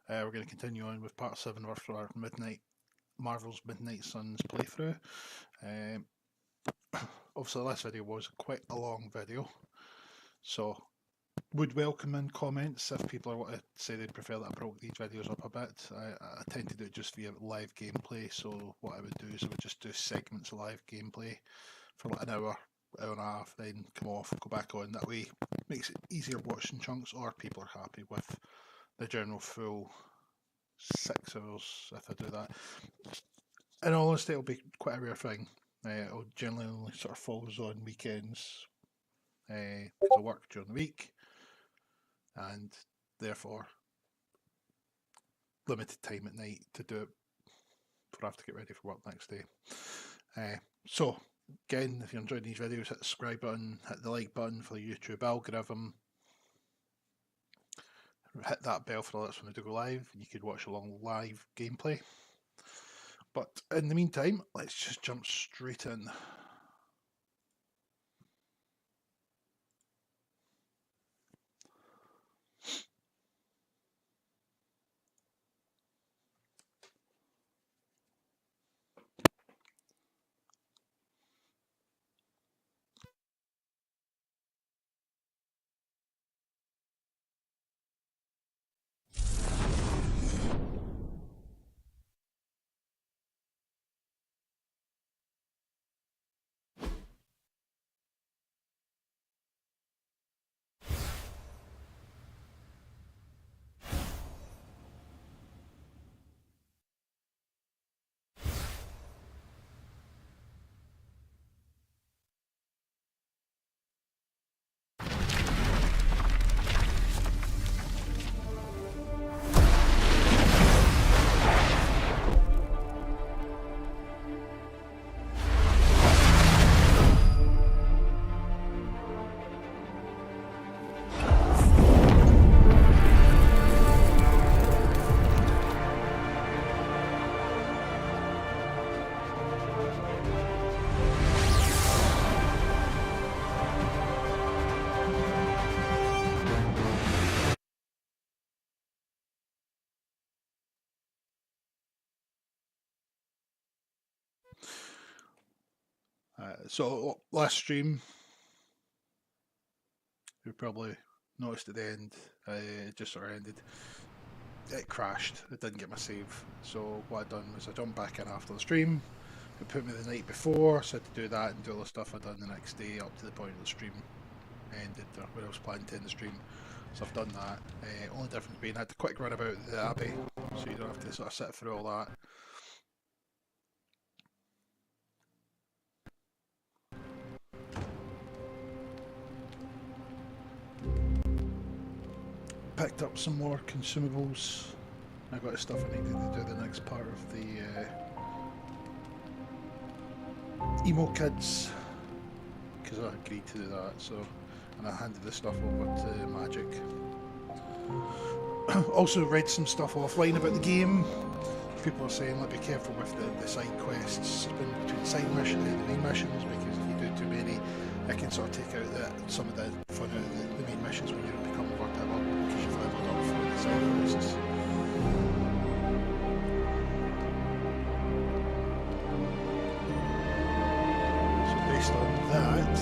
We're going to continue on with part 7 of our Marvel's Midnight Suns playthrough. Obviously the last video was quite a long video, so would welcome in comments if people want to say they'd prefer that I broke these videos up a bit. I tend to do it just via live gameplay, so what I would do is I would just do segments of live gameplay for like an hour and a half, then come off, go back on. That way it makes it easier watching chunks, or people are happy with the general full 6 hours if I do that. In all honesty, it'll be quite a rare thing. It'll generally only sort of falls on weekends because I work during the week, and therefore limited time at night to do it before I have to get ready for work next day. So again, if you're enjoying these videos, hit the subscribe button, hit the like button for the YouTube algorithm, hit that bell for alerts when I do go live, and you could watch along live gameplay. But in the meantime, let's just jump straight in. So last stream, you probably noticed at the end, it just sort of ended. It crashed. It didn't get my save. So what I'd done was I jumped back in after the stream. It put me the night before, so I had to do that and do all the stuff I'd done the next day up to the point the stream ended, or where I was planning to end the stream. So I've done that. Only difference being I had to quick run about the Abbey, so you don't have to sort of sit through all that. Picked up some more consumables. I got the stuff I needed to do the next part of the emo kids, because I agreed to do that. So, and I handed the stuff over to Magic. Also read some stuff offline about the game. People are saying, like, be careful with the side quests between side missions and the main missions, because if you do too many, it can sort of take out some of the fun out of the main missions when you become whatever, because you've leveled up for the side quests. So based on that,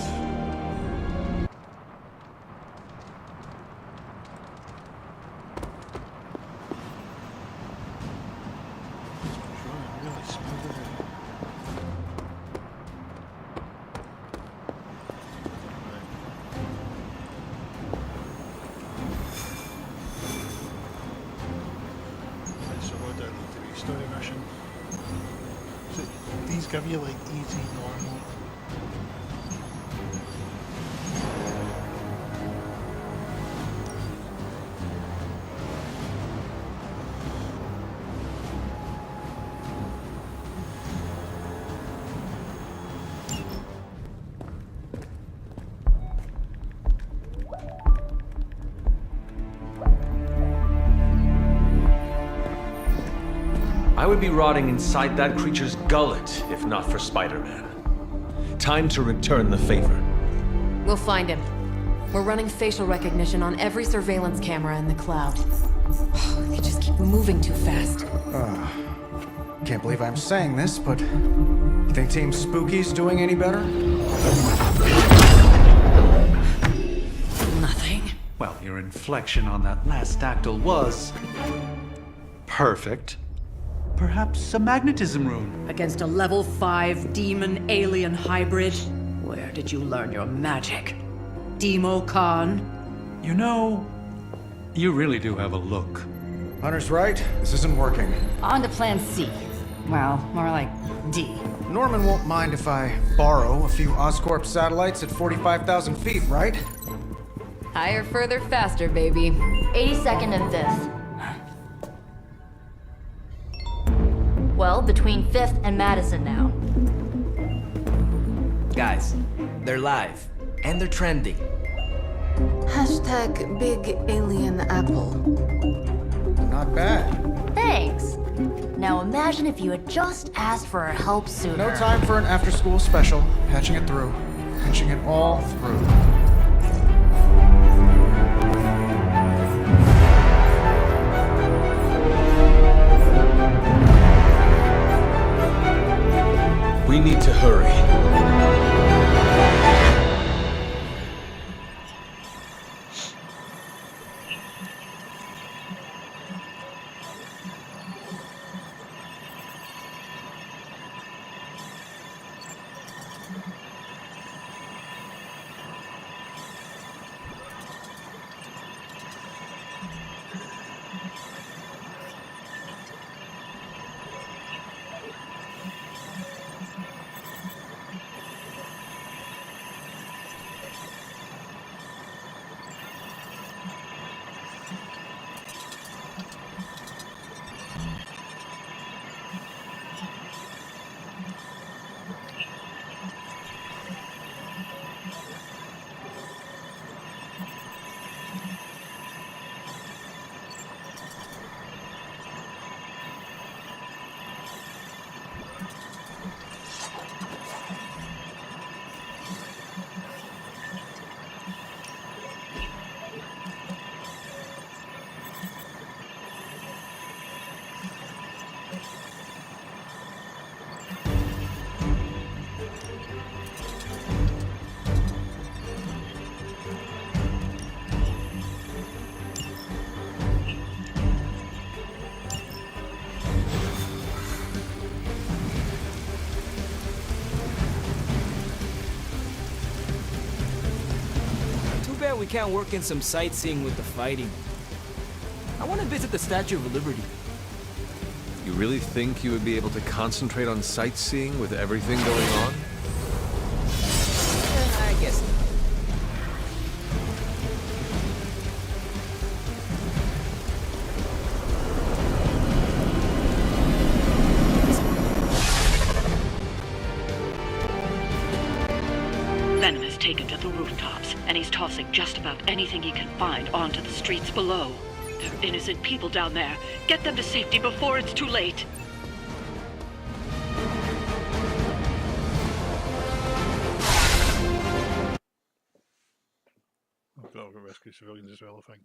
give you like easy, normal. I would be rotting inside that creature's gullet if not for Spider-Man. Time to return the favor. We'll find him. We're running facial recognition on every surveillance camera in the cloud. We just keep moving. moving too fast. Can't believe I'm saying this, but you think Team Spooky's doing any better? Nothing. Well, your inflection on that last dactyl was perfect. Perhaps a magnetism rune. Against a level 5 demon alien hybrid? Where did you learn your magic? Demo Khan? You know, you really do have a look. Hunter's right. This isn't working. On to plan C. Well, more like D. Norman won't mind if I borrow a few Oscorp satellites at 45,000 feet, right? Higher, further, faster, baby. 82nd and 5th. Well, between 5th and Madison now. Guys, they're live. And they're trending. Hashtag Big Alien Apple. Not bad. Thanks. Now imagine if you had just asked for our help sooner. No time for an after-school special. Patching it through. Patching it all through. We need to hurry. We can't work in some sightseeing with the fighting. I want to visit the Statue of Liberty. You really think you would be able to concentrate on sightseeing with everything going on? I guess not. Venom has taken to the rooftops, and he's tossing just about anything he can find onto the streets below. There are innocent people down there. Get them to safety before it's too late. I've got to rescue civilians as well, I think.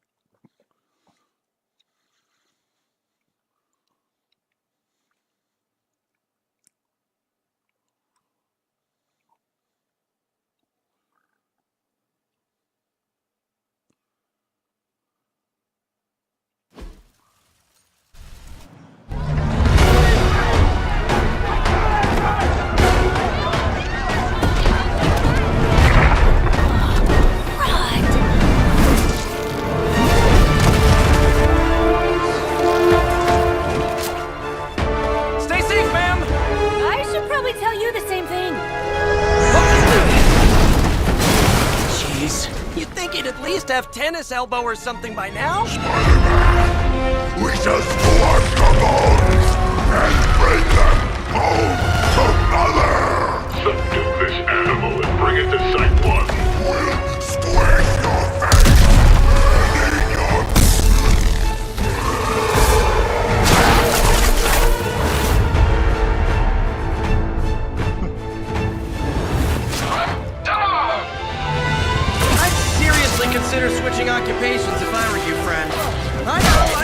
Have tennis elbow or something by now? Spider-Man, we just collect the bones and bring them home to Mother! Subdue this animal and bring it to Site 1. We'll squish your face and eat your... I'd seriously consider switching occupations if I were you, friend. I know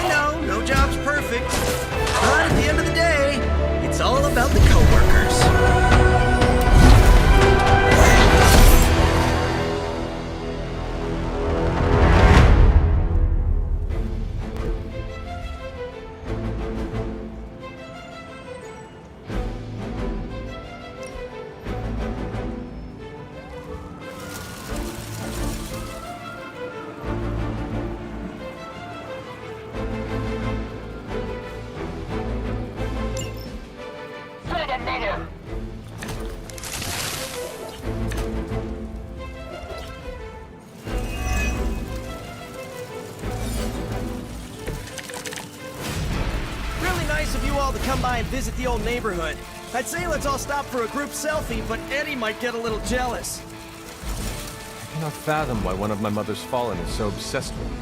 really nice of you all to come by and visit the old neighborhood. I'd say let's all stop for a group selfie, but Eddie might get a little jealous. I cannot fathom why one of my mother's fallen is so obsessed with me.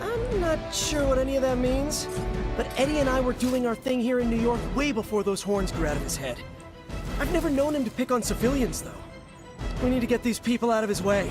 I'm not sure what any of that means, but Eddie and I were doing our thing here in New York way before those horns grew out of his head. I've never known him to pick on civilians, though. We need to get these people out of his way.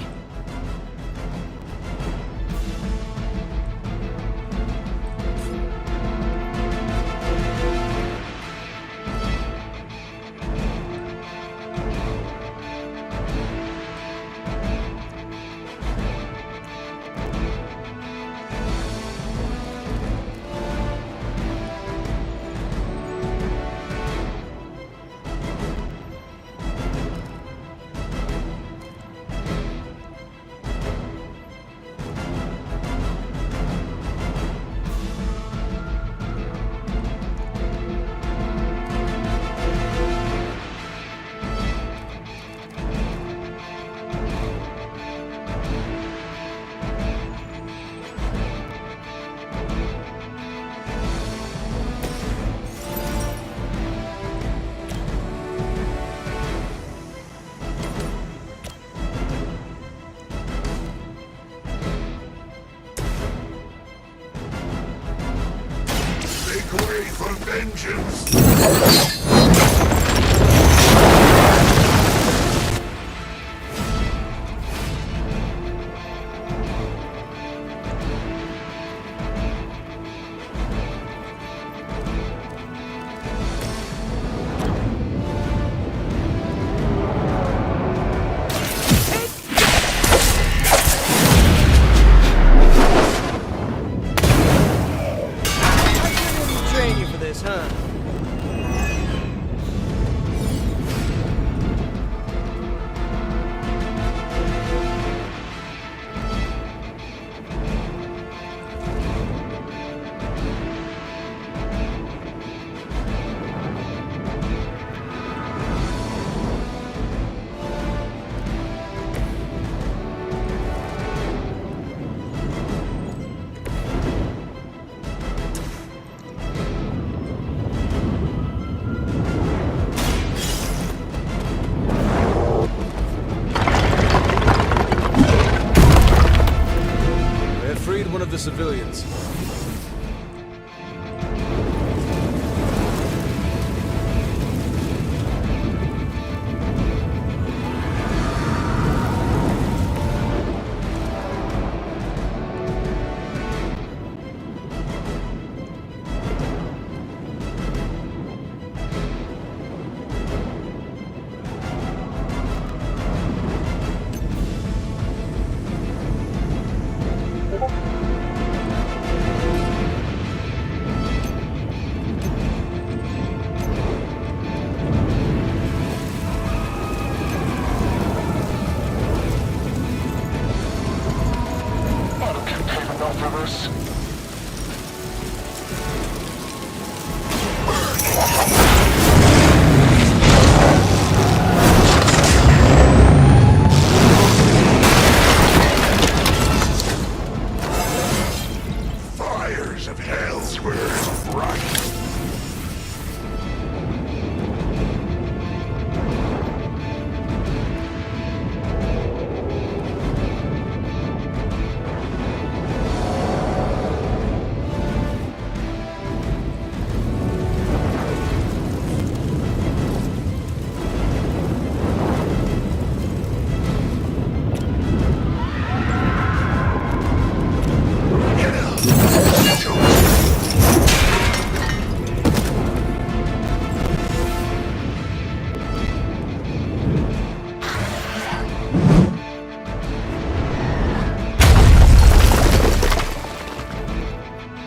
For vengeance! One of the civilians.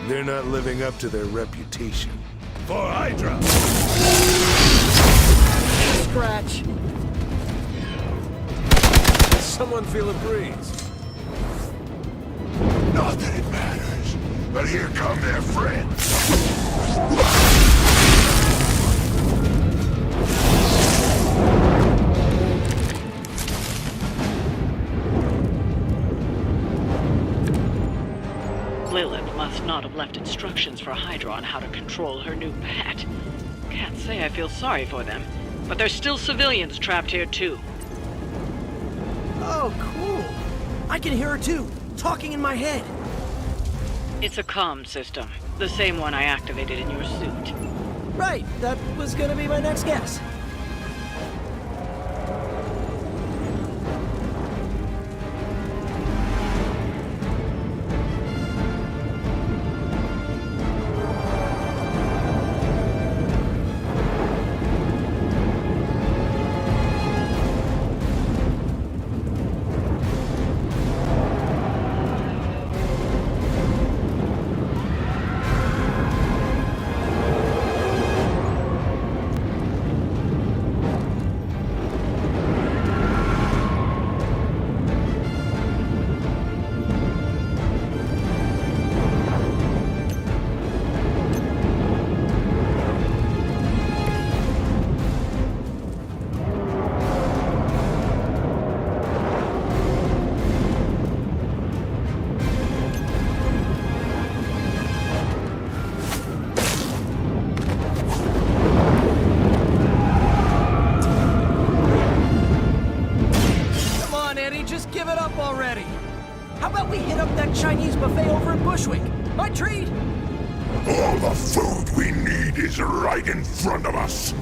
They're not living up to their reputation. For Hydra! Scratch. Someone feel a breeze. Not that it matters, but here come their friends. Lilith must not have have left instructions for Hydra on how to control her new pet. Can't say I feel sorry for them, but there's still civilians trapped here too. Oh, cool. I can hear her too, talking in my head. It's a comm system, the same one I activated in your suit. Right, that was gonna be my next guess. How about we hit up that Chinese buffet over in Bushwick? My treat! All the food we need is right in front of us.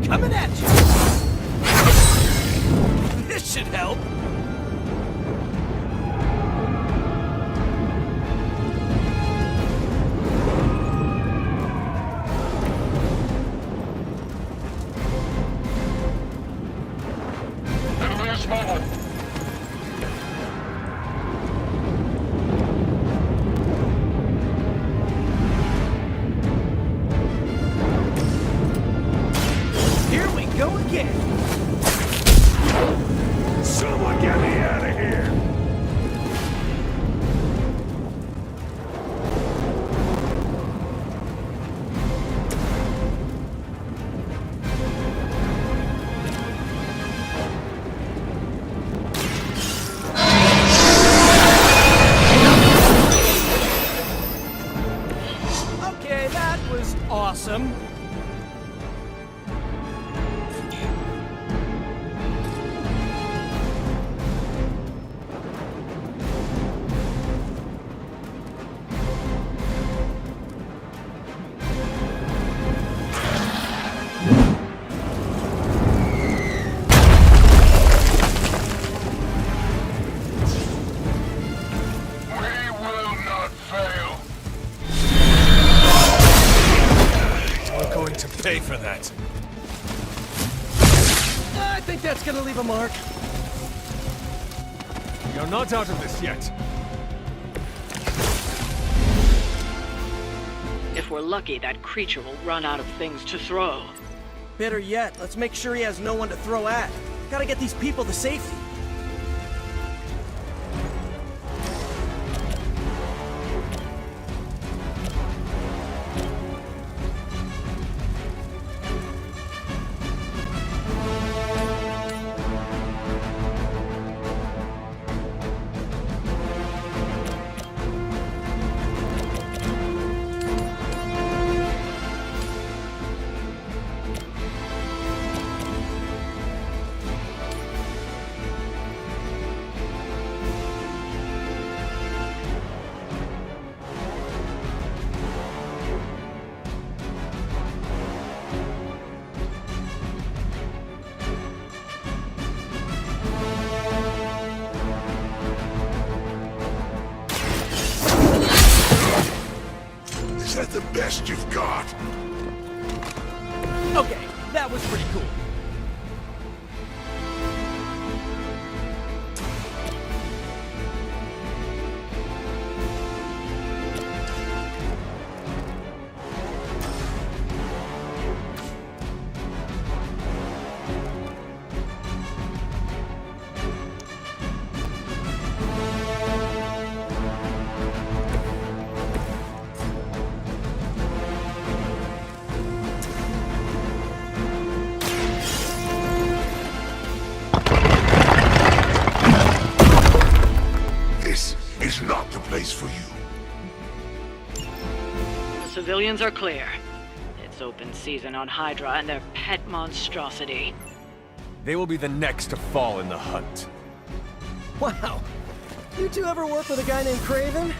Coming at you! This should help! Nucleus mobile. Go again! Someone get me out of here! Okay, that was awesome. Pay for that. I think that's gonna leave a mark. You're not out of this yet. If we're lucky, that creature will run out of things to throw. Better yet, let's make sure he has no one to throw at. Gotta get these people to safety. with the best you've got. Okay, that was pretty cool. This is not the place for you. The civilians are clear. It's open season on Hydra and their pet monstrosity. They will be the next to fall in the hunt. Wow. You two ever work with a guy named Craven?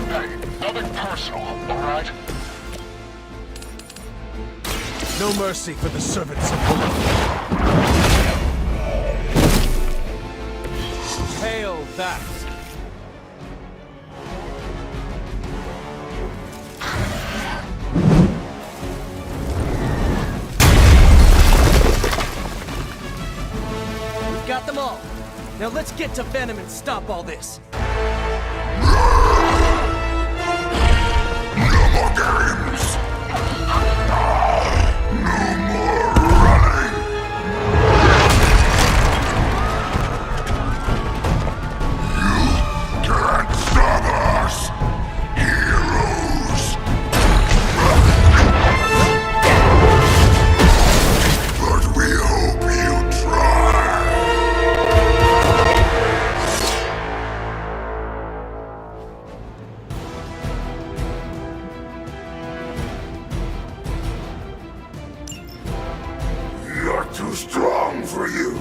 Hey, nothing personal, alright? No mercy for the servants of Bullock. Hail that! We've got them all. Now let's get to Venom and stop all this. No more games! No more running! You can't stop us! Heroes! But we hope you try! Not too strong for you!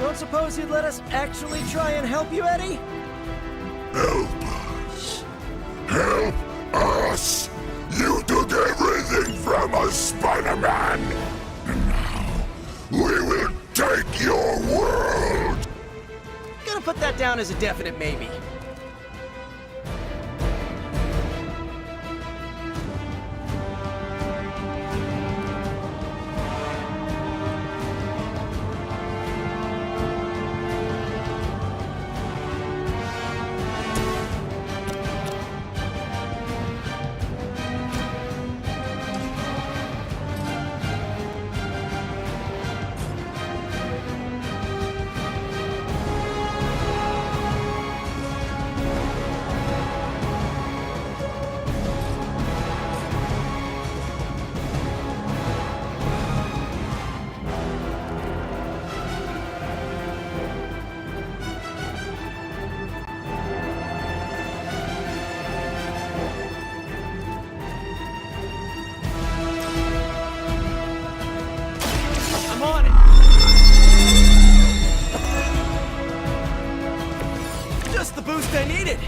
Don't suppose you'd let us actually try and help you, Eddie? Help us! Help us! You took everything from us, Spider-Man! And now, we will take your world! Gonna put that down as a definite maybe. I'm on it! Just the boost I needed!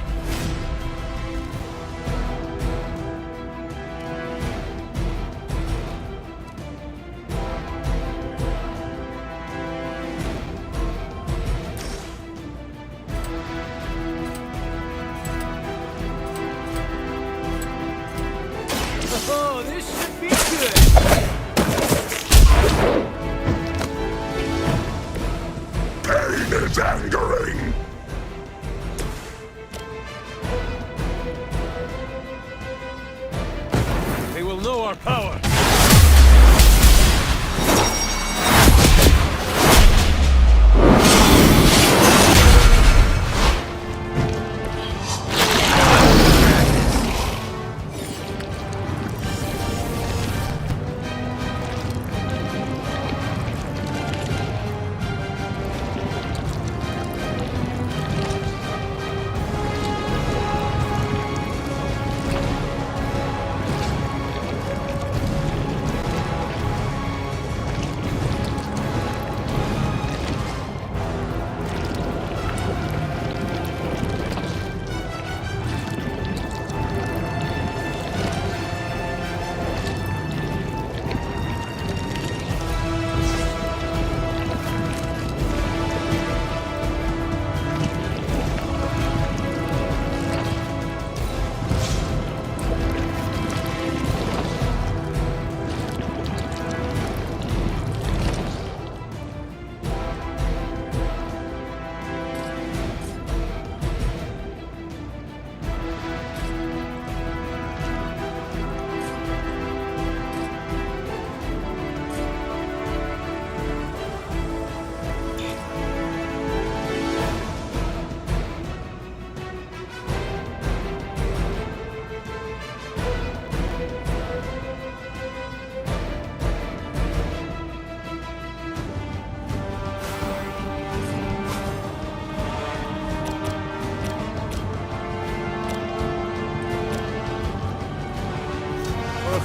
Oh, this should be good! Pain is angering! They will know our power!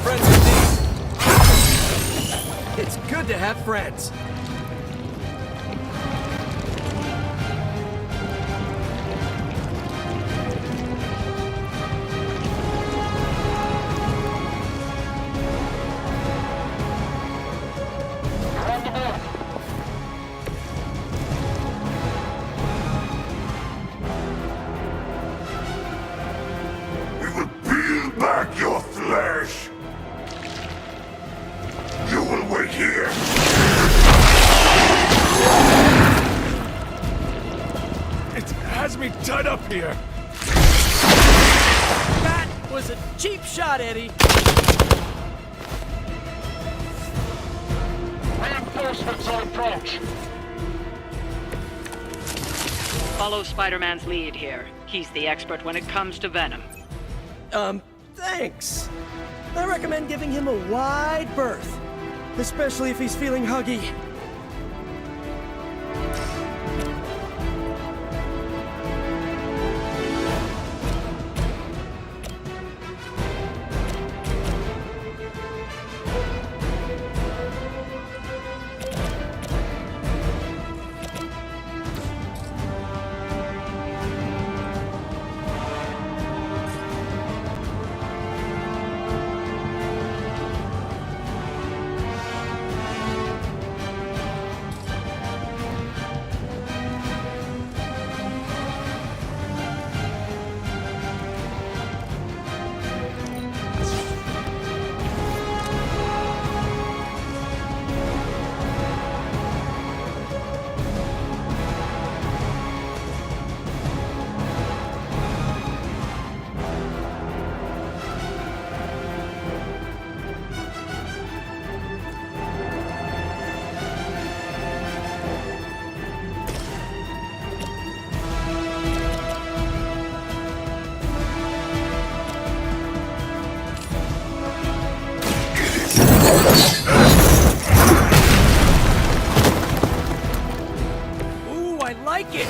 friends with these. It's good to have friends. We will peel back your flesh. You will wait here. It has me tied up here. That was a cheap shot, Eddie. Reinforcements on approach. Follow Spider-Man's lead here. He's the expert when it comes to Venom. Thanks. I recommend giving him a wide berth, especially if he's feeling huggy. Ooh, I like it!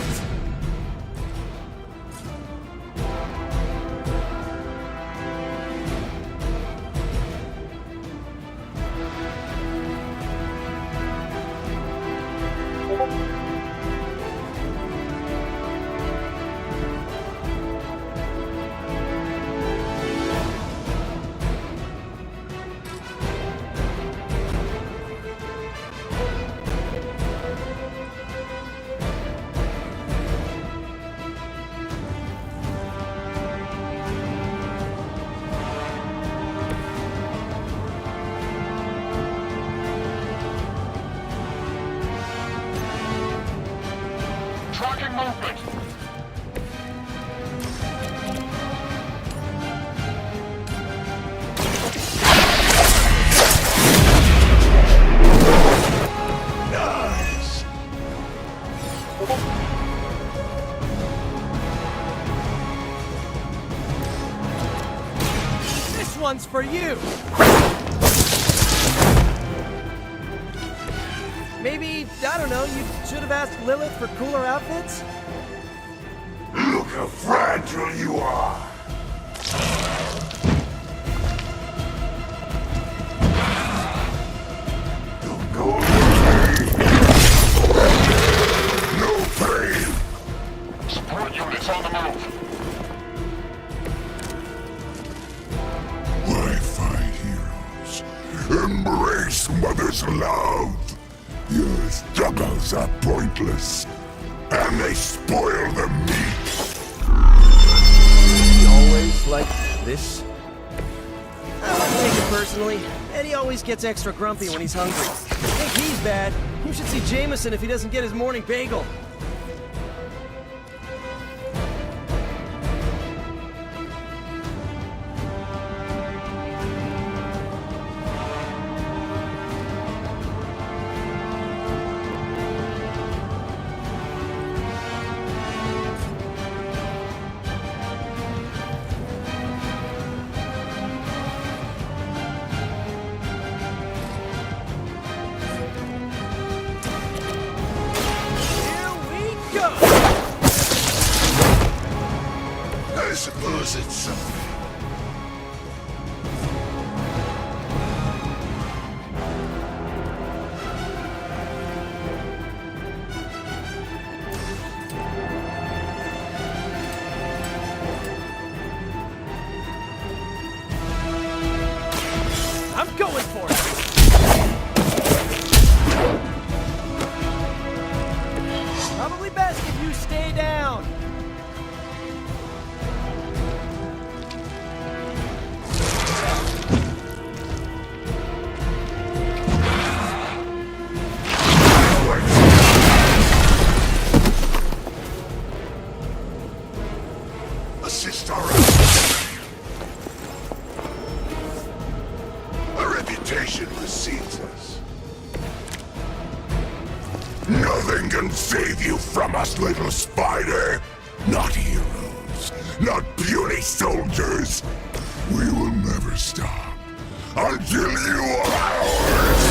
Tracking movement. Nice. This one's for you! Maybe, I don't know, you should have asked Lilith for cooler outfits? Look how fragile you are. Don't go away. No pain. Support units on the move. Why fight heroes? Embrace mother's love. Your struggles are pointless, and they spoil the meat. Always like this? I wouldn't take it personally. Eddie always gets extra grumpy when he's hungry. Think he's bad? You should see Jameson if he doesn't get his morning bagel. I suppose it's something. assist our efforts. A reputation precedes us. Nothing can save you from us, little spider. Not heroes, not puny soldiers. We will never stop until you are ours.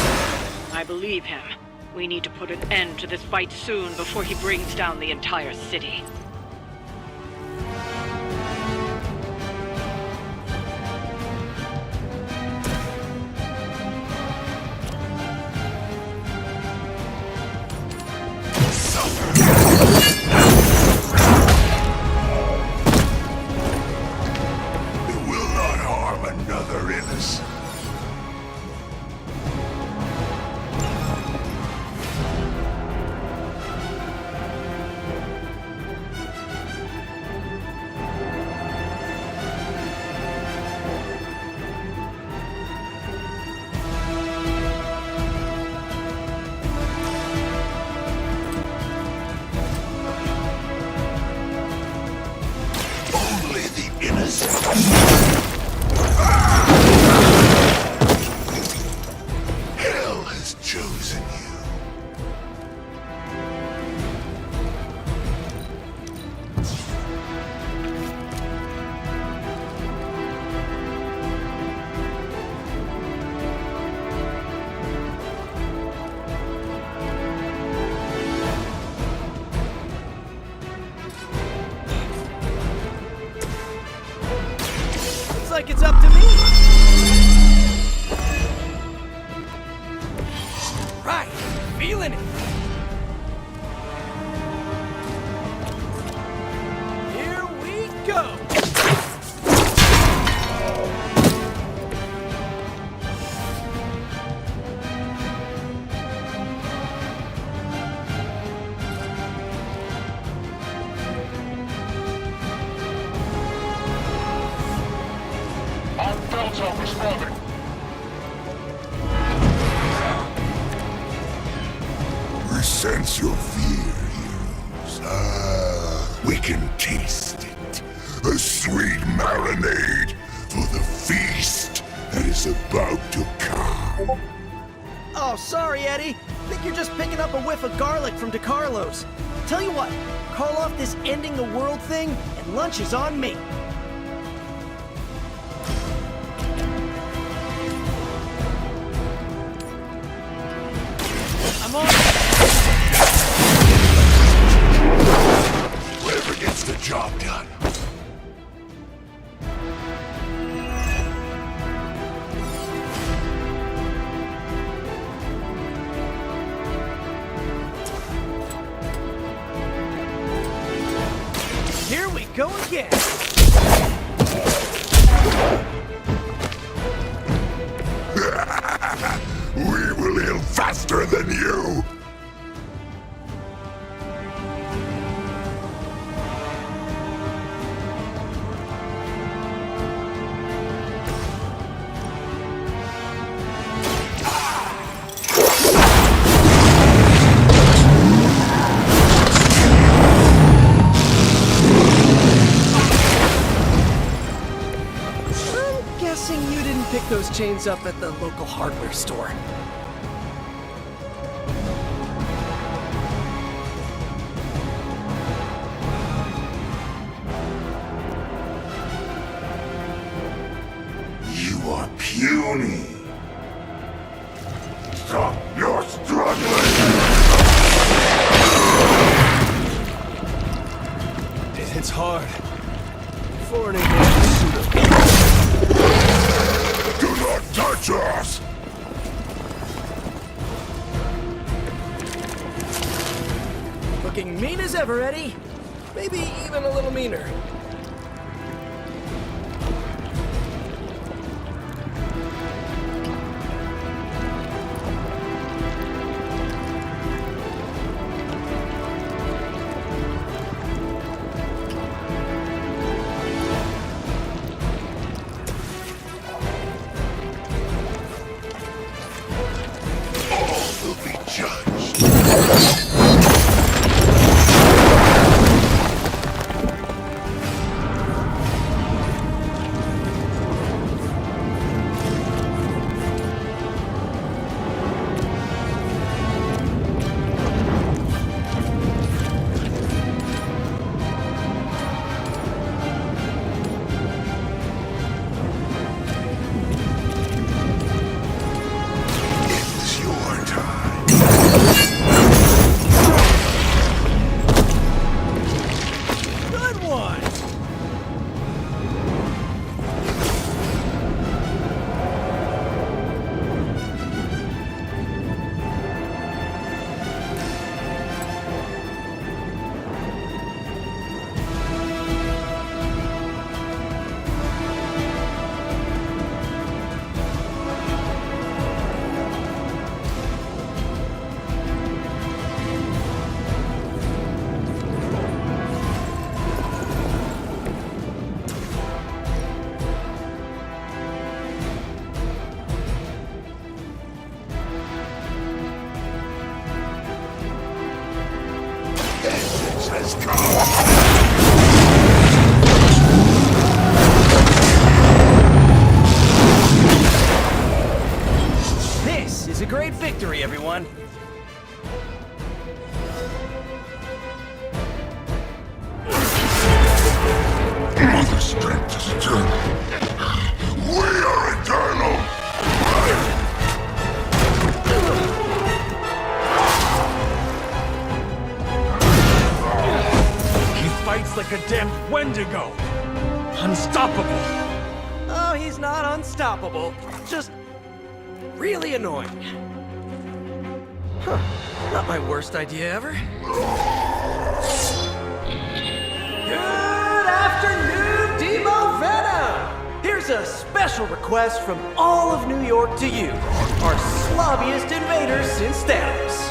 I believe him. We need to put an end to this fight soon before he brings down the entire city. It will not harm another innocent. Only the innocent. Hell has chosen you. Looks like it's up to me. Right, feeling it. Here we go. Our Delta responding. We sense your fear, heroes. We can taste it. A sweet marinade for the feast that is about to come. Oh, sorry, Eddie. Think you're just picking up a whiff of garlic from DeCarlo's. Tell you what, call off this ending the world thing, and lunch is on me. I'm on. Whatever gets the job done. Here we go again. We will heal faster than you. I'm guessing you didn't pick those chains up at the local hardware store. You are puny. Stop your struggling. It hits hard. For an advanced shooter. Do not touch us. Looking mean as ever, Eddie. Maybe even a little meaner. All will be judged. Indigo! Unstoppable! Oh, he's not unstoppable. Just really annoying. Huh. Not my worst idea ever. Good afternoon, Demo Venom! Here's a special request from all of New York to you, our slobbiest invaders since Thanos.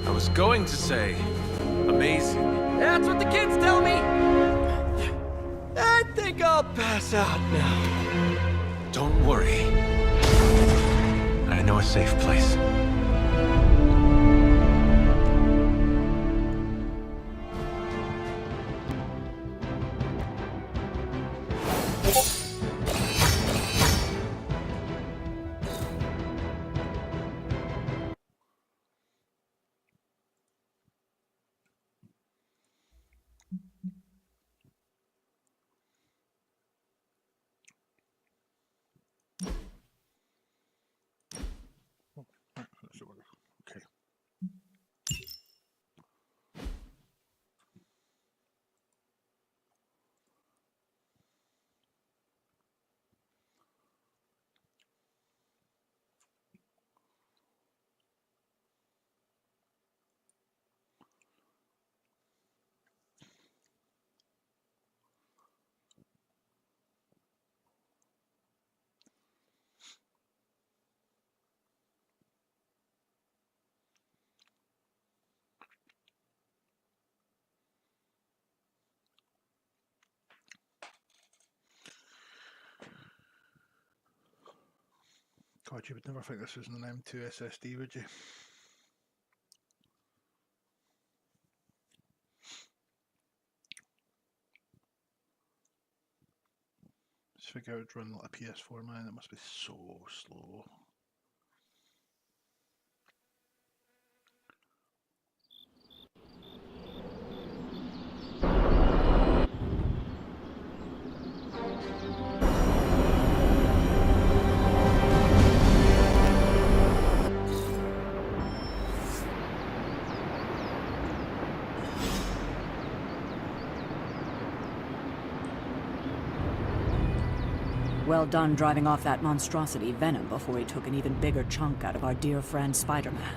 I was going to say, amazing. That's what the kids tell me. I think I'll pass out now. Don't worry. I know a safe place. Okay. God, you would never think this was an M2 SSD, would you? Just figure out to run like a PS4, man. It must be so slow. Well done driving off that monstrosity Venom before he took an even bigger chunk out of our dear friend Spider-Man.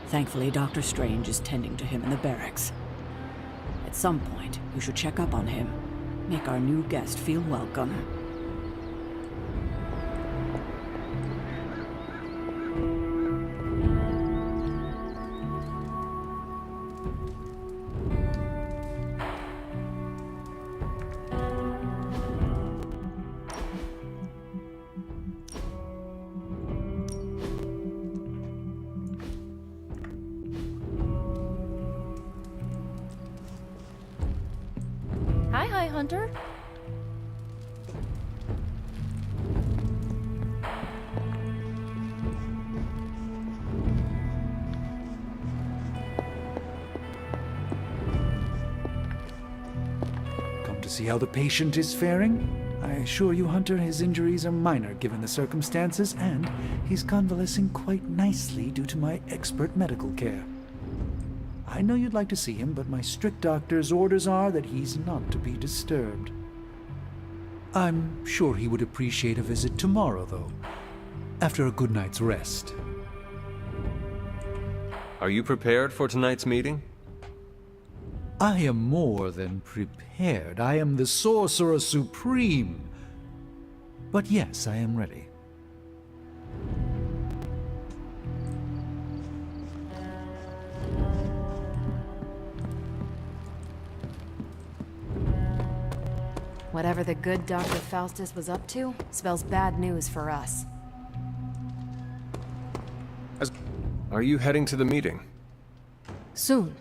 Thankfully, Dr. Strange is tending to him in the barracks. At some point, you should check up on him. Make our new guest feel welcome. Hi, Hunter. Come to see how the patient is faring? I assure you, Hunter, his injuries are minor given the circumstances, and he's convalescing quite nicely due to my expert medical care. I know you'd like to see him, but my strict doctor's orders are that he's not to be disturbed. I'm sure he would appreciate a visit tomorrow, though, after a good night's rest. Are you prepared for tonight's meeting? I am more than prepared. I am the Sorcerer Supreme. But yes, I am ready. Whatever the good Dr. Faustus was up to, spells bad news for us. Are you heading to the meeting? Soon.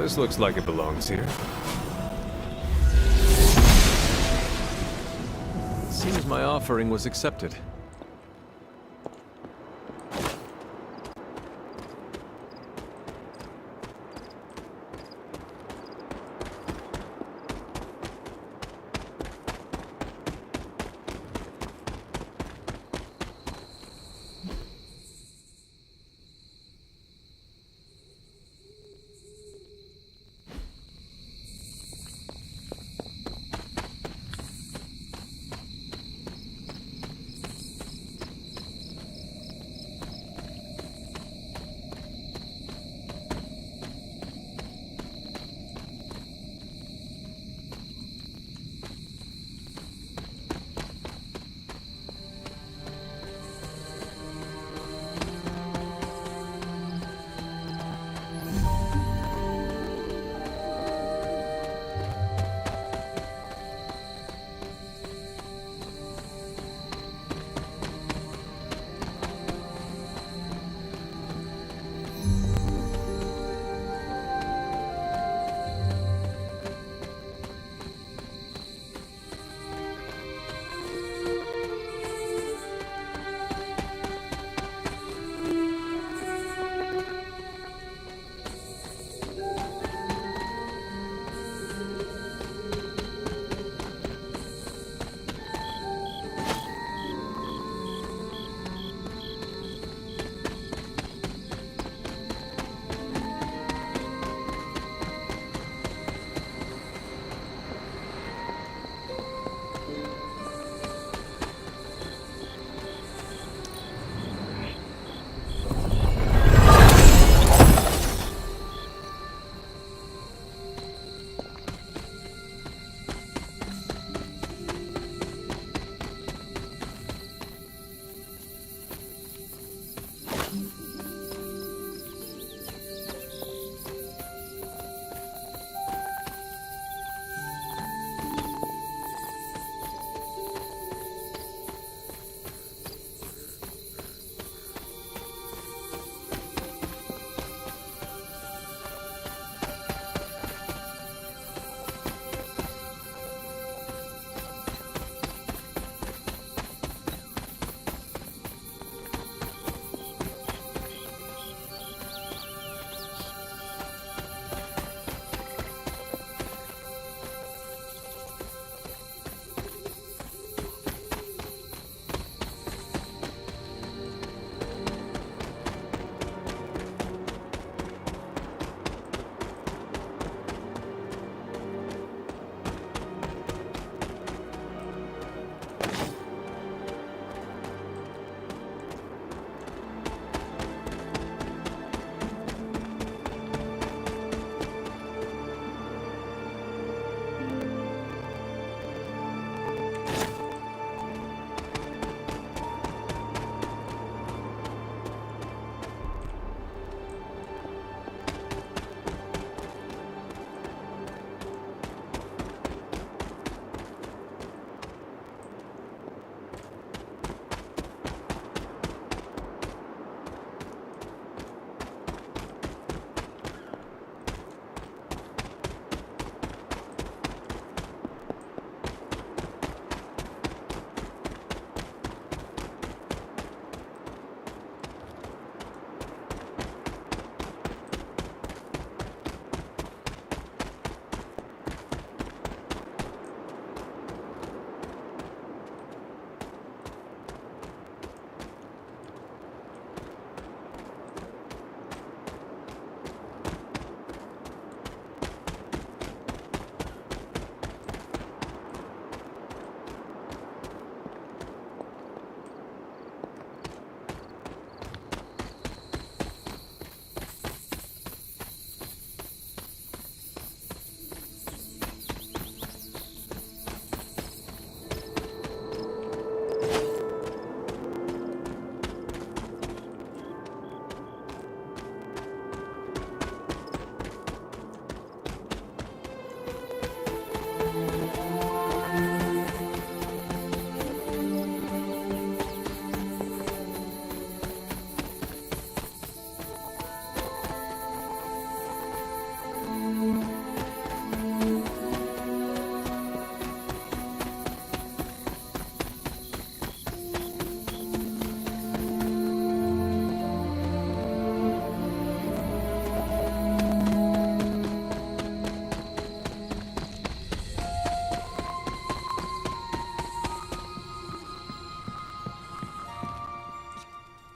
This looks like it belongs here. Seems my offering was accepted.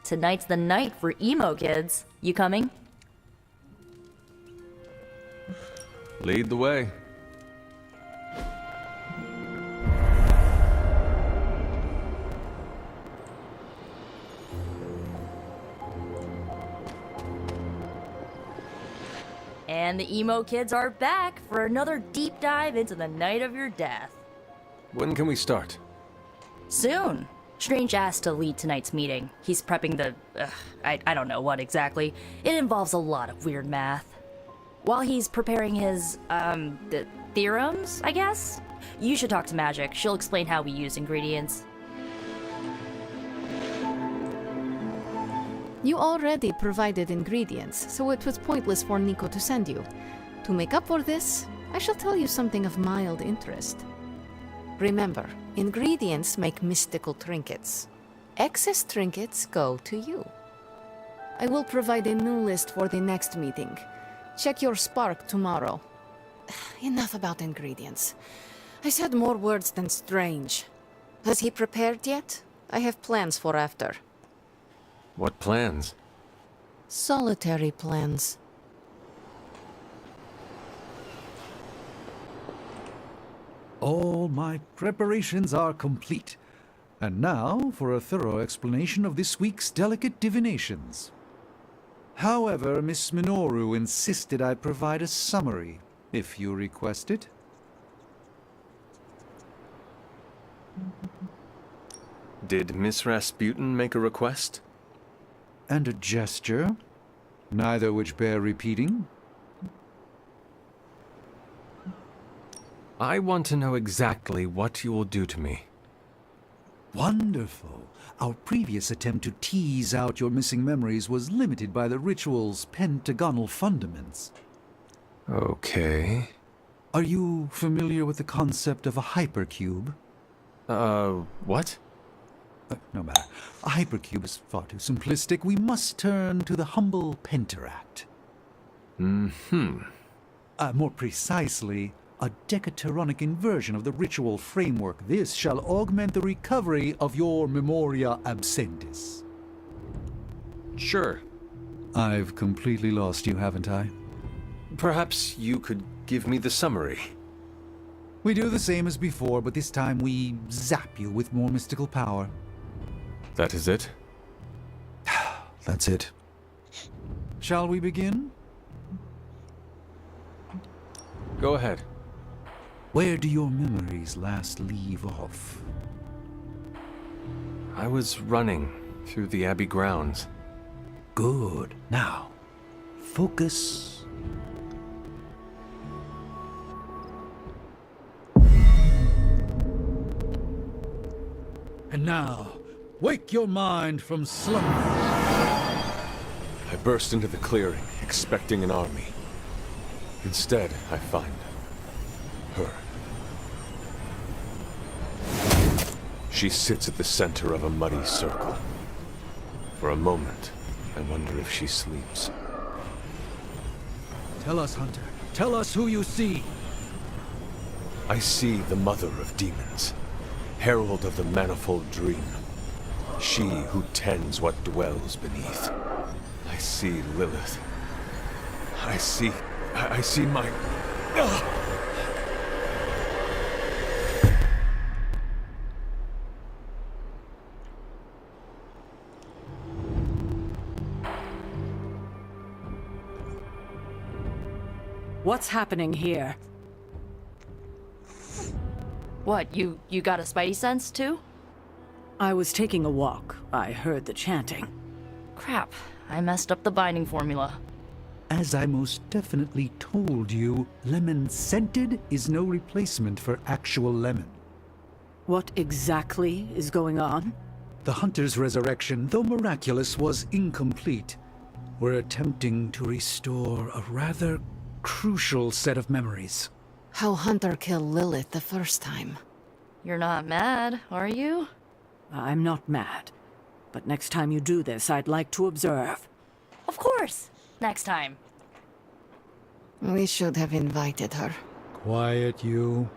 tonight's the night for emo kids. You coming? Lead the way. And the emo kids are back for another deep dive into the night of your death. When can we start? Soon. Strange asked to lead tonight's meeting. He's prepping the... I don't know what exactly. It involves a lot of weird math. While he's preparing his, the theorems, I guess? You should talk to Magic. She'll explain how we use ingredients. You already provided ingredients, so it was pointless for Nico to send you. To make up for this, I shall tell you something of mild interest. Remember, ingredients make mystical trinkets. Excess trinkets go to you. I will provide a new list for the next meeting. Check your spark tomorrow. Enough about ingredients. I said more words than Strange. Has he prepared yet? I have plans for after. What plans? Solitary plans. All my preparations are complete. And now for a thorough explanation of this week's delicate divinations. However, Miss Minoru insisted I provide a summary, if you request it. Did Miss Rasputin make a request? And a gesture, neither which bear repeating. I want to know exactly what you will do to me. Wonderful. Our previous attempt to tease out your missing memories was limited by the ritual's pentagonal fundaments. Okay. Are you familiar with the concept of a hypercube? What? No matter. A hypercube is far too simplistic. We must turn to the humble pentaract. More precisely, a decaturonic inversion of the ritual framework. This shall augment the recovery of your memoria absentis. Sure. I've completely lost you, haven't I? Perhaps you could give me the summary. We do the same as before, but this time we zap you with more mystical power. That is it? That's it. Shall we begin? Go ahead. Where do your memories last leave off? I was running through the Abbey grounds. Good. Now, focus. And now, wake your mind from slumber. I burst into the clearing, expecting an army. Instead, I find her. She sits at the center of a muddy circle. For a moment, I wonder if she sleeps. Tell us, Hunter. Tell us who you see. I see the mother of demons, herald of the manifold dream. She who tends what dwells beneath. I see Lilith. I see my... What's happening here? What, you got a spidey sense, too? I was taking a walk. I heard the chanting. Crap, I messed up the binding formula. As I most definitely told you, lemon-scented is no replacement for actual lemon. What exactly is going on? The Hunter's resurrection, though miraculous, was incomplete. We're attempting to restore a rather crucial set of memories. How Hunter killed Lilith the first time. You're not mad, are you? I'm not mad. But next time you do this, I'd like to observe. Of course! Next time. We should have invited her. Quiet, you.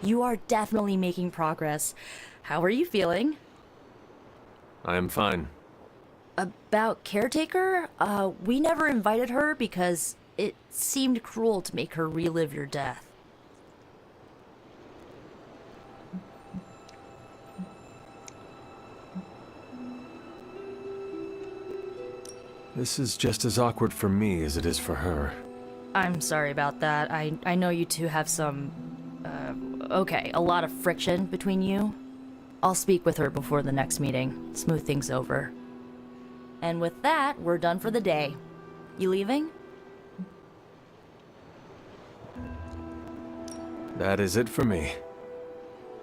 You are definitely making progress. How are you feeling? I am fine. About Caretaker? We never invited her because it seemed cruel to make her relive your death. This is just as awkward for me as it is for her. I'm sorry about that. I know you two have some, a lot of friction between you. I'll speak with her before the next meeting, smooth things over. And with that, we're done for the day. You leaving? That is it for me.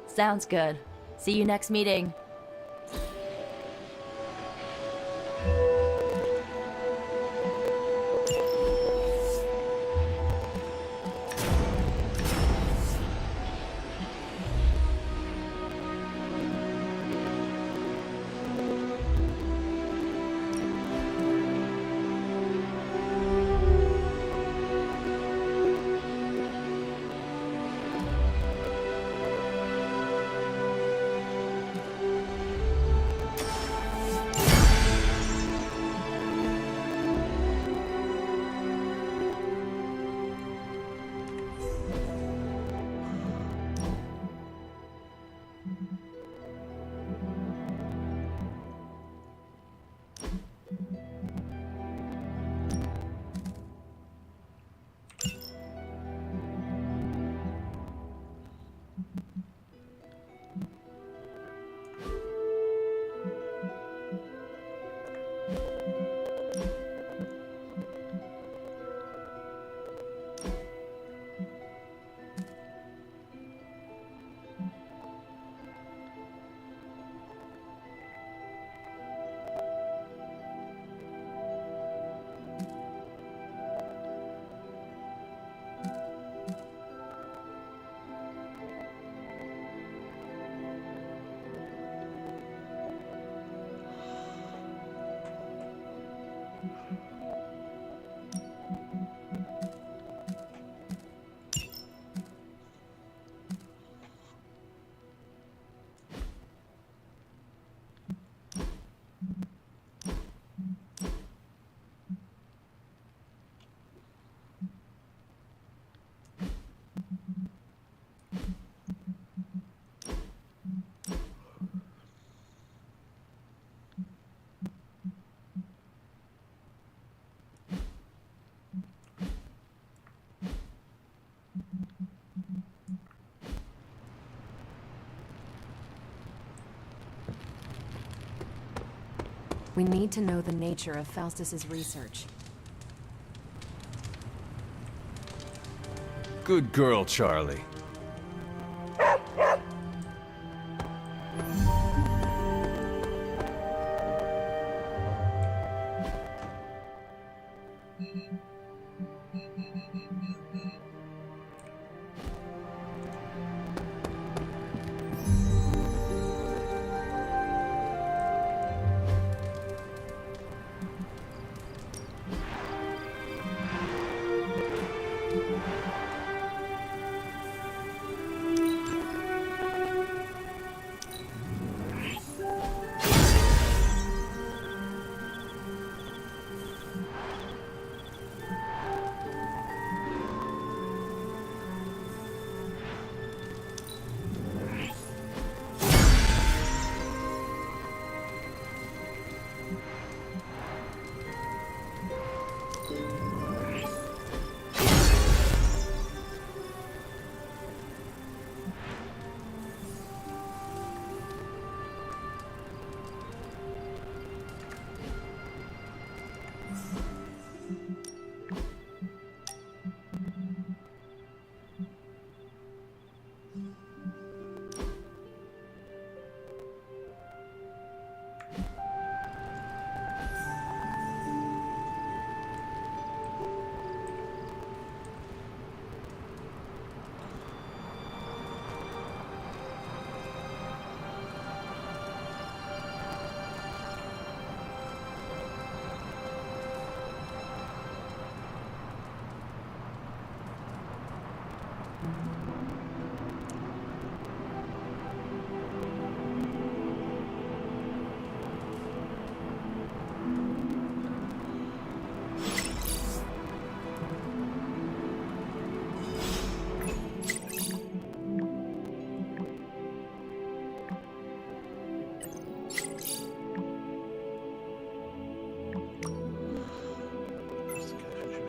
Sounds good. See you next meeting. We need to know the nature of Faustus's research. Good girl, Charlie.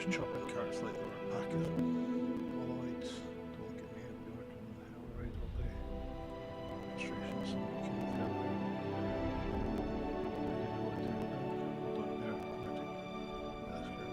was chopping carts like they were packers. Ultrawide, don't get me, I'll be working on the hell ride all day. Illustrations and looking at them. Hold on there, magic. That's good.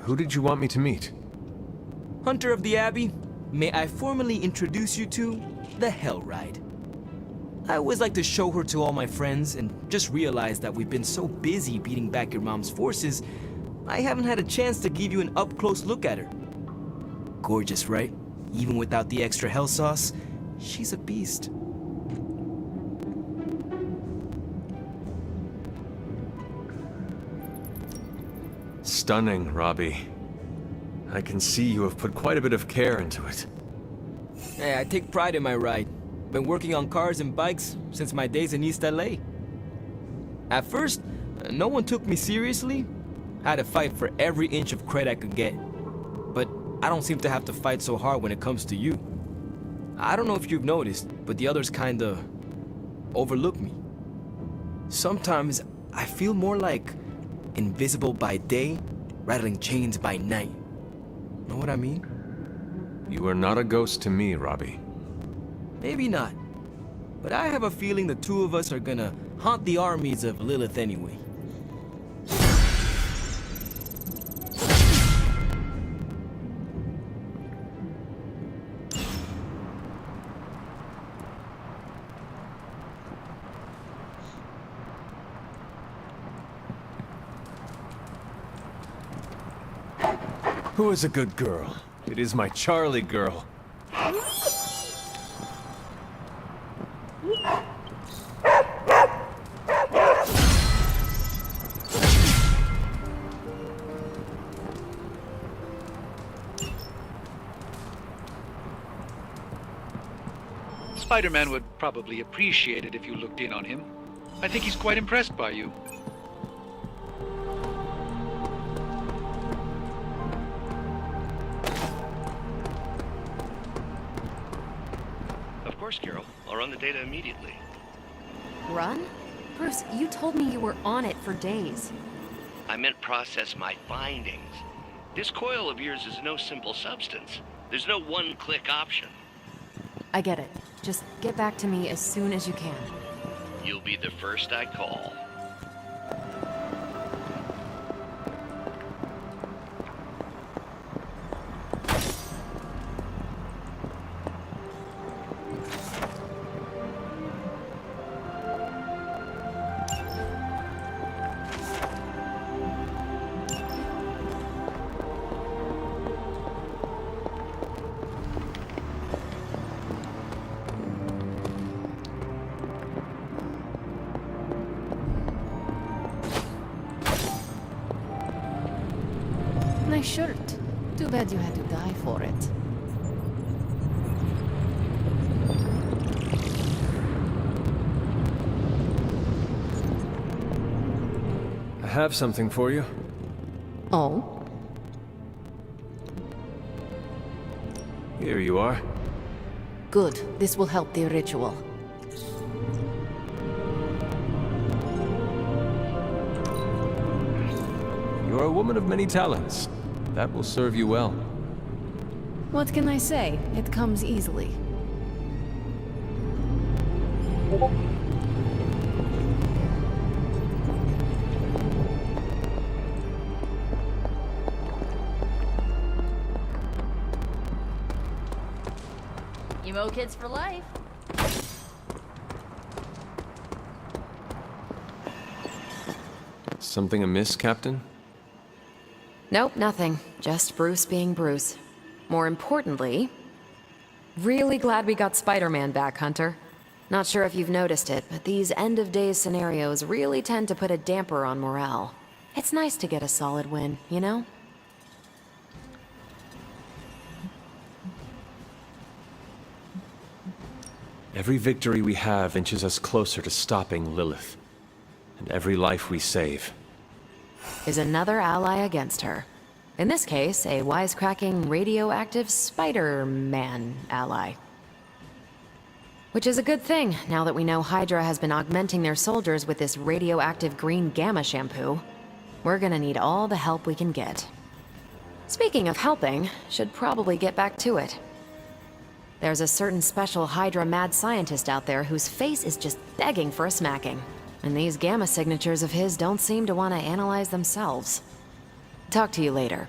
Who did you want me to meet? Hunter of the Abbey, may I formally introduce you to the Hell Ride. I always like to show her to all my friends and just realized that we've been so busy beating back your mom's forces, I haven't had a chance to give you an up-close look at her. Gorgeous, right? Even without the extra hell sauce, she's a beast. Stunning, Robbie. I can see you have put quite a bit of care into it. Hey, I take pride in my ride. Been working on cars and bikes since my days in East LA. At first, no one took me seriously. I had to fight for every inch of credit I could get. But I don't seem to have to fight so hard when it comes to you. I don't know if you've noticed, but the others kinda overlook me. Sometimes I feel more like invisible by day, rattling chains by night. Know what I mean? You are not a ghost to me, Robbie. Maybe not. But I have a feeling the two of us are gonna haunt the armies of Lilith anyway. Who is a good girl? It is my Charlie girl. Spider-Man would probably appreciate it if you looked in on him. I think he's quite impressed by you. Of course, Carol. I'll run the data immediately. Run? Bruce, you told me you were on it for days. I meant process my findings. This coil of yours is no simple substance. There's no one-click option. I get it. Just get back to me as soon as you can. You'll be the first I call. Nice shirt. Too bad you had to die for it. have something for you. Oh? Here you are. Good. This will help the ritual. You're a woman of many talents. That will serve you well. What can I say? It comes easily. Emo kids for life. Something amiss, Captain? Nope, nothing. Just Bruce being Bruce. More importantly, really glad we got Spider-Man back, Hunter. Not sure if you've noticed it, but these end-of-days scenarios really tend to put a damper on morale. It's nice to get a solid win, you know? Every victory we have inches us closer to stopping Lilith. And every life we save is another ally against her. In this case, a wisecracking, radioactive Spider-Man ally. Which is a good thing, now that we know Hydra has been augmenting their soldiers with this radioactive green gamma shampoo. We're gonna need all the help we can get. Speaking of helping, should probably get back to it. There's a certain special Hydra mad scientist out there whose face is just begging for a smacking. And these gamma signatures of his don't seem to want to analyze themselves. Talk to you later.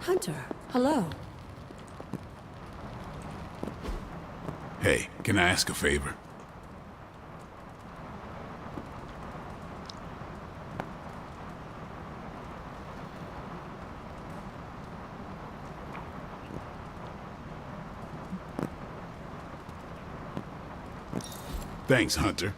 Hunter, hello. Hey, can I ask a favor? Thanks, Hunter.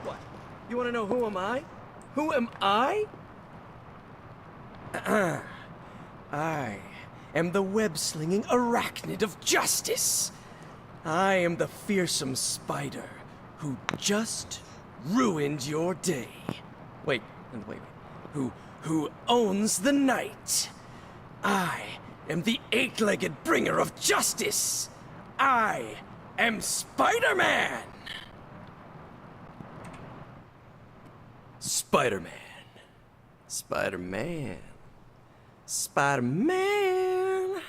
What? You want to know who am I? Who am I? I am the web-slinging arachnid of justice. I am the fearsome spider who just ruined your day. Wait. Who owns the night. I am the eight-legged bringer of justice. I am Spider-Man. Spider-Man. Spider-Man. Spider-Man.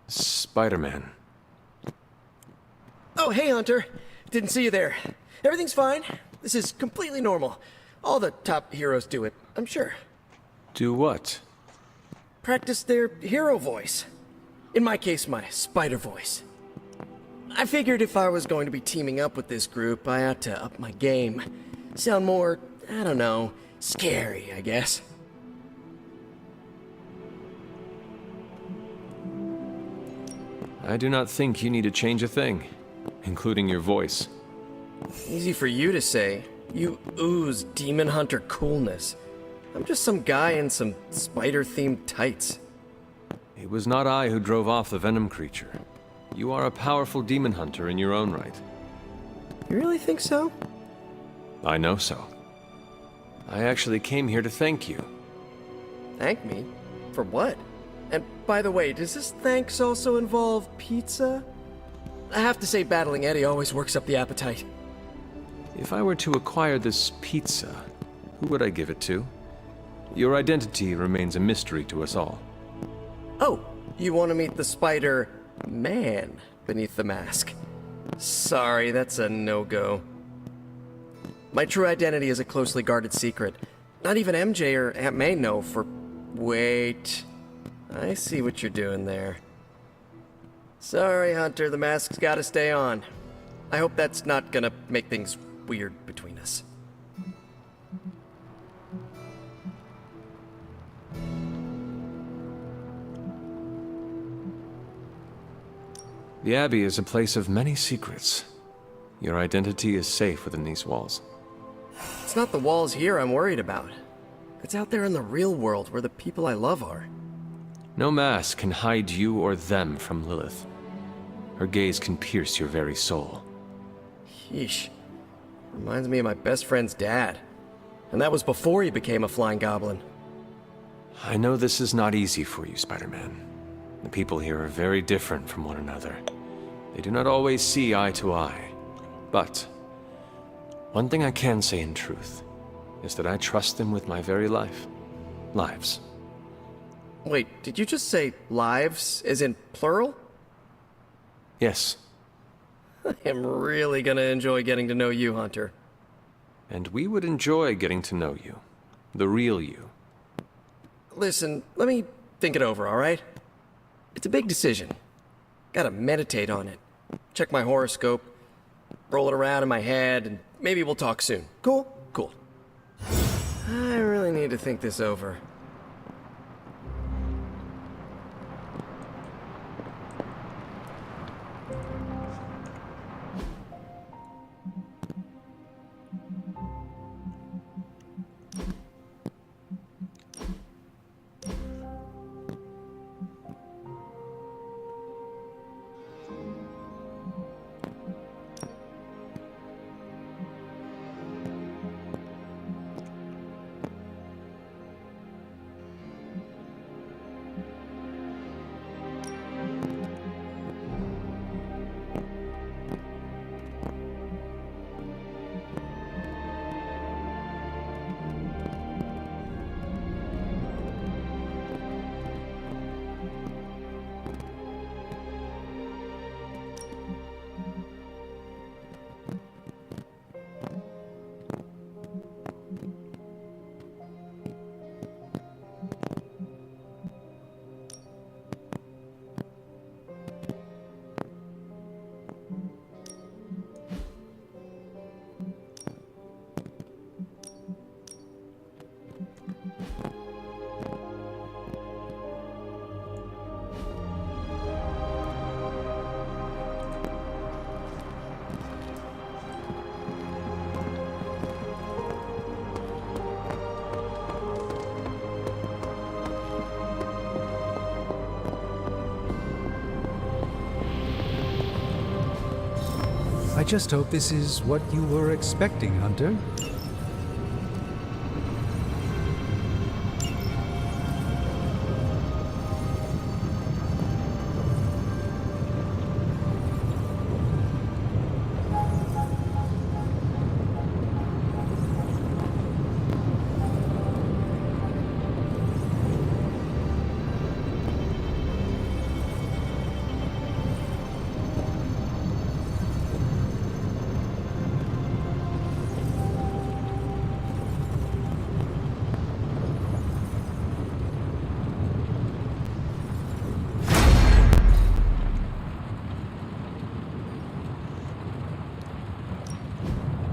Spider-Man. Oh, hey, Hunter. Didn't see you there. Everything's fine. This is completely normal. All the top heroes do it, I'm sure. Do what? Practice their hero voice. In my case, my spider voice. I figured if I was going to be teaming up with this group, I ought to up my game. Sound more, I don't know, scary, I guess. I do not think you need to change a thing, including your voice. Easy for you to say. You ooze demon hunter coolness. I'm just some guy in some spider-themed tights. It was not I who drove off the venom creature. You are a powerful demon hunter in your own right. You really think so? I know so. I actually came here to thank you. Thank me? For what? And by the way, does this thanks also involve pizza? I have to say battling Eddie always works up the appetite. If I were to acquire this pizza, who would I give it to? Your identity remains a mystery to us all. Oh, you want to meet the Spider-Man beneath the mask? Sorry, that's a no-go. My true identity is a closely guarded secret. Not even MJ or Aunt May know for... Wait... I see what you're doing there. Sorry, Hunter, the mask's gotta stay on. I hope that's not gonna make things weird between us. The Abbey is a place of many secrets. Your identity is safe within these walls. It's not the walls here I'm worried about. It's out there in the real world where the people I love are. No mask can hide you or them from Lilith. Her gaze can pierce your very soul. Yeesh. Reminds me of my best friend's dad. And that was before he became a flying goblin. I know this is not easy for you, Spider-Man. The people here are very different from one another. They do not always see eye to eye. But one thing I can say in truth is that I trust them with my very life. Lives. Wait, did you just say lives, as in plural? Yes. I am really gonna enjoy getting to know you, Hunter. And we would enjoy getting to know you. The real you. Listen, let me think it over, alright? It's a big decision. Gotta meditate on it. Check my horoscope, roll it around in my head, and maybe we'll talk soon. Cool? Cool. I really need to think this over. I just hope this is what you were expecting, Hunter.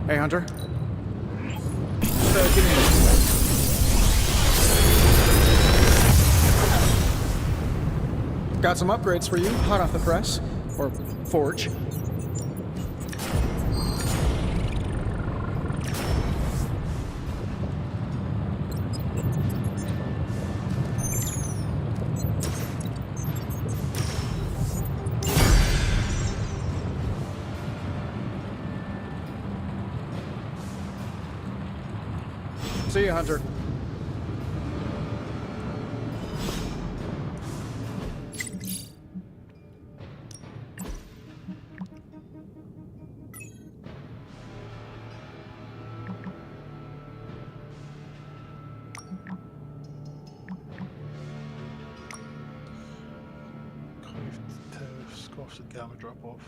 Hey, Hunter. Give me a Got some upgrades for you, hot off the press. Or forge. See you, Hunter. Scoffs and gamma drop off.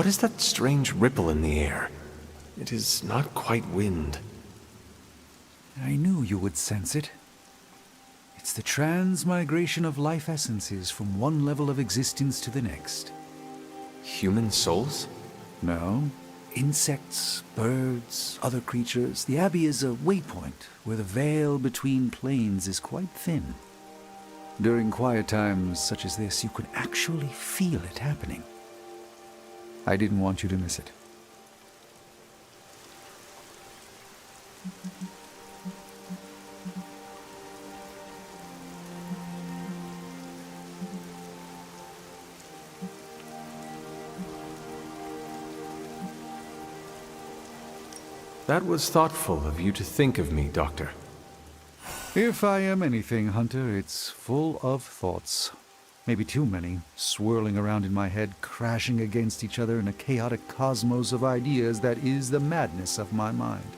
What is that strange ripple in the air? It is not quite wind. I knew you would sense it. It's the transmigration of life essences from one level of existence to the next. Human souls? No. Insects, birds, other creatures. The Abbey is a waypoint where the veil between planes is quite thin. During quiet times such as this, you could actually feel it happening. I didn't want you to miss it. That was thoughtful of you to think of me, Doctor. If I am anything, Hunter, it's full of thoughts. Maybe too many, swirling around in my head, crashing against each other in a chaotic cosmos of ideas that is the madness of my mind.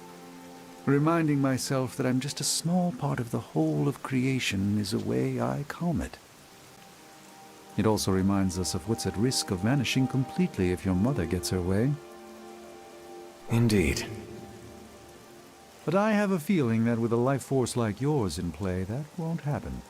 Reminding myself that I'm just a small part of the whole of creation is a way I calm it. It also reminds us of what's at risk of vanishing completely if your mother gets her way. Indeed. But I have a feeling that with a life force like yours in play, that won't happen.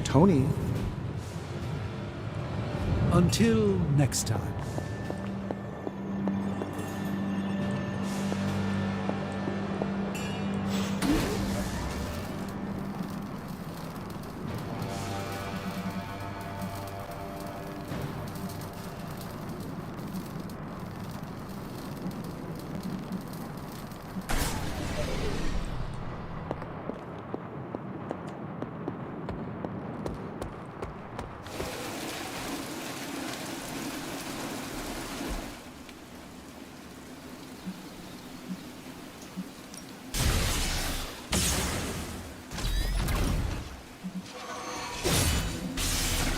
Tony. Until next time.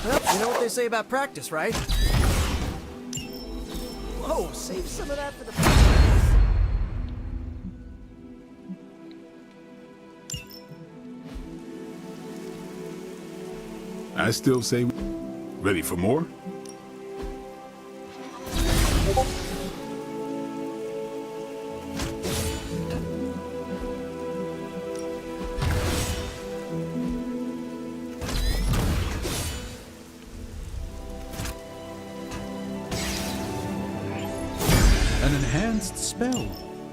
Well, you know what they say about practice, right? Whoa, save some of that for the... I still say, ready for more? An enhanced spell.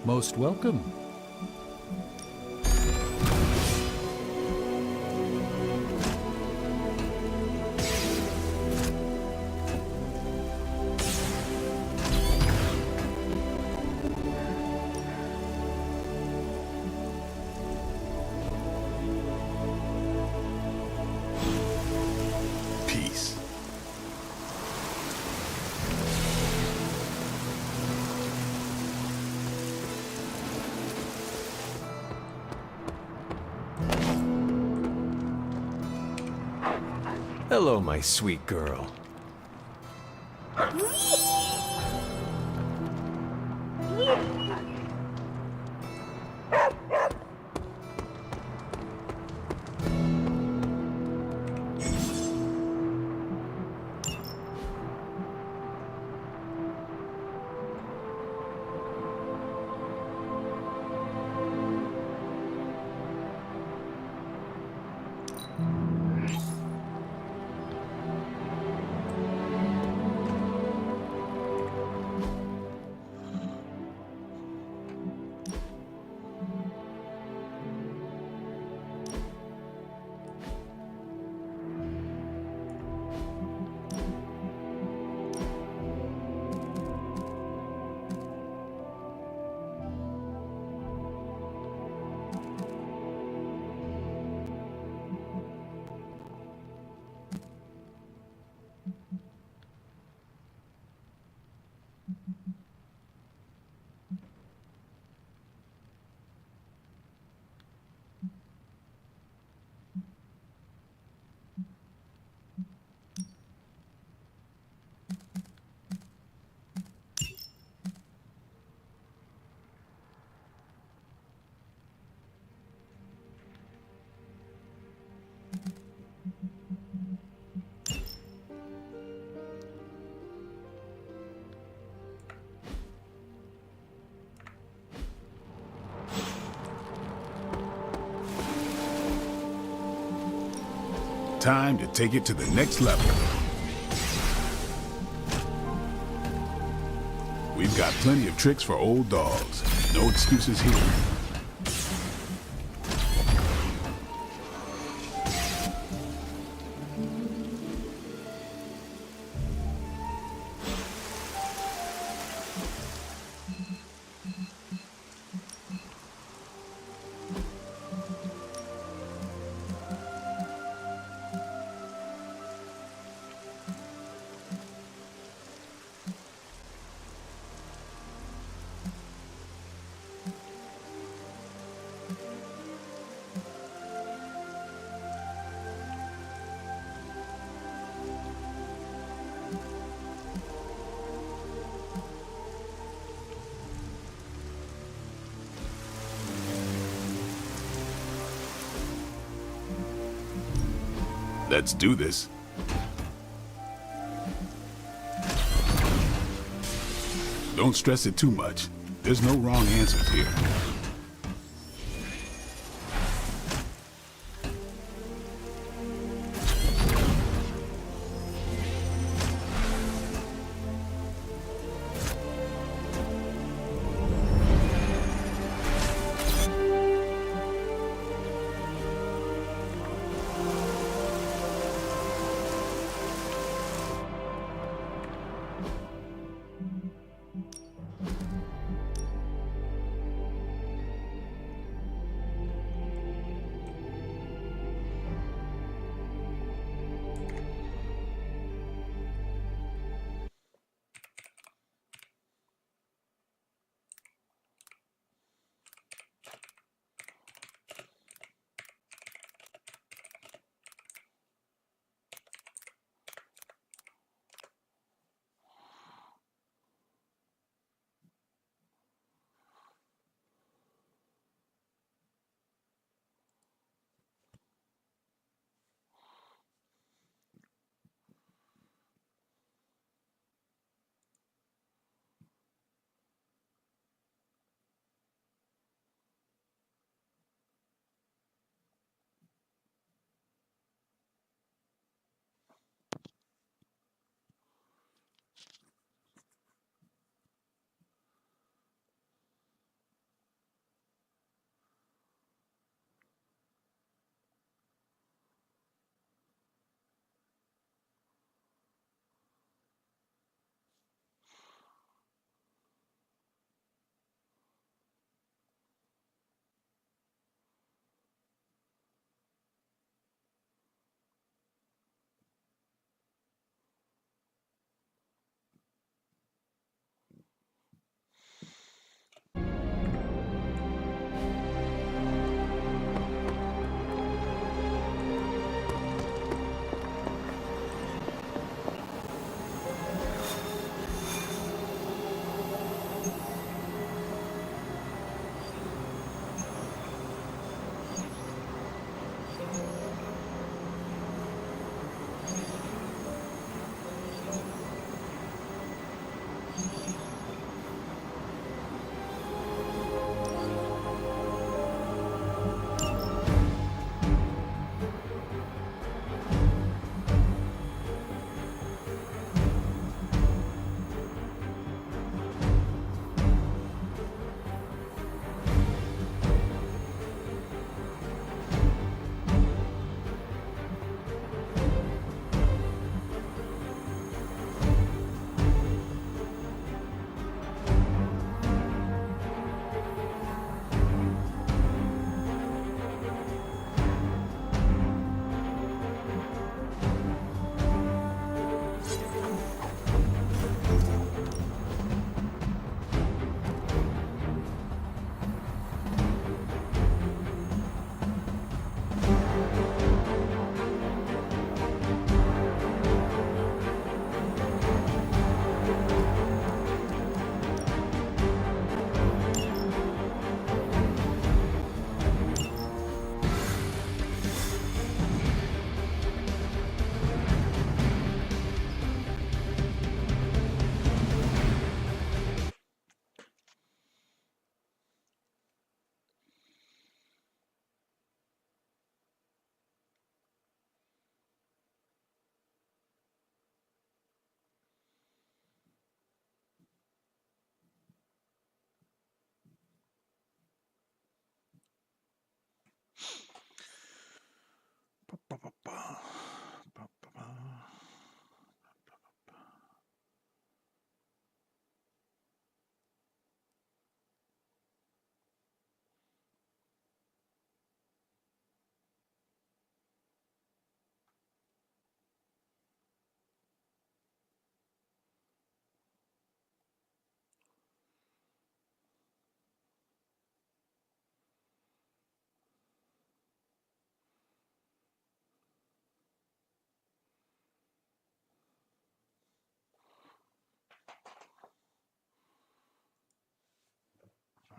Most welcome. Peace. Hello, my sweet girl. Time to take it to the next level. We've got plenty of tricks for old dogs. No excuses here. Let's do this. Don't stress it too much. There's no wrong answers here.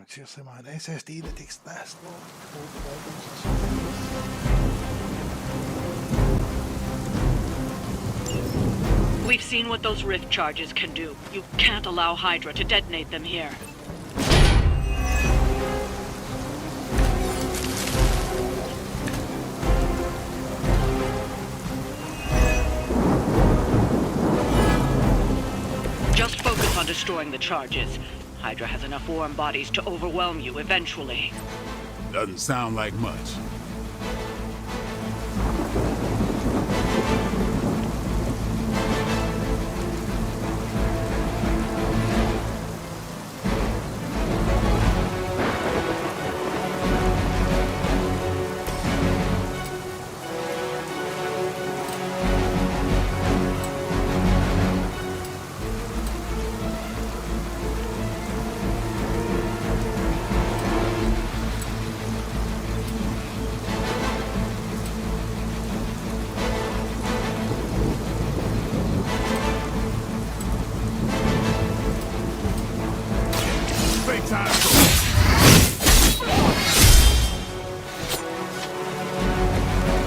Seriously, man, SSD that takes this long. We've seen what those rift charges can do. You can't allow Hydra to detonate them here. Just focus on destroying the charges. Hydra has enough warm bodies to overwhelm you eventually. Doesn't sound like much.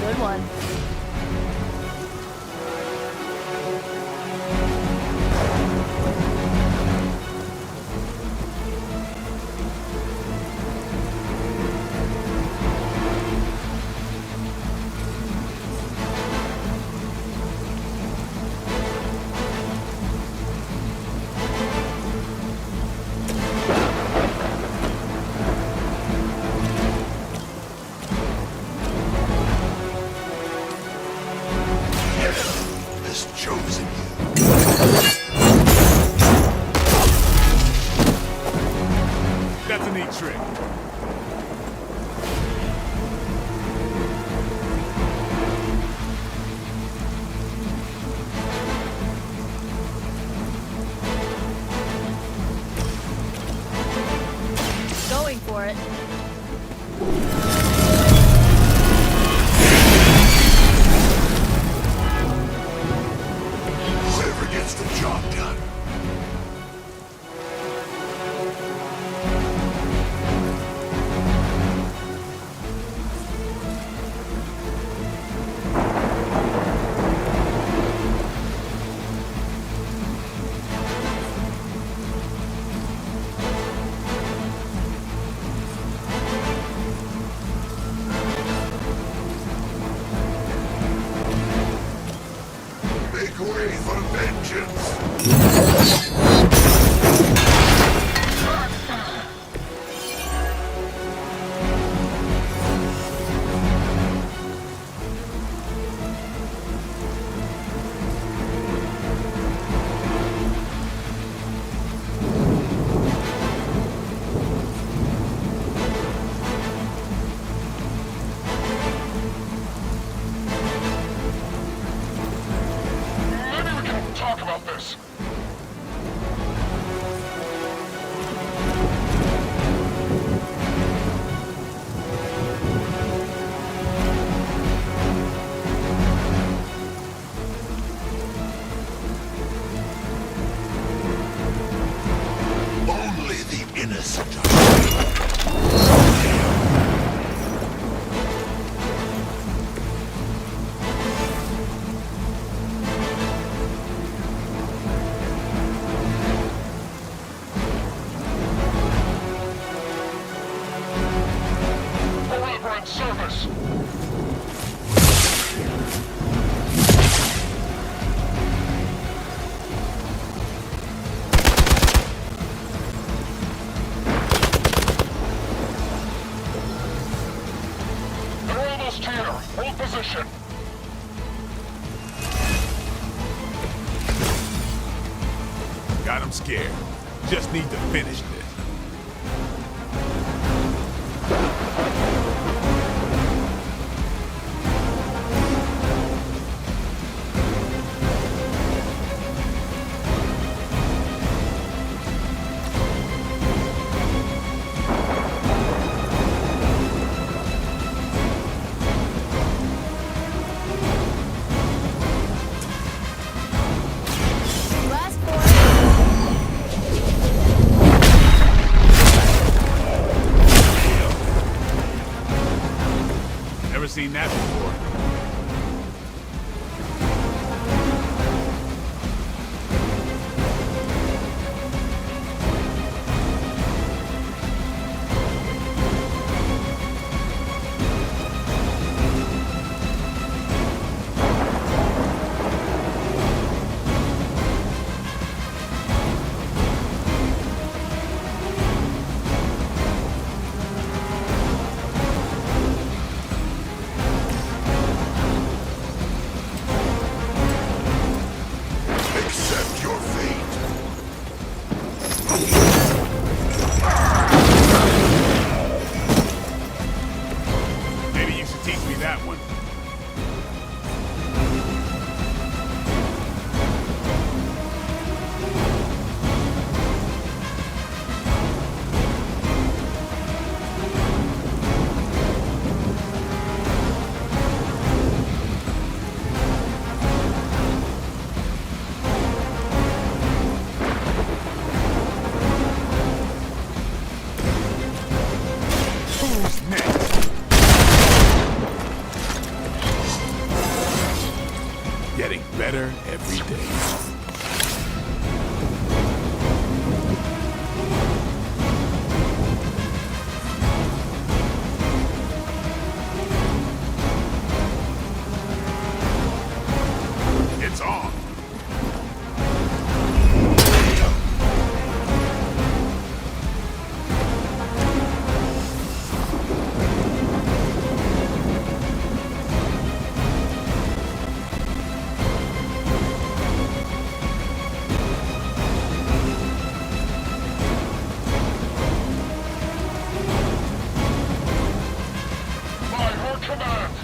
Good one. Has chosen you. That's a neat trick. Going for it. Whoever gets the job done. Make way for vengeance! Maybe we can talk about this. Only the innocent are forever in service. They're almost here. Hold position. Got him scared. Just need to finish this. You asked for it. seen that before. Accept your fate. Maybe you should teach me that one. Who's next? Getting better every day. It's on. By your command.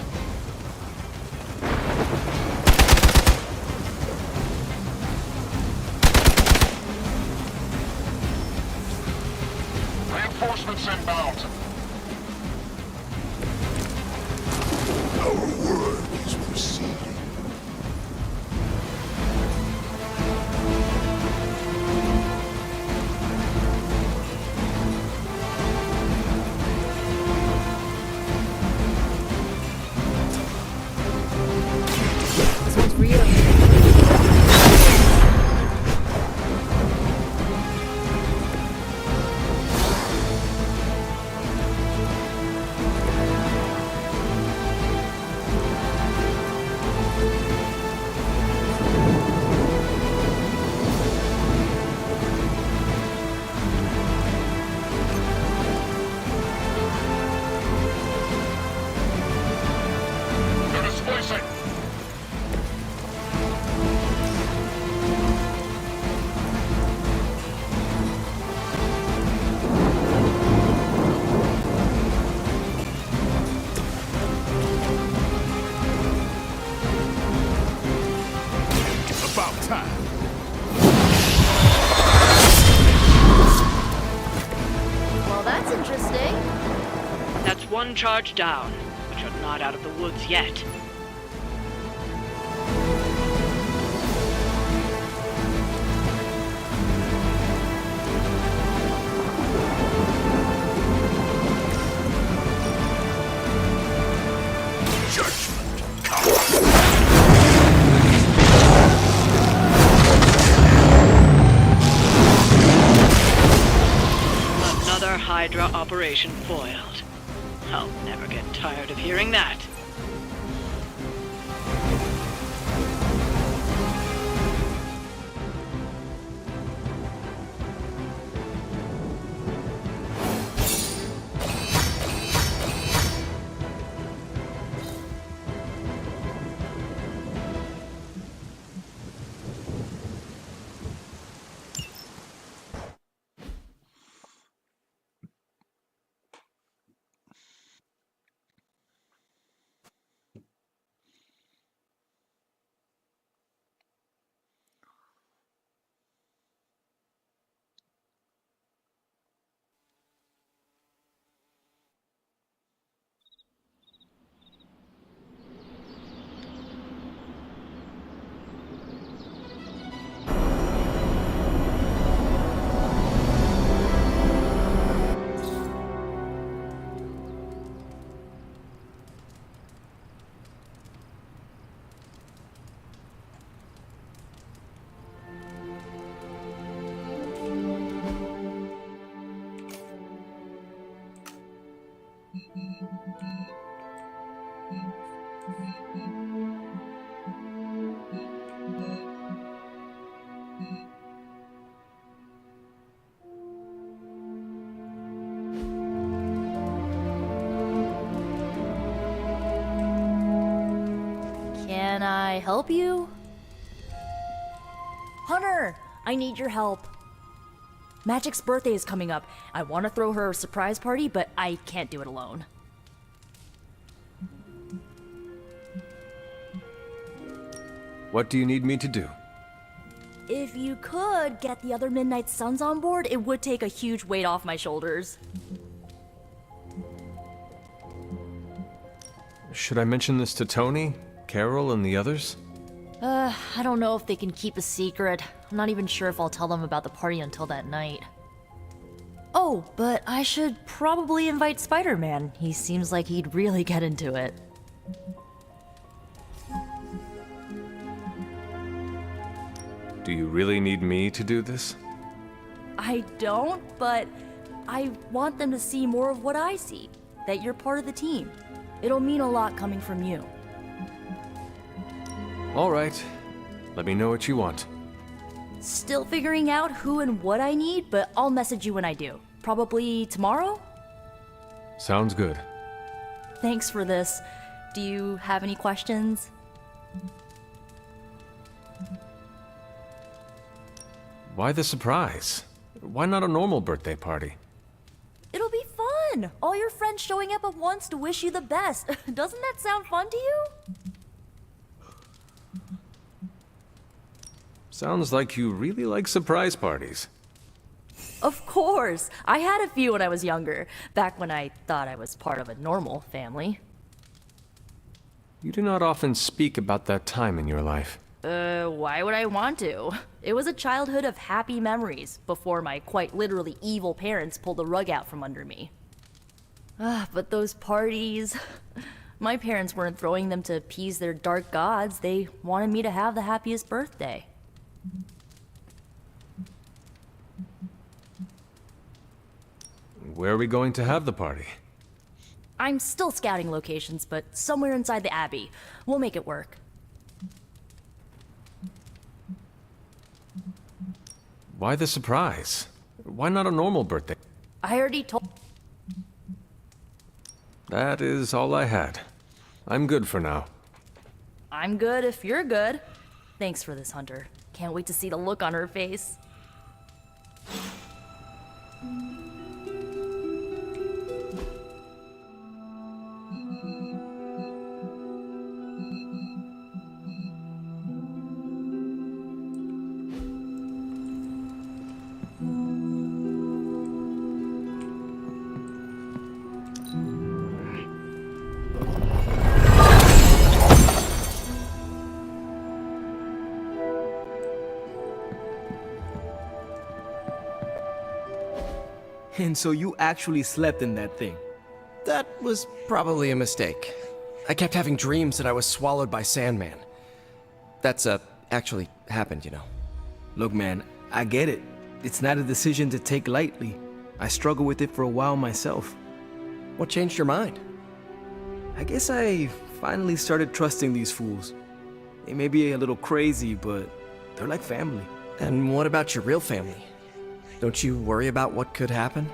Reinforcements inbound. Our work is proceeding. This one's for you. They're displacing. About time. Well, that's interesting. That's one charge down, but you're not out of the woods yet. Judgment. Another Hydra operation foiled. I'll never get tired of hearing that. Can I help you? Hunter, I need your help. Magic's birthday is coming up. I want to throw her a surprise party, but I can't do it alone. What do you need me to do? If you could get the other Midnight Suns on board, it would take a huge weight off my shoulders. Should I mention this to Tony, Carol, and the others? I don't know if they can keep a secret. I'm not even sure if I'll tell them about the party until that night. Oh, but I should probably invite Spider-Man. He seems like he'd really get into it. Do you really need me to do this? I don't, but I want them to see more of what I see. That you're part of the team. It'll mean a lot coming from you. All right. Let me know what you want. Still figuring out who and what I need, but I'll message you when I do. Probably tomorrow? Sounds good. Thanks for this. Do you have any questions? Why the surprise? Why not a normal birthday party? It'll be fun! All your friends showing up at once to wish you the best. Doesn't that sound fun to you? Sounds like you really like surprise parties. Of course! I had a few when I was younger, back when I thought I was part of a normal family. You do not often speak about that time in your life. Why would I want to? It was a childhood of happy memories, before my quite literally evil parents pulled the rug out from under me. But those parties... My parents weren't throwing them to appease their dark gods, they wanted me to have the happiest birthday. Where are we going to have the party? I'm still scouting locations, but somewhere inside the Abbey. We'll make it work. Why the surprise? Why not a normal birthday? I already told... That is all I had. I'm good for now. I'm good if you're good. Thanks for this, Hunter. Can't wait to see the look on her face. And so you actually slept in that thing? That was probably a mistake. I kept having dreams that I was swallowed by Sandman. That's, actually happened, you know. Look, man, I get it. It's not a decision to take lightly. I struggled with it for a while myself. What changed your mind? I guess I finally started trusting these fools. They may be a little crazy, but they're like family. And what about your real family? Don't you worry about what could happen?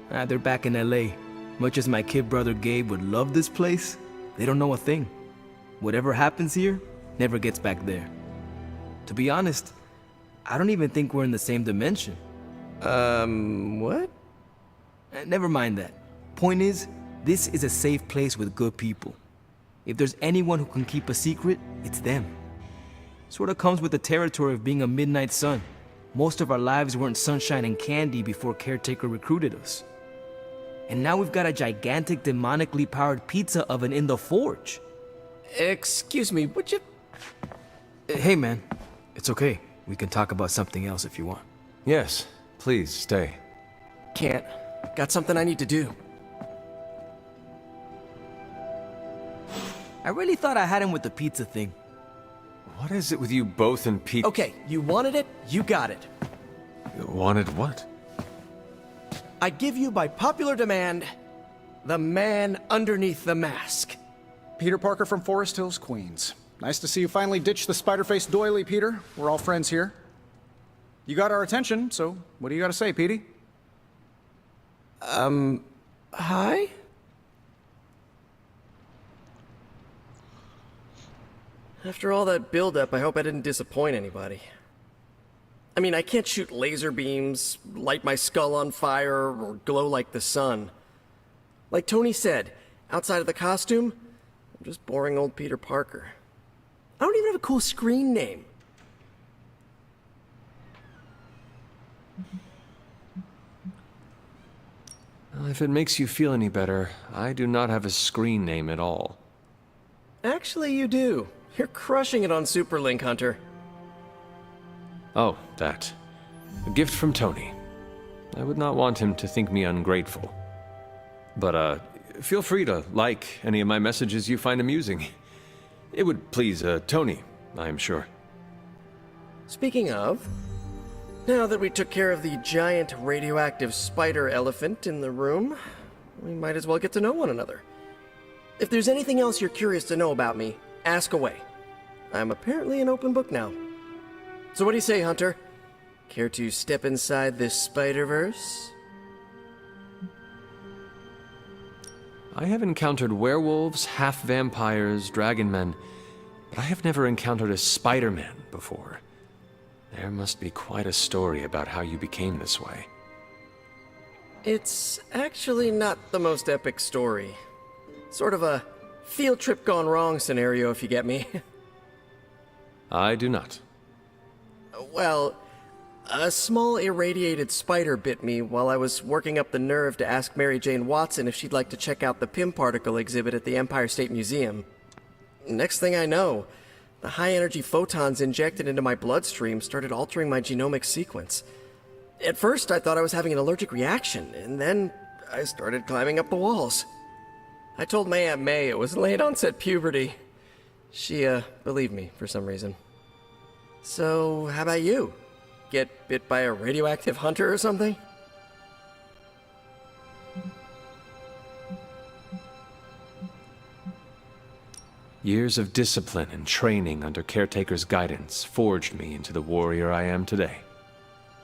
They're back in LA. Much as my kid brother Gabe would love this place, they don't know a thing. Whatever happens here, never gets back there. To be honest, I don't even think we're in the same dimension. What? Never mind that. Point is, this is a safe place with good people. If there's anyone who can keep a secret, it's them. Sorta comes with the territory of being a Midnight Sun. Most of our lives weren't sunshine and candy before Caretaker recruited us. And now we've got a gigantic demonically powered pizza oven in the forge. Excuse me, would you... Hey man, it's okay. We can talk about something else if you want. Yes, please stay. Can't. Got something I need to do. I really thought I had him with the pizza thing. What is it with you both and Pete? Okay, you wanted it, you got it. Wanted what? I give you by popular demand The man underneath the mask. Peter Parker from Forest Hills, Queens. Nice to see you finally ditched the spider-faced doily, Peter. We're all friends here. You got our attention, so what do you got to say, Petey? Hi? After all that build-up, I hope I didn't disappoint anybody. I mean, I can't shoot laser beams, light my skull on fire, or glow like the sun. Like Tony said, outside of the costume, I'm just boring old Peter Parker. I don't even have a cool screen name. Well, if it makes you feel any better, I do not have a screen name at all. Actually, you do. You're crushing it on Superlink, Hunter. Oh, that. A gift from Tony. I would not want him to think me ungrateful. But, feel free to like any of my messages you find amusing. It would please, Tony, I am sure. Speaking of, now that we took care of the giant radioactive spider elephant in the room, we might as well get to know one another. If there's anything else you're curious to know about me, ask away. I'm apparently an open book now. So what do you say, Hunter? Care to step inside this Spider-Verse? I have encountered werewolves, half-vampires, dragon men, but I have never encountered a Spider-Man before. There must be quite a story about how you became this way. It's actually not the most epic story. Sort of a field trip gone wrong scenario, if you get me. I do not. Well, a small irradiated spider bit me while I was working up the nerve to ask Mary Jane Watson if she'd like to check out the Pym particle exhibit at the Empire State Museum. Next thing I know, the high-energy photons injected into my bloodstream started altering my genomic sequence. At first, I thought I was having an allergic reaction, and then I started climbing up the walls. I told my Aunt May it was late-onset puberty. She, believed me for some reason. So, how about you? Get bit by a radioactive hunter or something? Years of discipline and training under Caretaker's guidance forged me into the warrior I am today.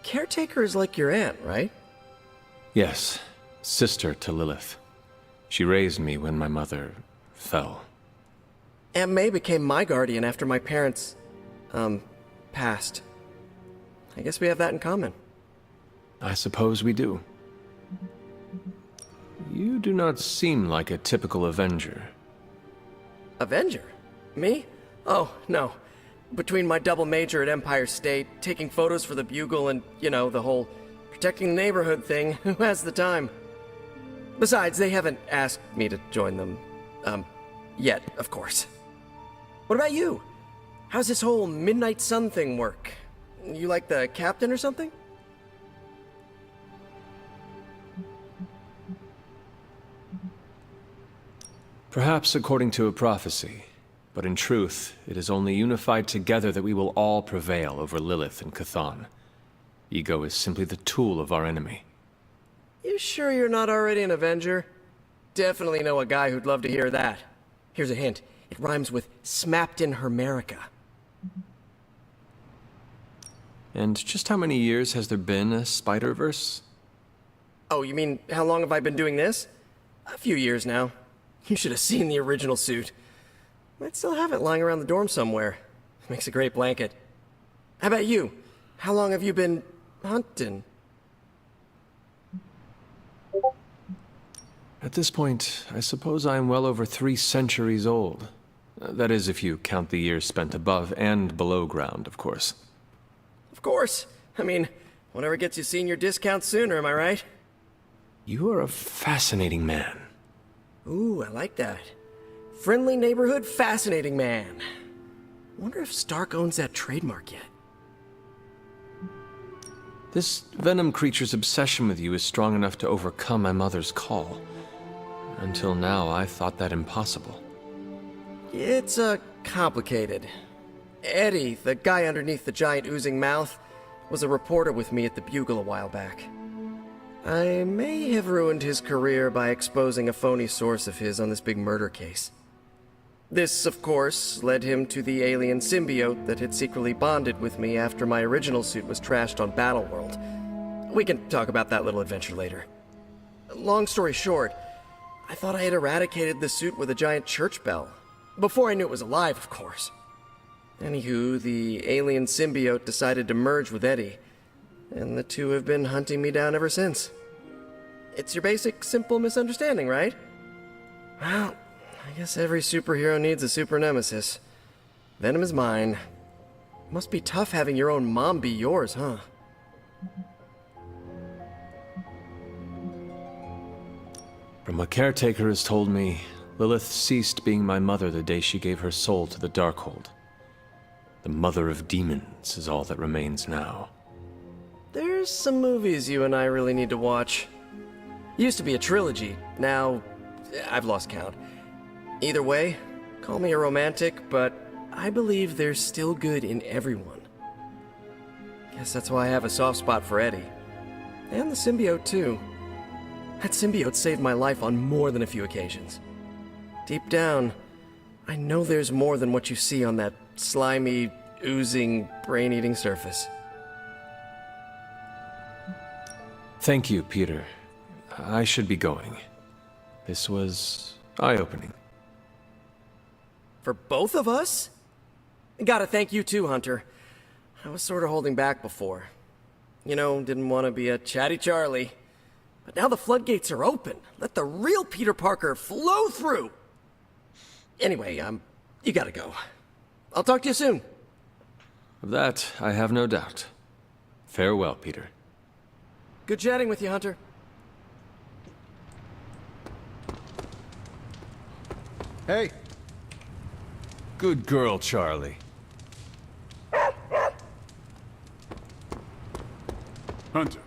Caretaker is like your aunt, right? Yes, sister to Lilith. She raised me when my mother fell. Aunt May became my guardian after my parents, passed. I guess we have that in common. I suppose we do. You do not seem like a typical Avenger. Avenger? Me? Oh, no. Between my double major at Empire State, taking photos for the Bugle, and, you know, the whole protecting the neighborhood thing, who has the time? Besides, they haven't asked me to join them, yet, of course. What about you? How's this whole Midnight Sun thing work? You like the captain or something? Perhaps according to a prophecy, but in truth, it is only unified together that we will all prevail over Lilith and Chthon. Ego is simply the tool of our enemy. You sure you're not already an Avenger? Definitely know a guy who'd love to hear that. Here's a hint. It rhymes with smapped in Hermerica. And just how many years has there been a Spider-Verse? Oh, you mean how long have I been doing this? A few years now. You should have seen the original suit. Might still have it lying around the dorm somewhere. Makes a great blanket. How about you? How long have you been hunting? At this point, I suppose I am well over 3 centuries old. That is, if you count the years spent above and below ground, of course. Of course. I mean, whatever gets you senior discount sooner, am I right? You are a fascinating man. Ooh, I like that. Friendly neighborhood, fascinating man. Wonder if Stark owns that trademark yet. This Venom creature's obsession with you is strong enough to overcome my mother's call. Until now, I thought that impossible. It's, complicated. Eddie, the guy underneath the giant oozing mouth, was a reporter with me at the Bugle a while back. I may have ruined his career by exposing a phony source of his on this big murder case. This, of course, led him to the alien symbiote that had secretly bonded with me after my original suit was trashed on Battleworld. We can talk about that little adventure later. Long story short, I thought I had eradicated the suit with a giant church bell. Before I knew it was alive, of course. Anywho, the alien symbiote decided to merge with Eddie, and the two have been hunting me down ever since. It's your basic, simple misunderstanding, right? Well, I guess every superhero needs a super nemesis. Venom is mine. Must be tough having your own mom be yours, huh? From what Caretaker has told me, Lilith ceased being my mother the day she gave her soul to the Darkhold. The mother of demons is all that remains now. There's some movies you and I really need to watch. Used to be a trilogy, now I've lost count. Either way, call me a romantic, but I believe there's still good in everyone. Guess that's why I have a soft spot for Eddie. And the symbiote, too. That symbiote saved my life on more than a few occasions. Deep down, I know there's more than what you see on that slimy, oozing, brain-eating surface. Thank you, Peter. I should be going. This was eye-opening. For both of us? Gotta thank you too, Hunter. I was sort of holding back before. You know, didn't want to be a chatty Charlie. But now the floodgates are open. Let the real Peter Parker flow through! Anyway, you gotta go. I'll talk to you soon. Of that, I have no doubt. Farewell, Peter. Good chatting with you, Hunter. Hey. Good girl, Charlie. Hunter.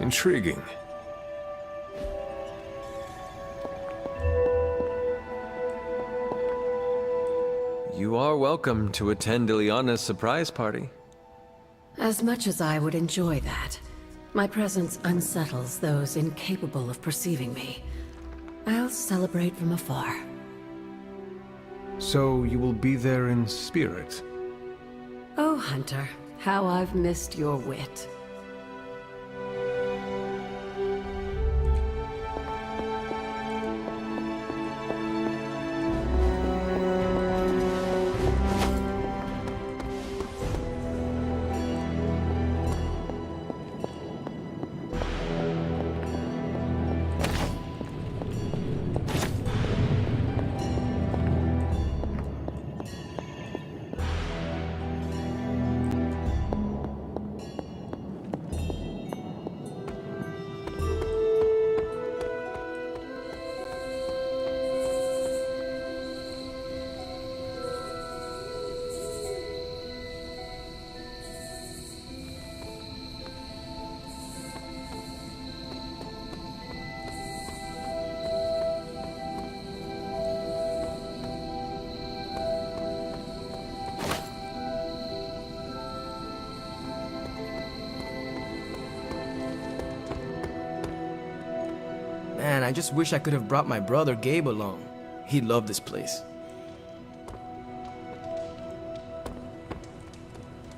Intriguing. You are welcome to attend Ileana's surprise party. As much as I would enjoy that, my presence unsettles those incapable of perceiving me. I'll celebrate from afar. So you will be there in spirit? Oh, Hunter, how I've missed your wit. Man, I just wish I could have brought my brother Gabe along. He'd love this place.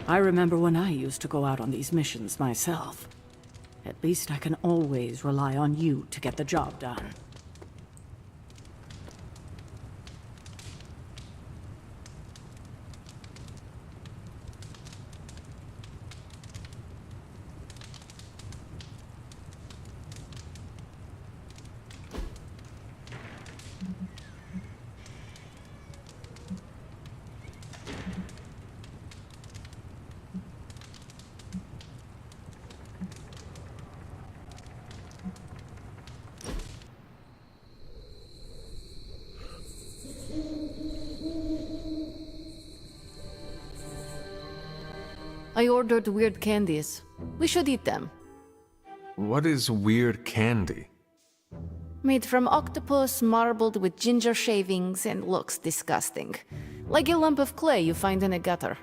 I remember when I used to go out on these missions myself. At least I can always rely on you to get the job done. I ordered weird candies. We should eat them. What is weird candy? Made from octopus, marbled with ginger shavings, and looks disgusting. Like a lump of clay you find in a gutter.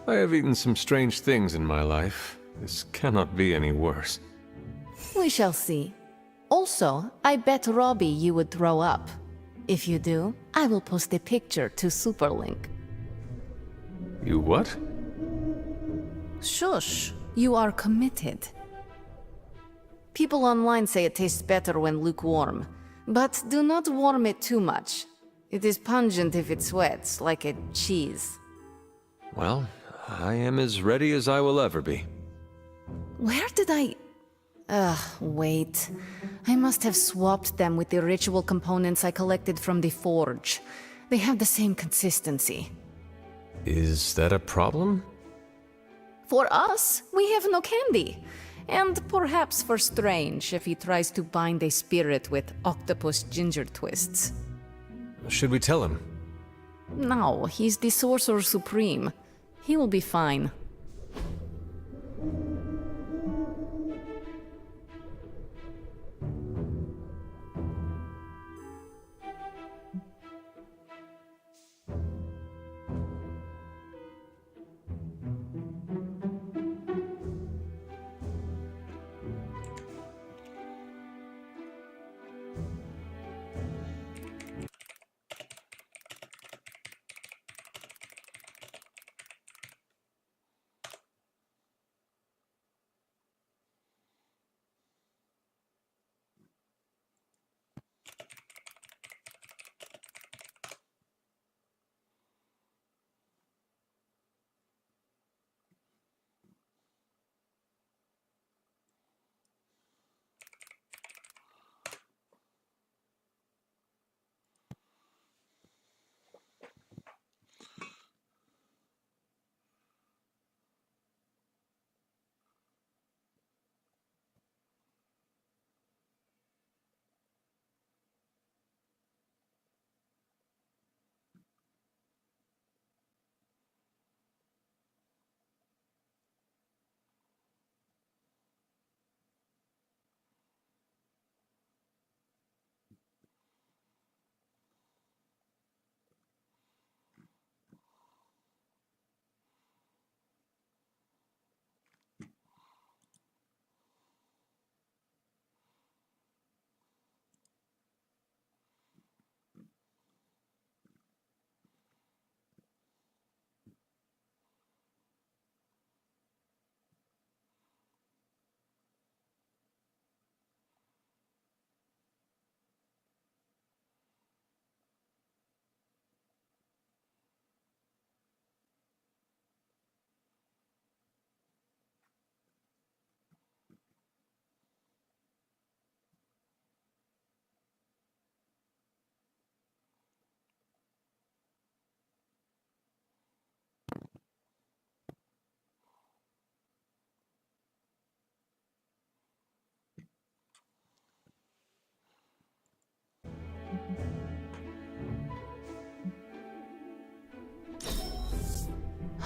I have eaten some strange things in my life. This cannot be any worse. We shall see. Also, I bet Robbie you would throw up. If you do, I will post a picture to Superlink. You what? Shush, you are committed. People online say it tastes better when lukewarm, but do not warm it too much. It is pungent if it sweats, like a cheese. Well, I am as ready as I will ever be. Where did I... wait. I must have swapped them with the ritual components I collected from the forge. They have the same consistency. Is that a problem? For us, we have no candy. And perhaps for Strange if he tries to bind a spirit with octopus ginger twists. Should we tell him? No, he's the Sorcerer Supreme. He will be fine.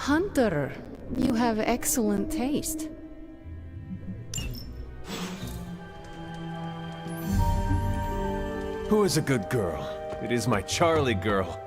Hunter, you have excellent taste. Who is a good girl? It is my Charlie girl.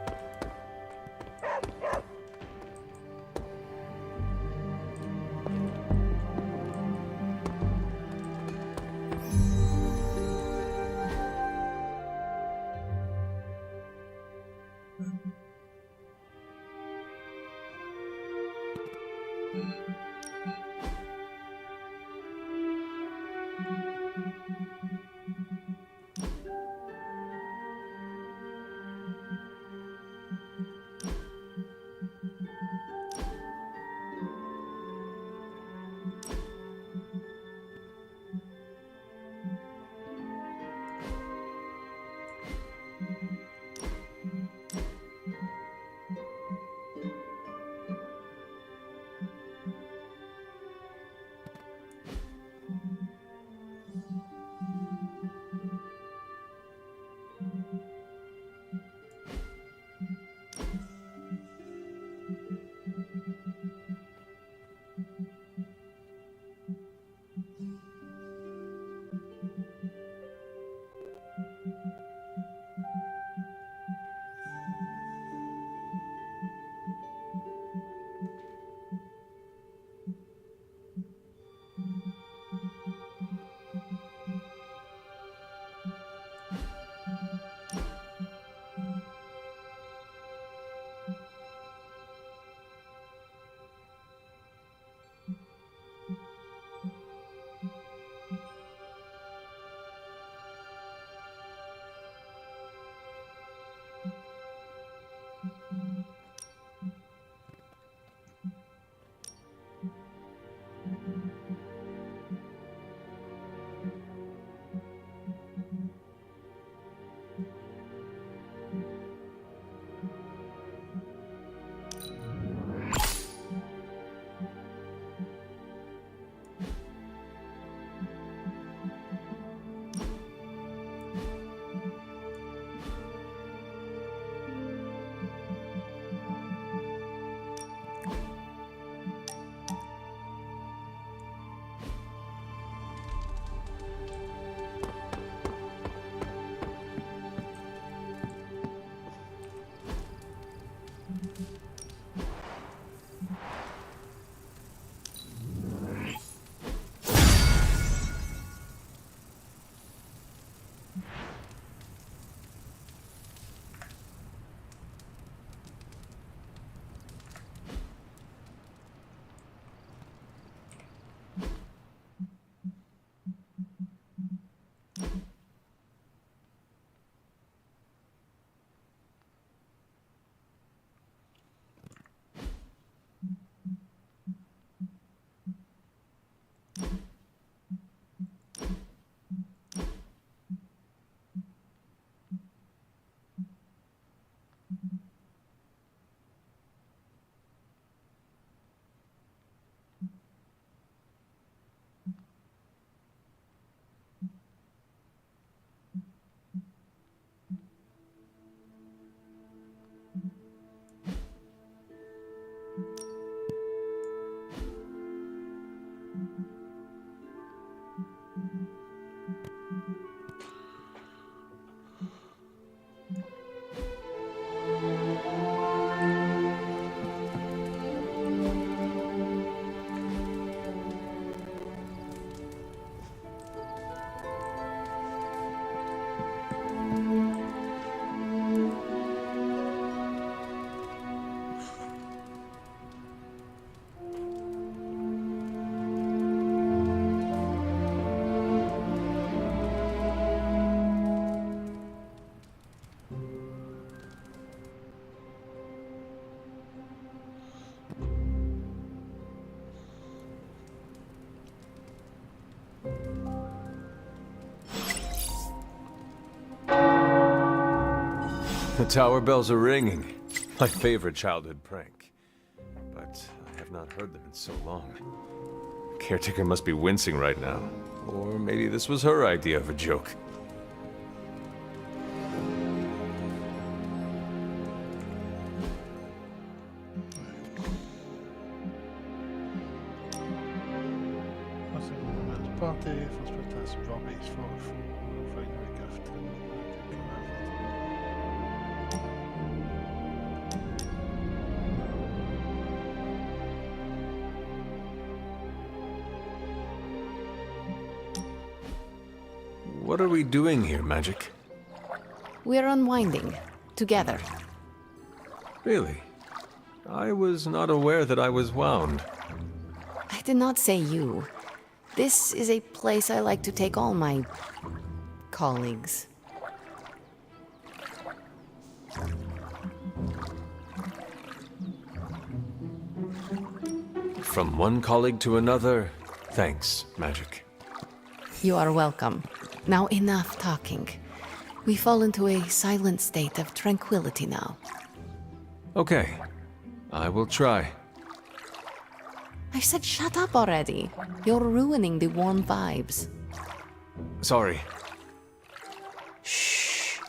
The tower bells are ringing. My favorite childhood prank. But I have not heard them in so long. Caretaker must be wincing right now. Or maybe this was her idea of a joke. Party, first protest, Robbie's for finding a gift. What are we doing here, Magic? We're unwinding. Together. Really? I was not aware that I was wound. I did not say you. This is a place I like to take all my colleagues. From one colleague to another, thanks, Magic. You are welcome. Now enough talking. We fall into a silent state of tranquility now. Okay, I will try. I said shut up already. You're ruining the warm vibes. Sorry. Shh.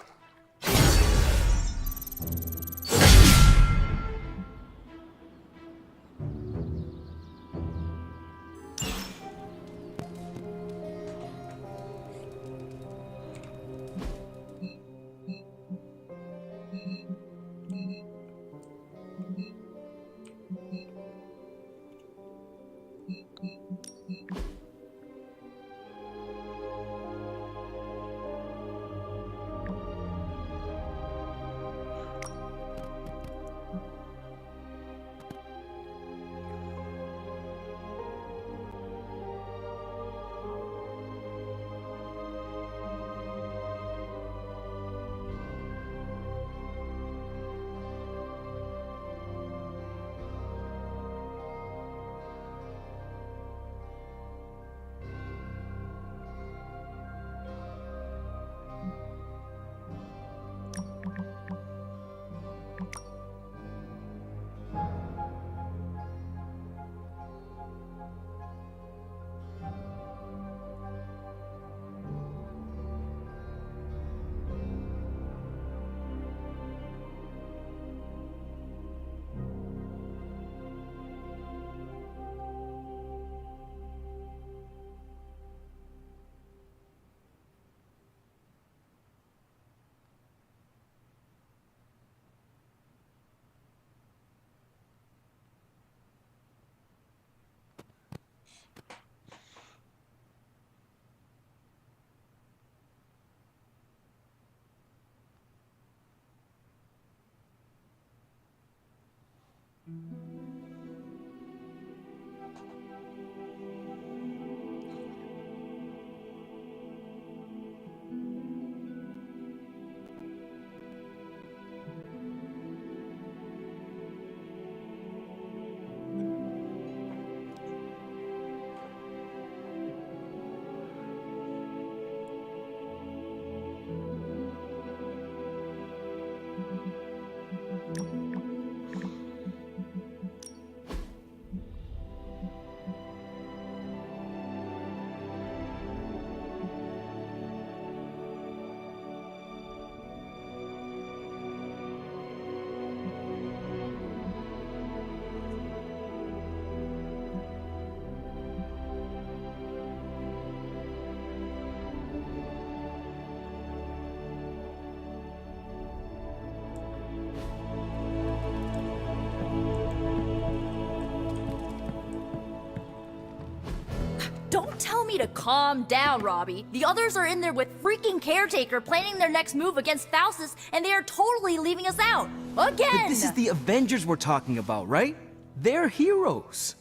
Don't tell me to calm down, Robbie. The others are in there with freaking Caretaker planning their next move against Faustus, and they are totally leaving us out. Again! But this is the Avengers we're talking about, right? They're heroes.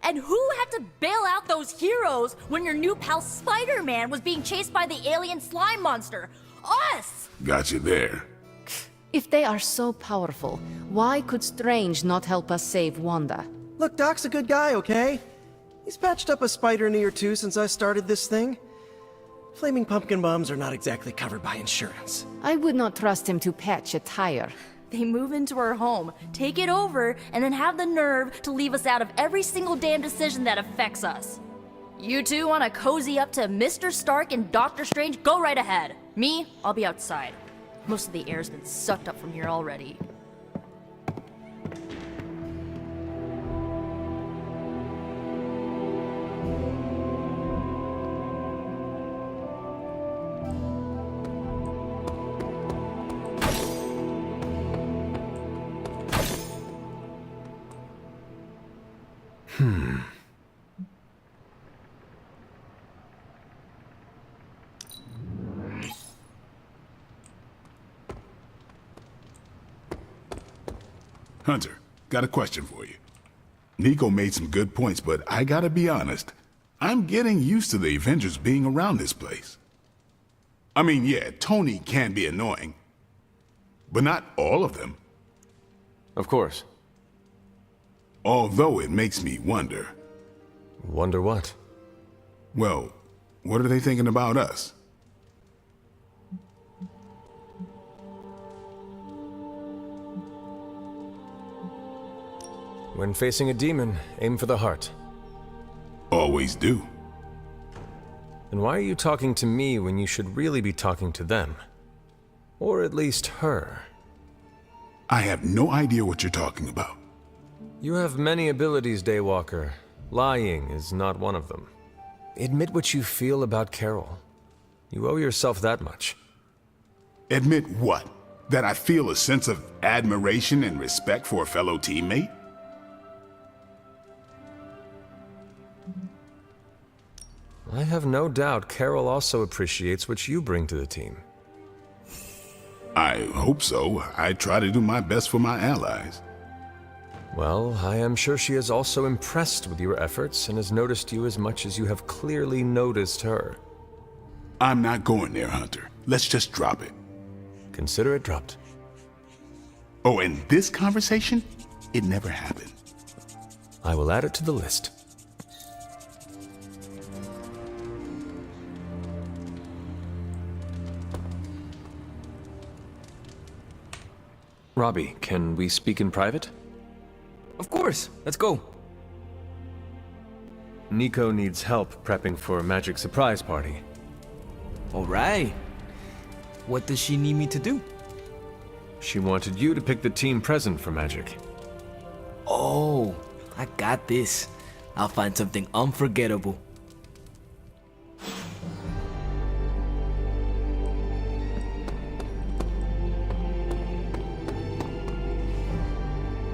And who had to bail out those heroes when your new pal Spider-Man was being chased by the alien slime monster? Us! Got you there. If they are so powerful, why could Strange not help us save Wanda? Look, Doc's a good guy, okay? He's patched up a spider knee or two since I started this thing. Flaming pumpkin bombs are not exactly covered by insurance. I would not trust him to patch a tire. They move into our home, take it over, and then have the nerve to leave us out of every single damn decision that affects us. You two want to cozy up to Mr. Stark and Doctor Strange? Go right ahead. Me, I'll be outside. Most of the air's been sucked up from here already. Hunter, got a question for you. Nico made some good points, but I gotta be honest. I'm getting used to the Avengers being around this place. I mean, yeah, Tony can be annoying, but not all of them. Of course. Although it makes me wonder. Wonder what? Well, what are they thinking about us? When facing a demon, aim for the heart. Always do. And why are you talking to me when you should really be talking to them? Or at least her? I have no idea what you're talking about. You have many abilities, Daywalker. Lying is not one of them. Admit what you feel about Carol. You owe yourself that much. Admit what? That I feel a sense of admiration and respect for a fellow teammate? I have no doubt Carol also appreciates what you bring to the team. I hope so. I try to do my best for my allies. Well, I am sure she is also impressed with your efforts and has noticed you as much as you have clearly noticed her. I'm not going there, Hunter. Let's just drop it. Consider it dropped. Oh, and this conversation? It never happened. I will add it to the list. Robbie, can we speak in private? Of course, let's go. Nico needs help prepping for a magic surprise party. All right. What does she need me to do? She wanted you to pick the team present for magic. Oh, I got this. I'll find something unforgettable.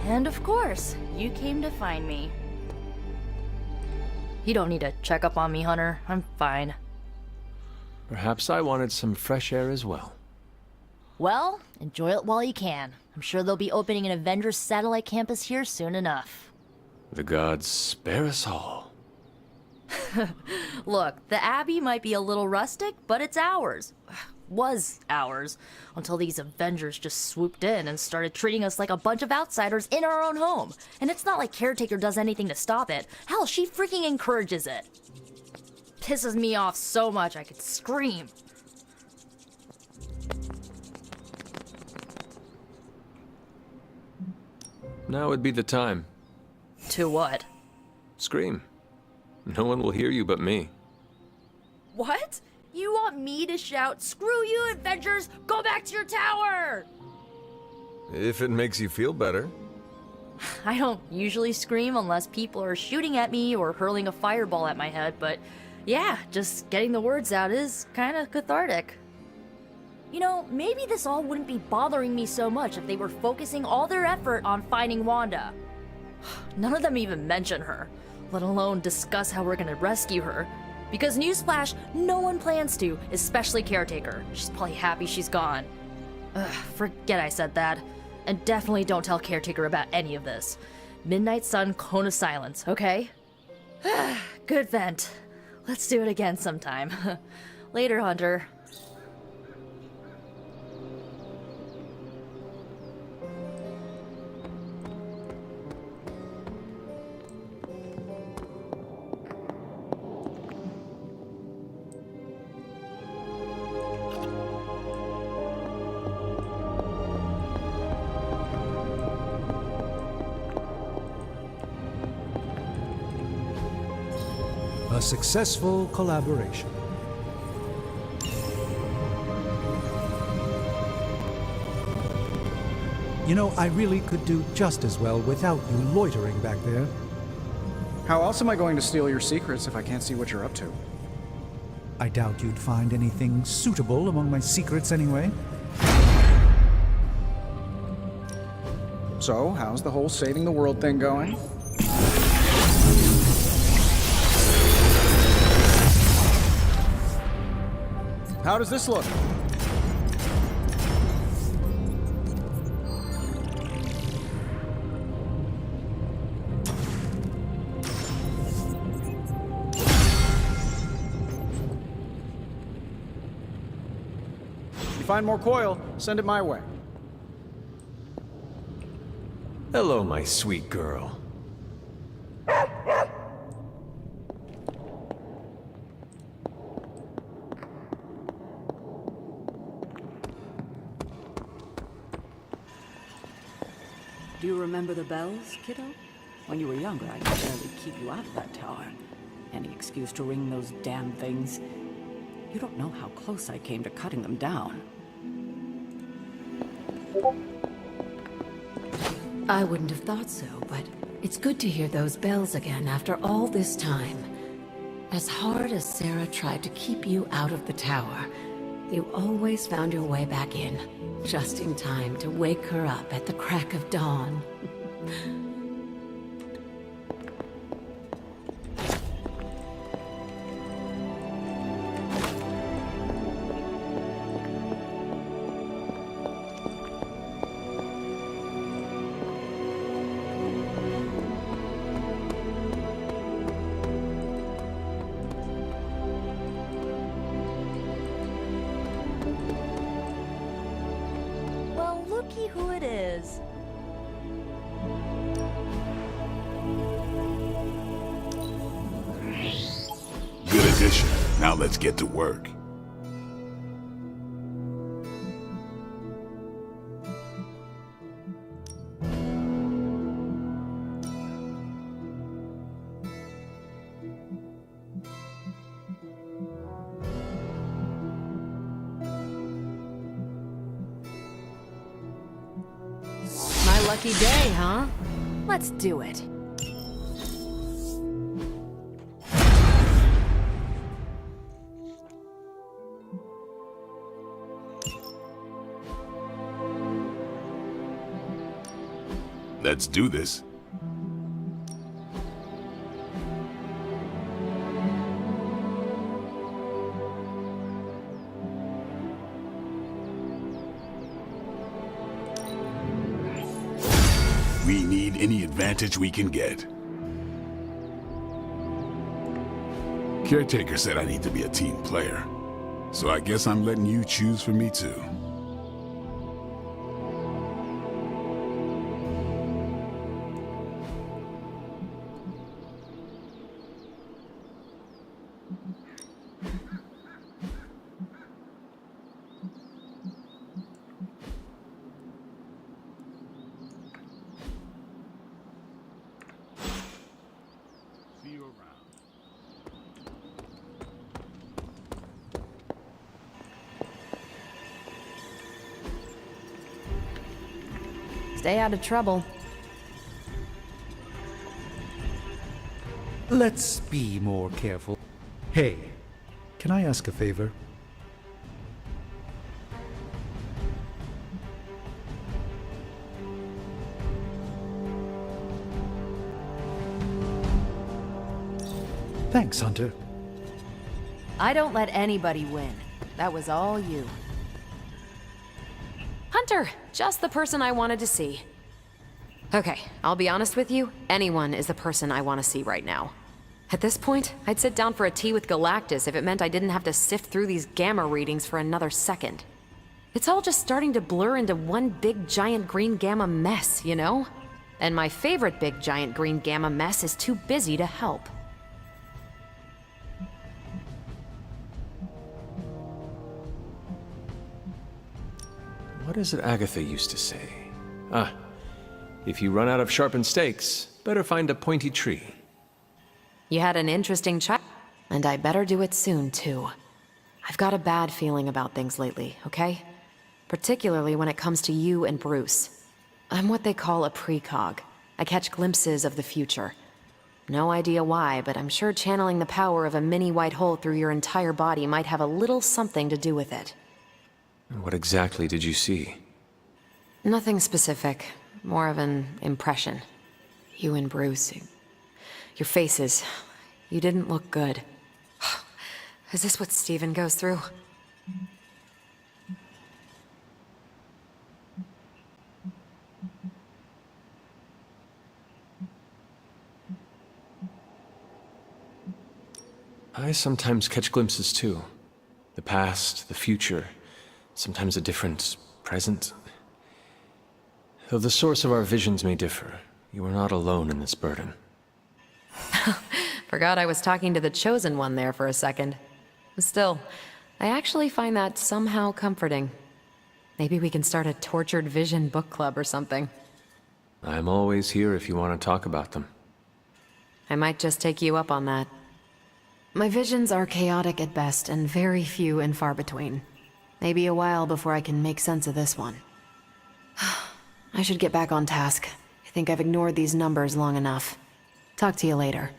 And of course, you came to find me. You don't need to check up on me, Hunter. I'm fine. Perhaps I wanted some fresh air as well. Well, enjoy it while you can. I'm sure they'll be opening an Avengers satellite campus here soon enough. The gods spare us all. Look, the Abbey might be a little rustic, but it's ours. Was ours. Until these Avengers just swooped in and started treating us like a bunch of outsiders in our own home. And it's not like Caretaker does anything to stop it. Hell, she freaking encourages it. Pisses me off so much I could scream. Now would be the time. To what? Scream. No one will hear you but me. What? You want me to shout, "Screw you, Avengers! Go back to your tower!" If it makes you feel better. I don't usually scream unless people are shooting at me or hurling a fireball at my head, but yeah, just getting the words out is kind of cathartic. You know, maybe this all wouldn't be bothering me so much if they were focusing all their effort on finding Wanda. None of them even mention her, let alone discuss how we're gonna rescue her. Because newsflash, no one plans to, especially Caretaker. She's probably happy she's gone. Ugh, forget I said that. And definitely don't tell Caretaker about any of this. Midnight Sun, Cone of Silence, okay? Good vent. Let's do it again sometime. Later, Hunter. A successful collaboration. You know, I really could do just as well without you loitering back there. How else am I going to steal your secrets if I can't see what you're up to? I doubt you'd find anything suitable among my secrets anyway. So, how's the whole saving the world thing going? How does this look? find more coil, send it my way. Hello, my sweet girl. Do you remember the bells, kiddo? When you were younger, I could barely keep you out of that tower. Any excuse to ring those damn things. You don't know how close I came to cutting them down. I wouldn't have thought so, but it's good to hear those bells again after all this time. As hard as Sarah tried to keep you out of the tower, you always found your way back in, just in time to wake her up at the crack of dawn. Well, looky who it is. Good addition. Now let's get to work. My lucky day, huh? Let's do it. Let's do this. We need any advantage we can get. Caretaker said I need to be a team player, so I guess I'm letting you choose for me too. See you around. Stay out of trouble. Let's be more careful. Hey, can I ask a favor? Thanks, Hunter. I don't let anybody win. That was all you. Hunter, just the person I wanted to see. Okay, I'll be honest with you, anyone is the person I want to see right now. At this point, I'd sit down for a tea with Galactus if it meant I didn't have to sift through these gamma readings for another second. It's all just starting to blur into one big giant green gamma mess, you know? And my favorite big giant green gamma mess is too busy to help. What is it Agatha used to say? Ah, if you run out of sharpened stakes, better find a pointy tree. You had an interesting chat, and I better do it soon, too. I've got a bad feeling about things lately, okay? Particularly when it comes to you and Bruce. I'm what they call a precog. I catch glimpses of the future. No idea why, but I'm sure channeling the power of a mini white hole through your entire body might have a little something to do with it. What exactly did you see? Nothing specific. More of an impression. You and Bruce. Your faces. You didn't look good. Is this what Steven goes through? I sometimes catch glimpses too. The past, the future. sometimes a different present. Though the source of our visions may differ, you are not alone in this burden. Forgot I was talking to the Chosen One there for a second. Still, I actually find that somehow comforting. Maybe we can start a Tortured Vision book club or something. I'm always here if you want to talk about them. I might just take you up on that. My visions are chaotic at best and very few and far between. Maybe a while before I can make sense of this one. I should get back on task. I think I've ignored these numbers long enough. Talk to you later.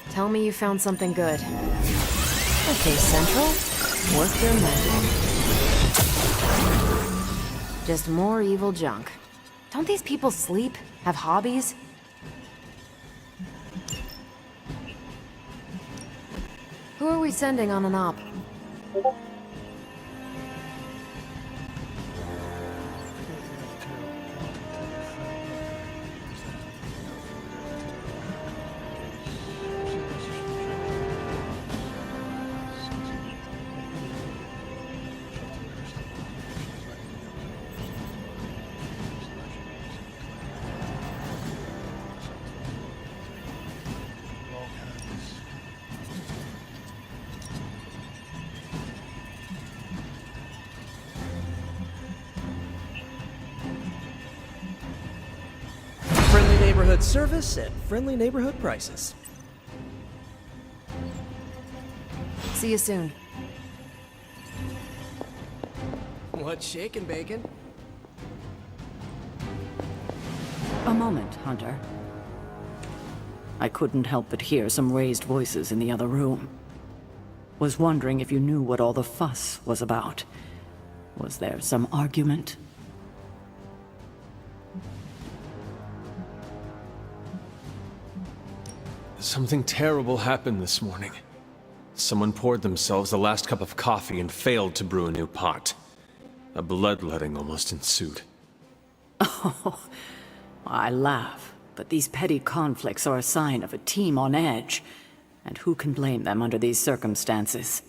Tell me you found something good. Okay, Central, work your magic. Just more evil junk. Don't these people sleep? Have hobbies? Who are we sending on an op? Neighborhood service at friendly neighborhood prices. See you soon. What's shaking, Bacon? A moment, Hunter. I couldn't help but hear some raised voices in the other room. Was wondering if you knew what all the fuss was about. Was there some argument? Something terrible happened this morning. Someone poured themselves the last cup of coffee and failed to brew a new pot. A bloodletting almost ensued. Oh, I laugh, but these petty conflicts are a sign of a team on edge. And who can blame them under these circumstances?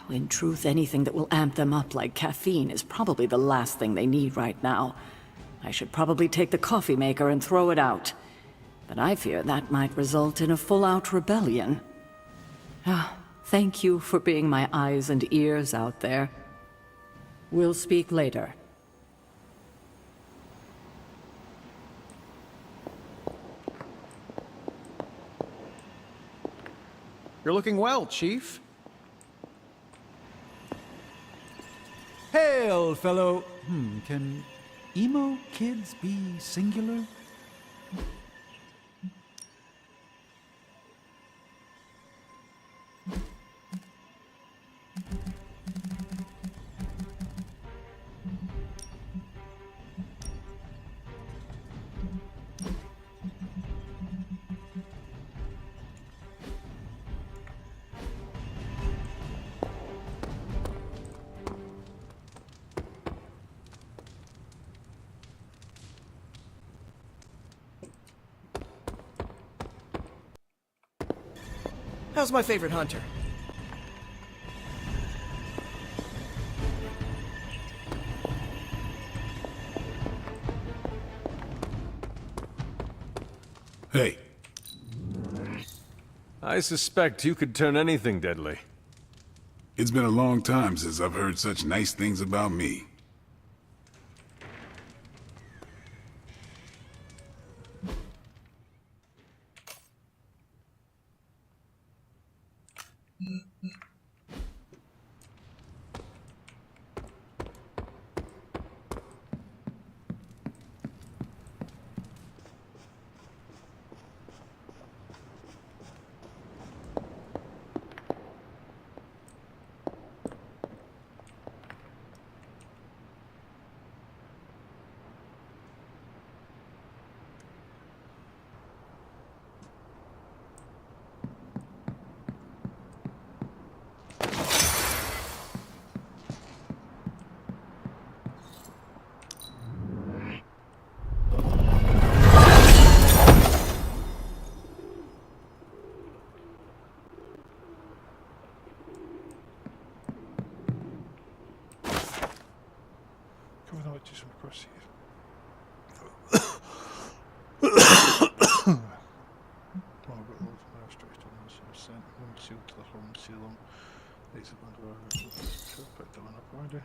In truth, anything that will amp them up like caffeine is probably the last thing they need right now. I should probably take the coffee maker and throw it out. But I fear that might result in a full-out rebellion. Thank you for being my eyes and ears out there. We'll speak later. You're looking well, Chief. Hail, fellow... can emo kids be singular? How's my favorite hunter? Hey. I suspect you could turn anything deadly. It's been a long time since I've heard such nice things about me. Oh, just across here. Home seal to the home seal them. Put that one up already.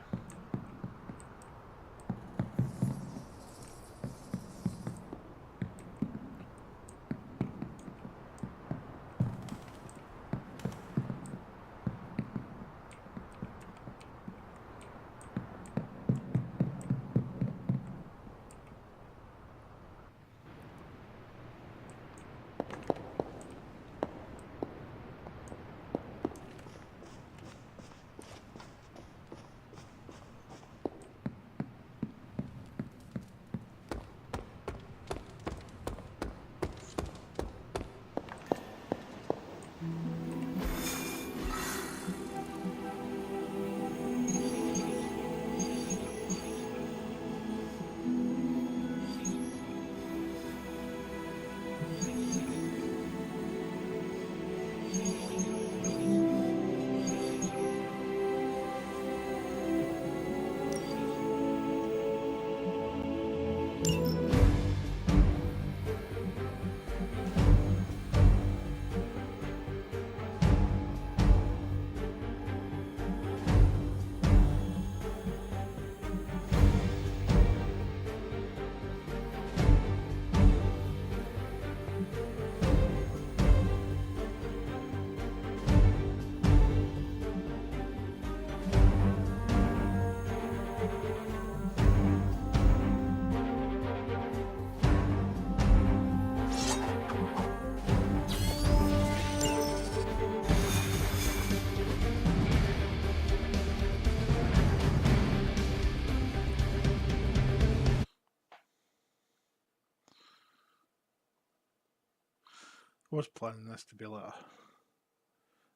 I was planning this to be like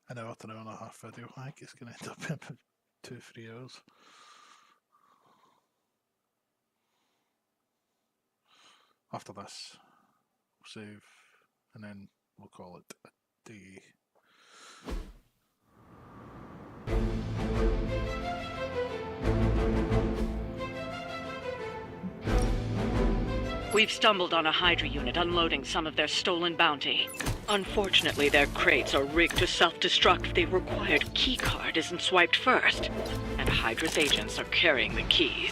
an hour to an hour and a half video. I think it's going to end up in about 2-3 hours. After this, we'll save and then we'll call it a day. We've stumbled on a Hydra unit unloading some of their stolen bounty. Unfortunately, their crates are rigged to self-destruct if the required keycard isn't swiped first, and Hydra's agents are carrying the keys.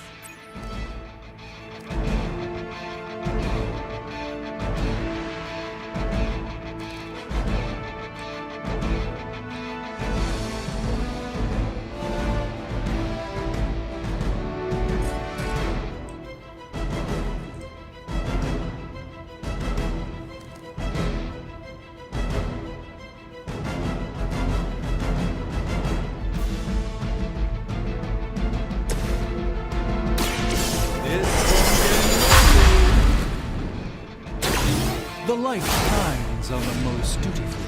The light shines on the most dutiful.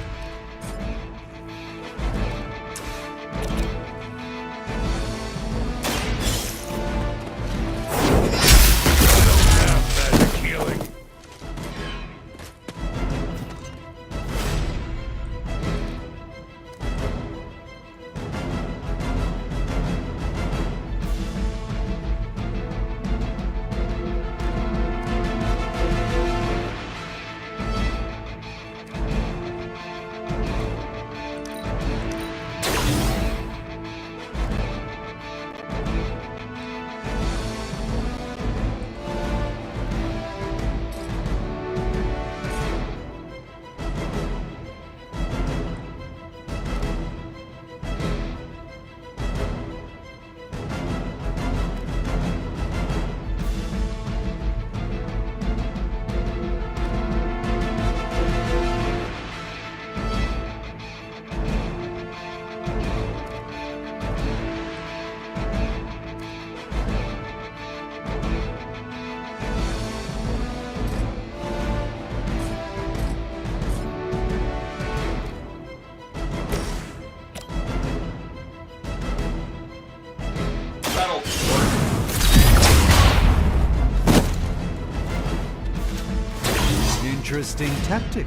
Interesting tactic.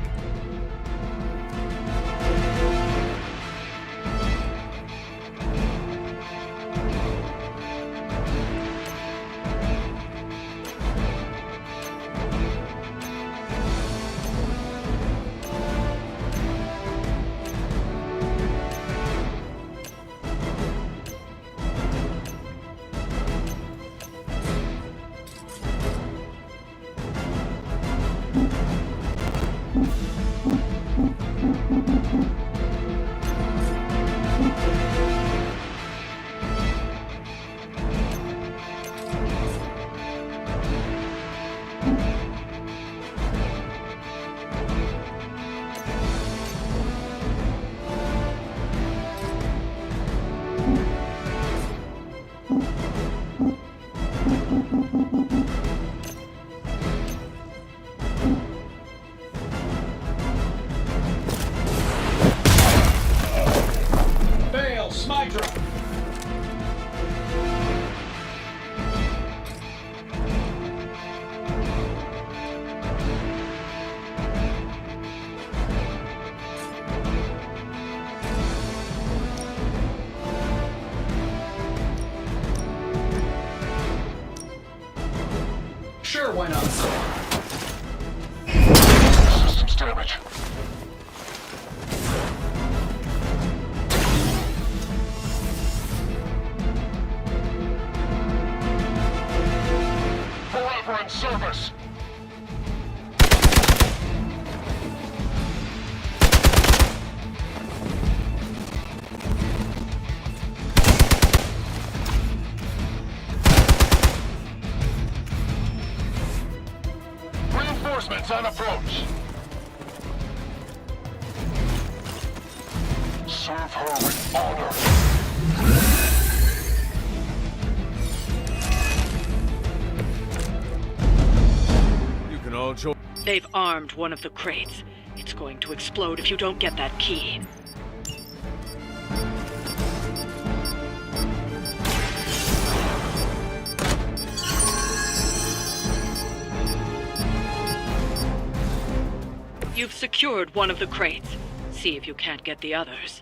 Sure, why not? Systems damage. Forever in service. Reinforcements on approach. Serve her with honor. You can all join. They've armed one of the crates. It's going to explode if you don't get that key. You've secured one of the crates. See if you can't get the others.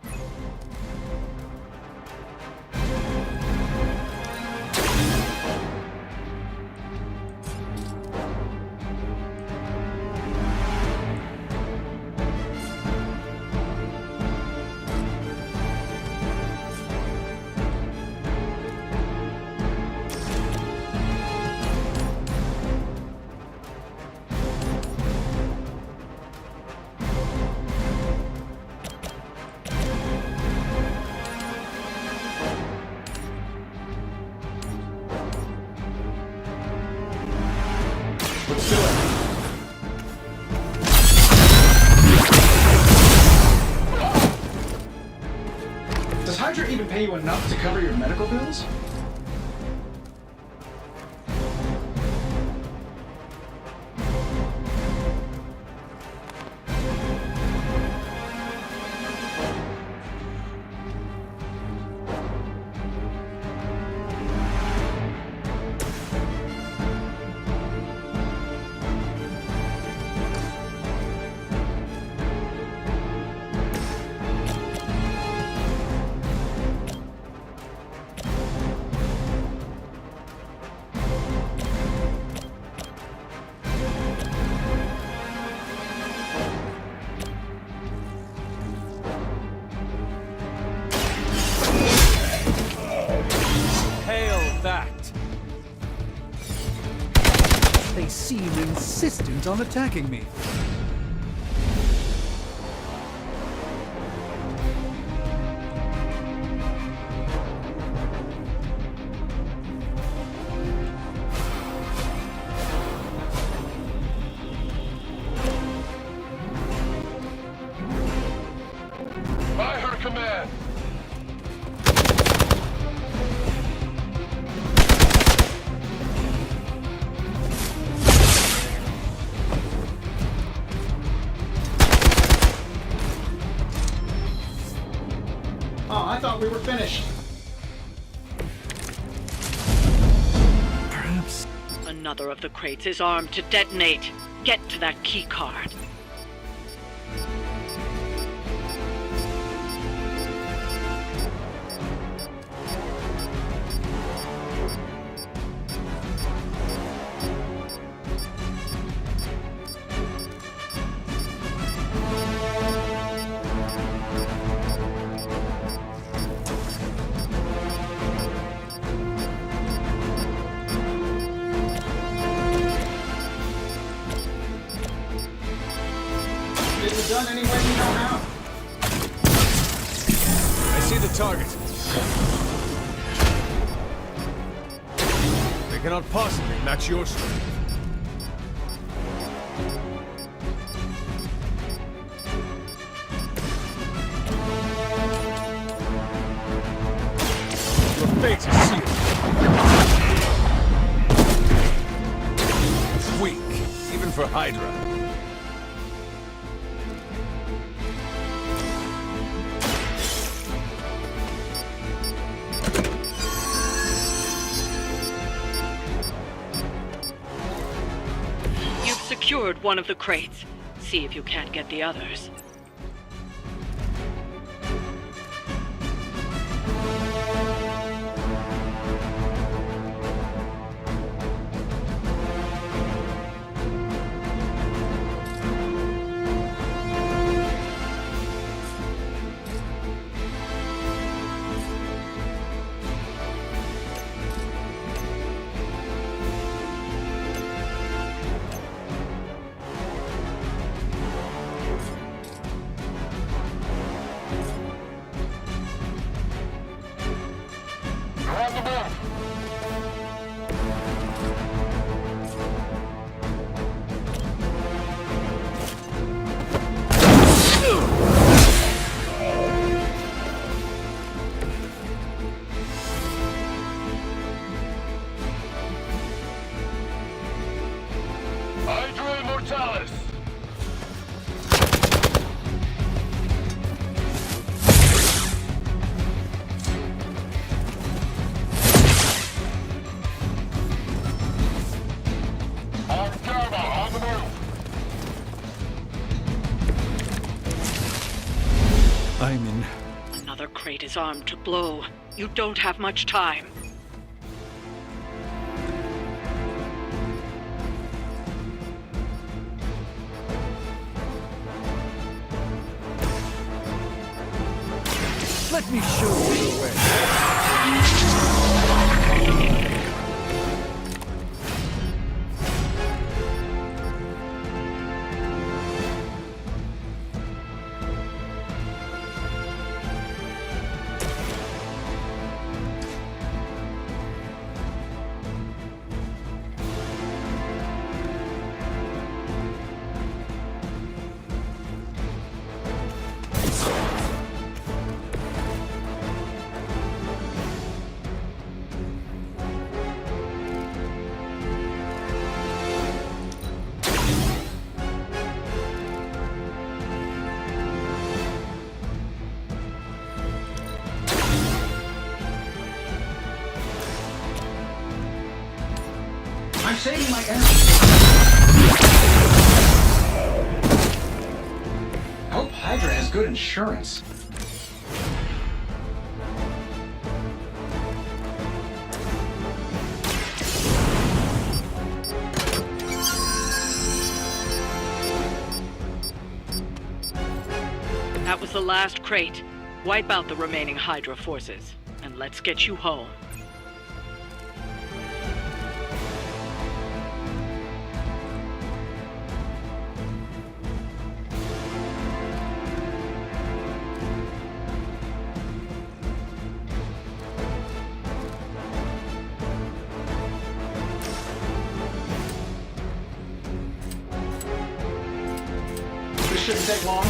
Let's do it. Does Hydra even pay you enough to cover your medical bills? Hail that! They seem insistent on attacking me. By her command. Oh, I thought we were finished. Perhaps. Another of the crates is armed to detonate. Get to that key card. Get it done any way you know how. I see the target. They cannot possibly match your strength. Your fate is sealed. Weak, even for Hydra. You've secured one of the crates. See if you can't get the others. I'm in. Another crate is armed to blow. You don't have much time. Let me show you the way. I'm saving my energy. I hope Hydra has good insurance. That was the last crate. Wipe out the remaining Hydra forces, and let's get you home. This shouldn't take long.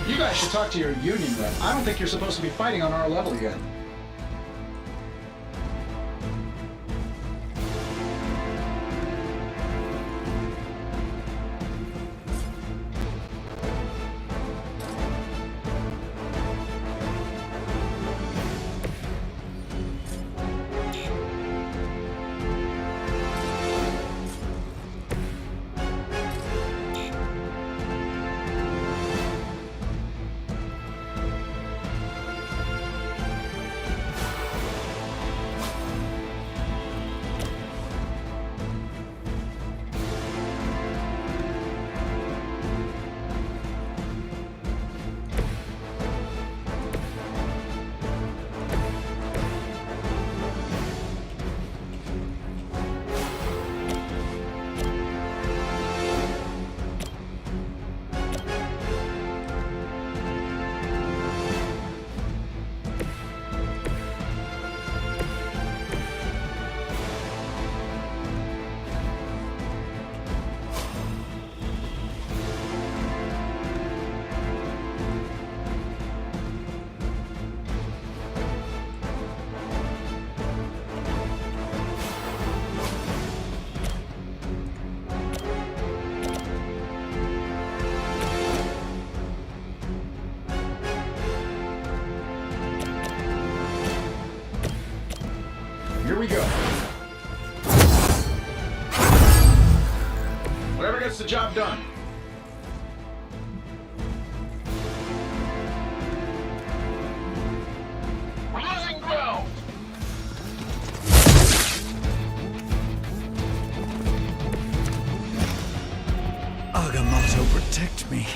You guys should talk to your union rep. I don't think you're supposed to be fighting on our level yet. Here we go. Whatever gets the job done. We're losing ground! Agamotto, protect me.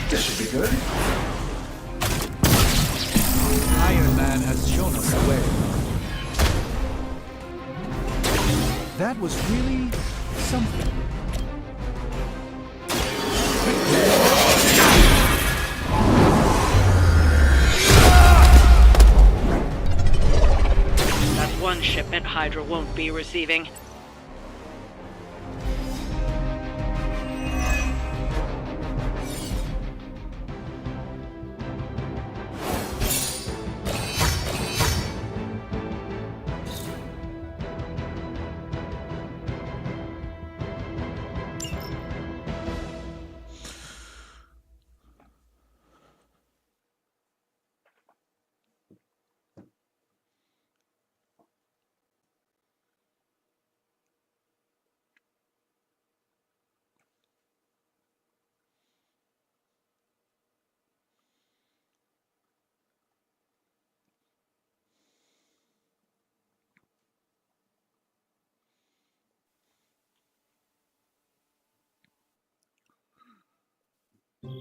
This should be good. Iron Man has shown us the way. That was really something. That's one shipment Hydra won't be receiving. Yo,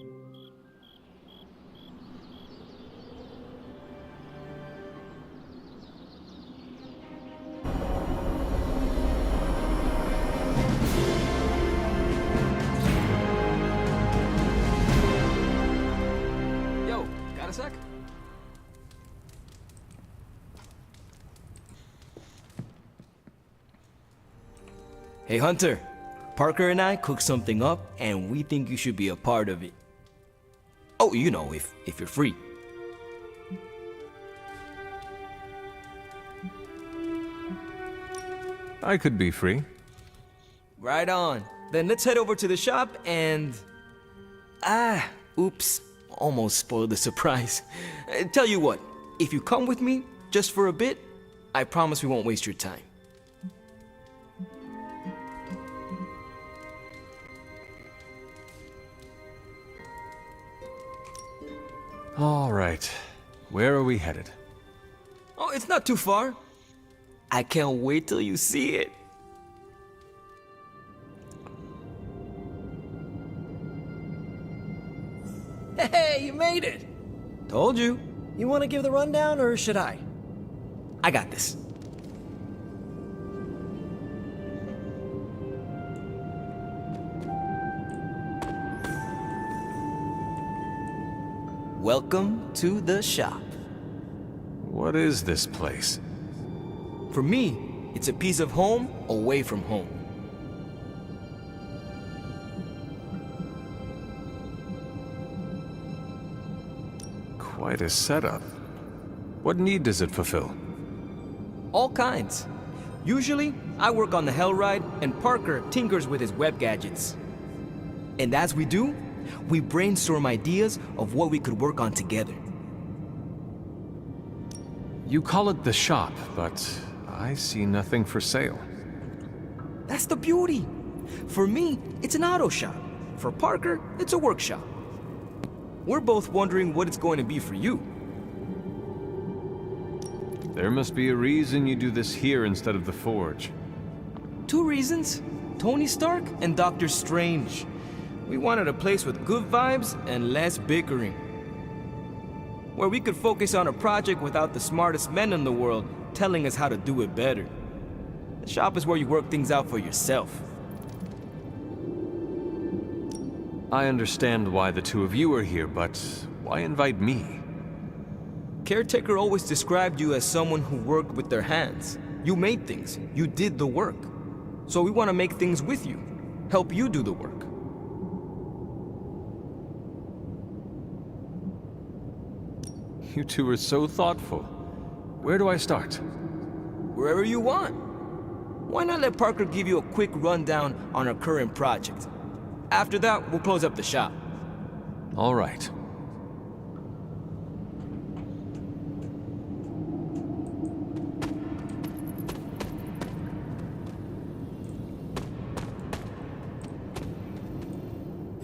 got a sec? Hey Hunter, Parker and I cooked something up and we think you should be a part of it. Oh, you know, if you're free. I could be free. Right on. Then let's head over to the shop and... oops. Almost spoiled the surprise. Tell you what, if you come with me, just for a bit, I promise we won't waste your time. All right. Where are we headed? Oh, it's not too far. I can't wait till you see it. Hey, you made it! Told you. You want to give the rundown, or should I? I got this. Welcome to the shop. What is this place? For me, it's a piece of home away from home. Quite a setup. What need does it fulfill? All kinds. Usually, I work on the Hellride, and Parker tinkers with his web gadgets. And as we do, we brainstorm ideas of what we could work on together. You call it the shop, but I see nothing for sale. That's the beauty. For me, it's an auto shop. For Parker, it's a workshop. We're both wondering what it's going to be for you. There must be a reason you do this here instead of the Forge. 2 reasons. Tony Stark and Doctor Strange. We wanted a place with good vibes and less bickering. Where we could focus on a project without the smartest men in the world telling us how to do it better. The shop is where you work things out for yourself. I understand why the two of you are here, but why invite me? Caretaker always described you as someone who worked with their hands. You made things. You did the work. So we want to make things with you. Help you do the work. You two are so thoughtful. Where do I start? Wherever you want. Why not let Parker give you a quick rundown on our current project? After that, we'll close up the shop. All right.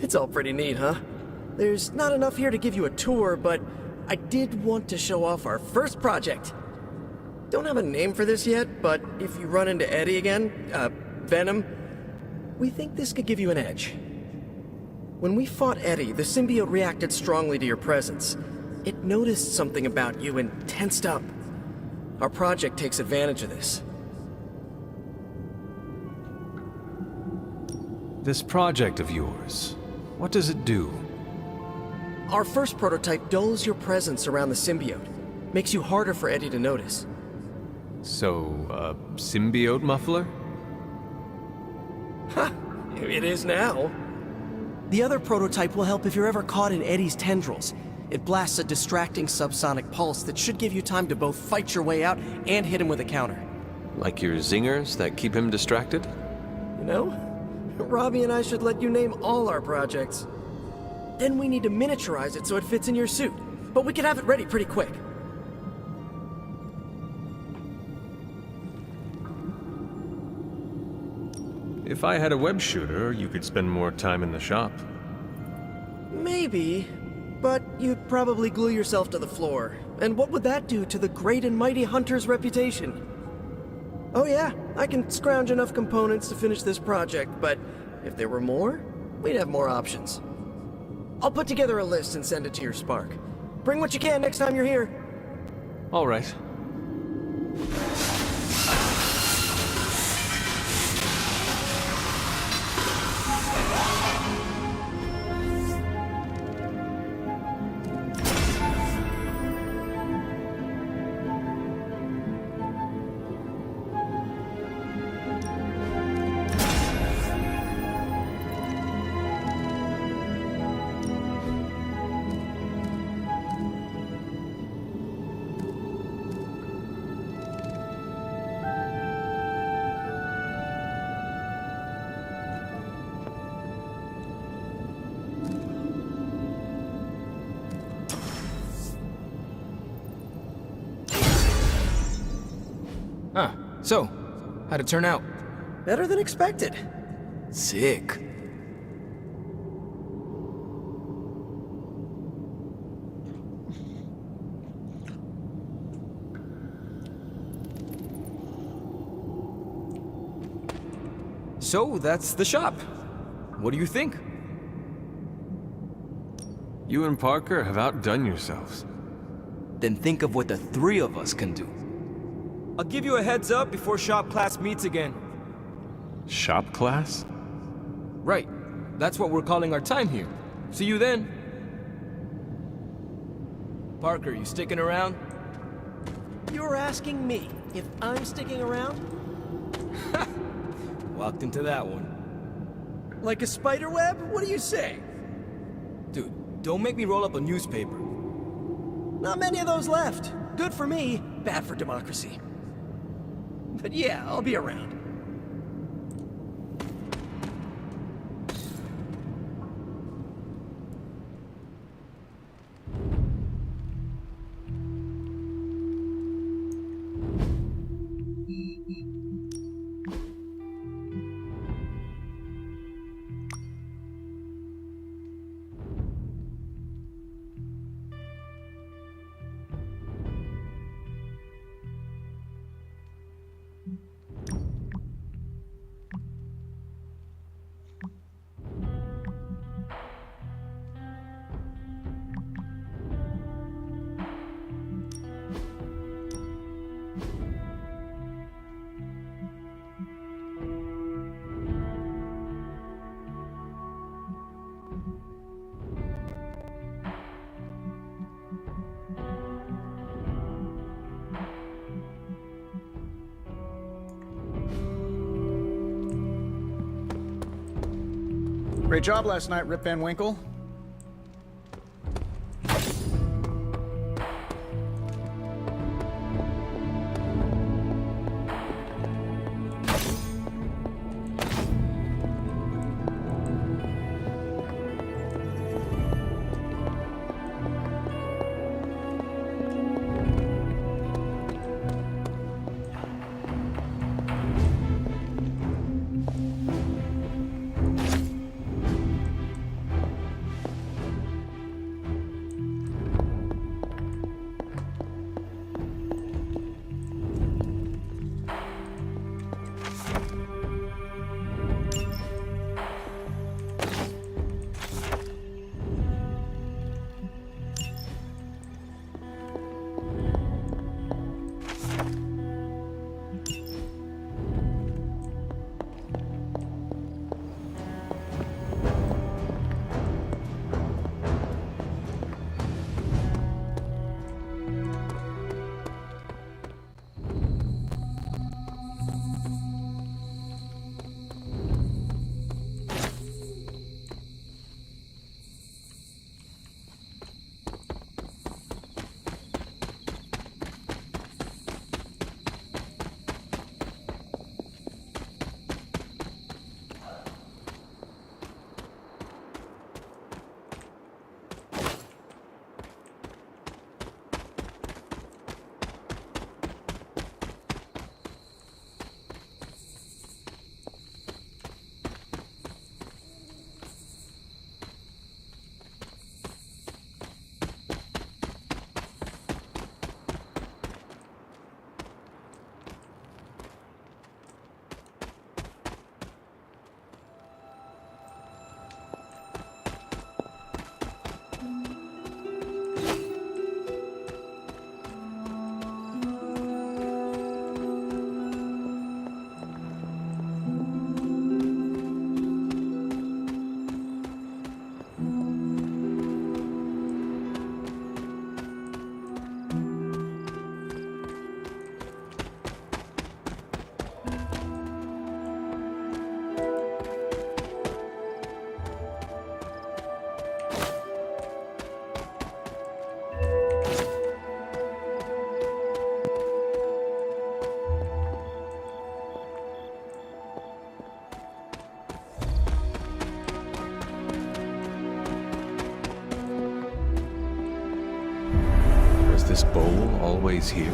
It's all pretty neat, huh? There's not enough here to give you a tour, but I did want to show off our first project. Don't have a name for this yet, but if you run into Eddie again, Venom, we think this could give you an edge. When we fought Eddie, the symbiote reacted strongly to your presence. It noticed something about you and tensed up. Our project takes advantage of this. This project of yours, what does it do? Our first prototype dulls your presence around the symbiote. Makes you harder for Eddie to notice. So, symbiote muffler? Ha! It is now. The other prototype will help if you're ever caught in Eddie's tendrils. It blasts a distracting subsonic pulse that should give you time to both fight your way out and hit him with a counter. Like your zingers that keep him distracted? You know, Robbie and I should let you name all our projects. Then we need to miniaturize it so it fits in your suit. But we can have it ready pretty quick. If I had a web shooter, you could spend more time in the shop. Maybe, but you'd probably glue yourself to the floor. And what would that do to the great and mighty Hunter's reputation? Oh yeah, I can scrounge enough components to finish this project, but if there were more, we'd have more options. I'll put together a list and send it to your Spark. Bring what you can next time you're here. All right. So, how'd it turn out? Better than expected. Sick. So, that's the shop. What do you think? You and Parker have outdone yourselves. Then think of what the three of us can do. I'll give you a heads up before shop class meets again. Shop class? Right. That's what we're calling our time here. See you then. Parker, you sticking around? You're asking me if I'm sticking around? Walked into that one. Like a spider web? What do you say? Dude, don't make me roll up a newspaper. Not many of those left. Good for me, bad for democracy. But yeah, I'll be around. Great job last night, Rip Van Winkle. this bowl always here?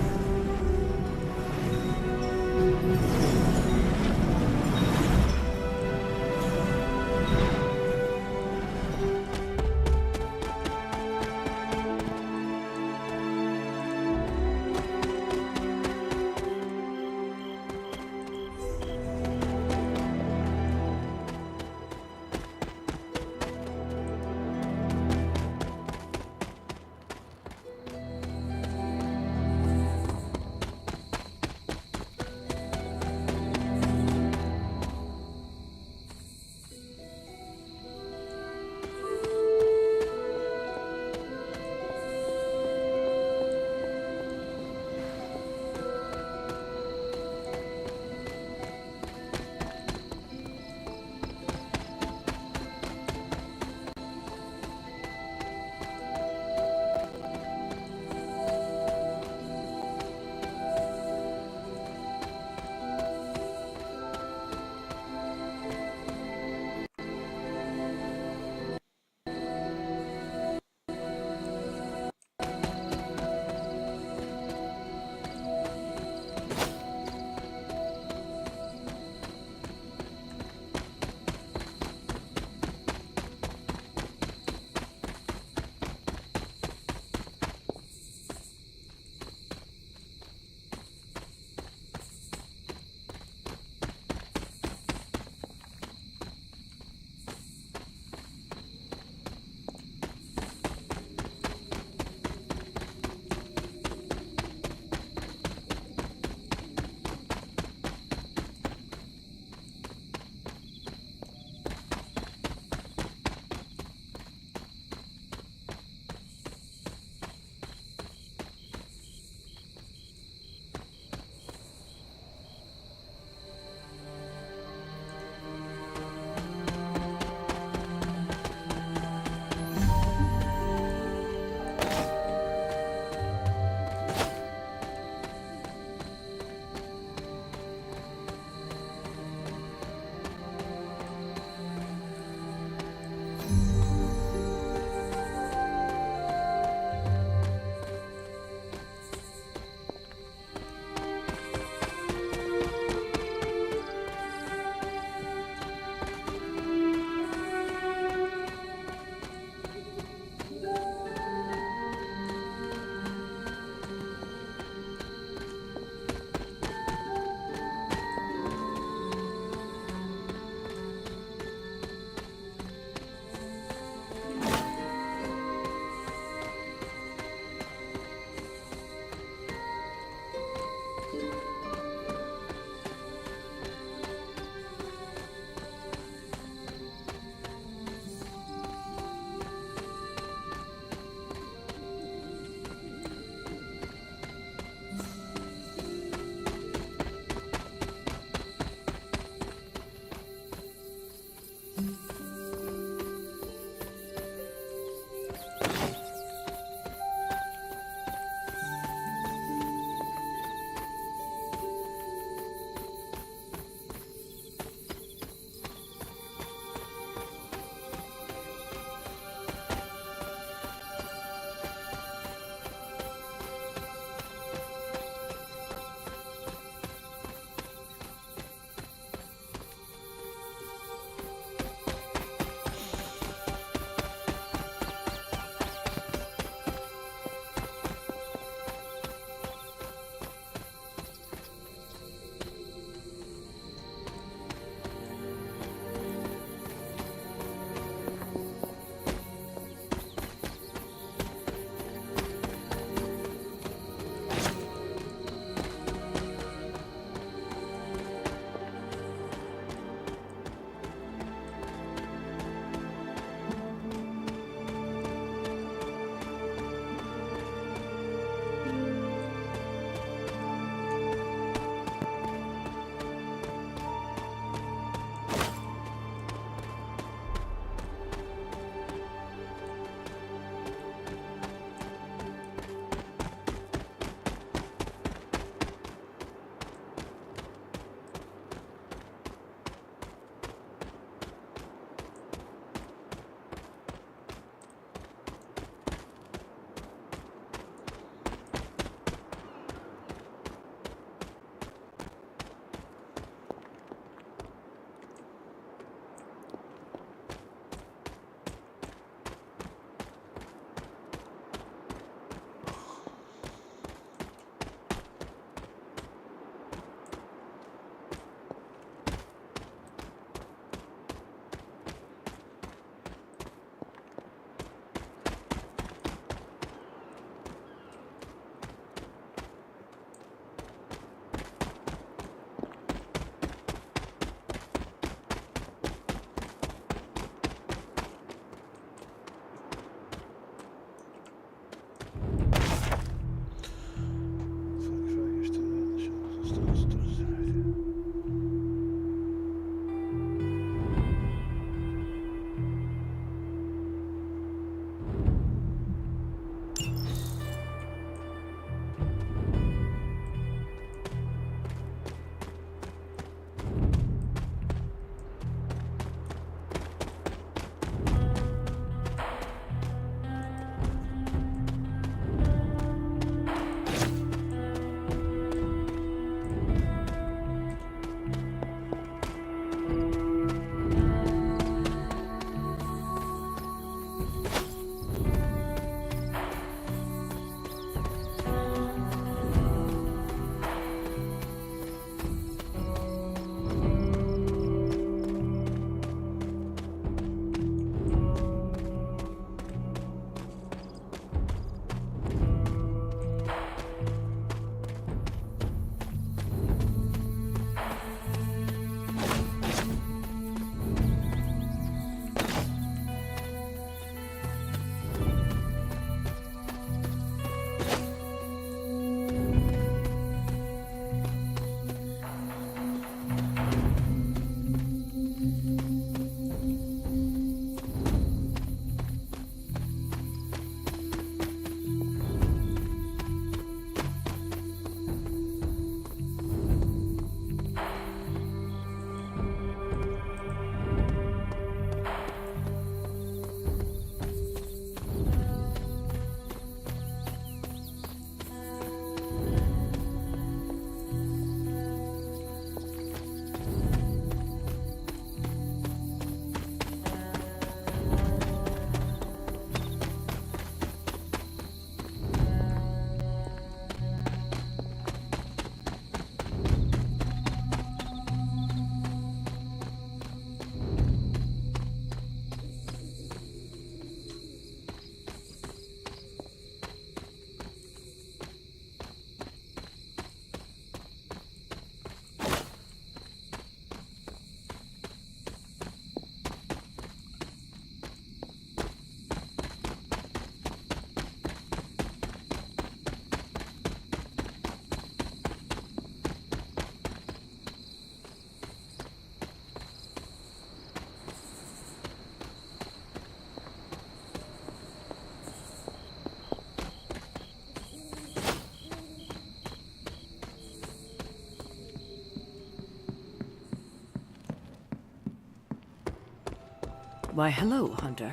Why, hello, Hunter.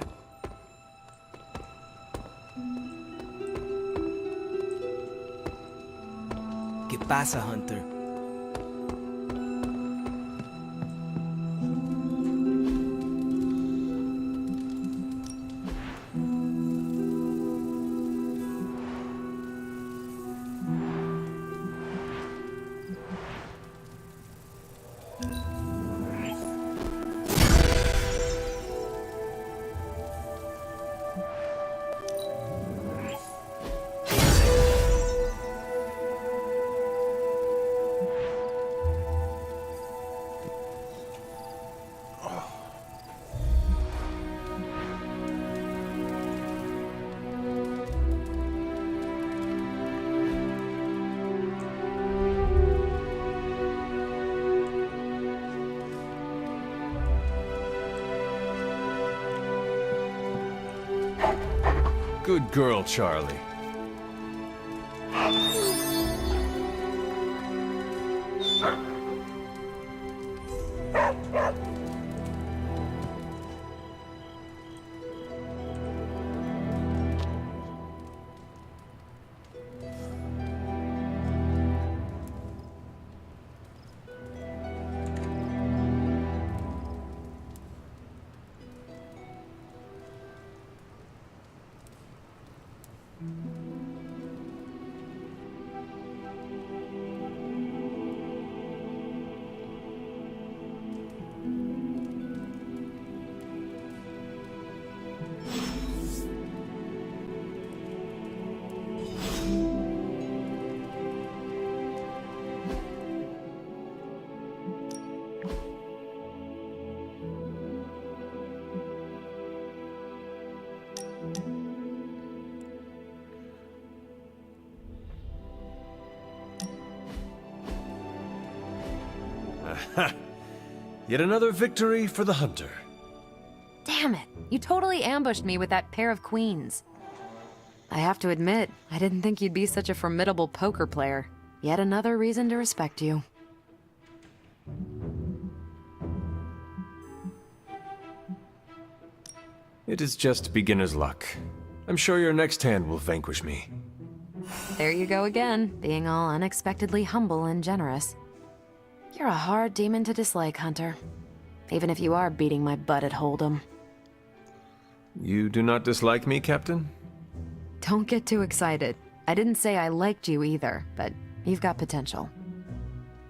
¿Qué pasa, Hunter? Good girl, Charlie. Yet another victory for the hunter. Damn it! You totally ambushed me with that pair of queens. I have to admit, I didn't think you'd be such a formidable poker player. Yet another reason to respect you. It is just beginner's luck. I'm sure your next hand will vanquish me. There you go again, being all unexpectedly humble and generous. You're a hard demon to dislike, Hunter. Even if you are beating my butt at Hold'em. You do not dislike me, Captain? Don't get too excited. I didn't say I liked you either, but you've got potential.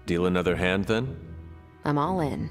Deal another hand, then? I'm all in.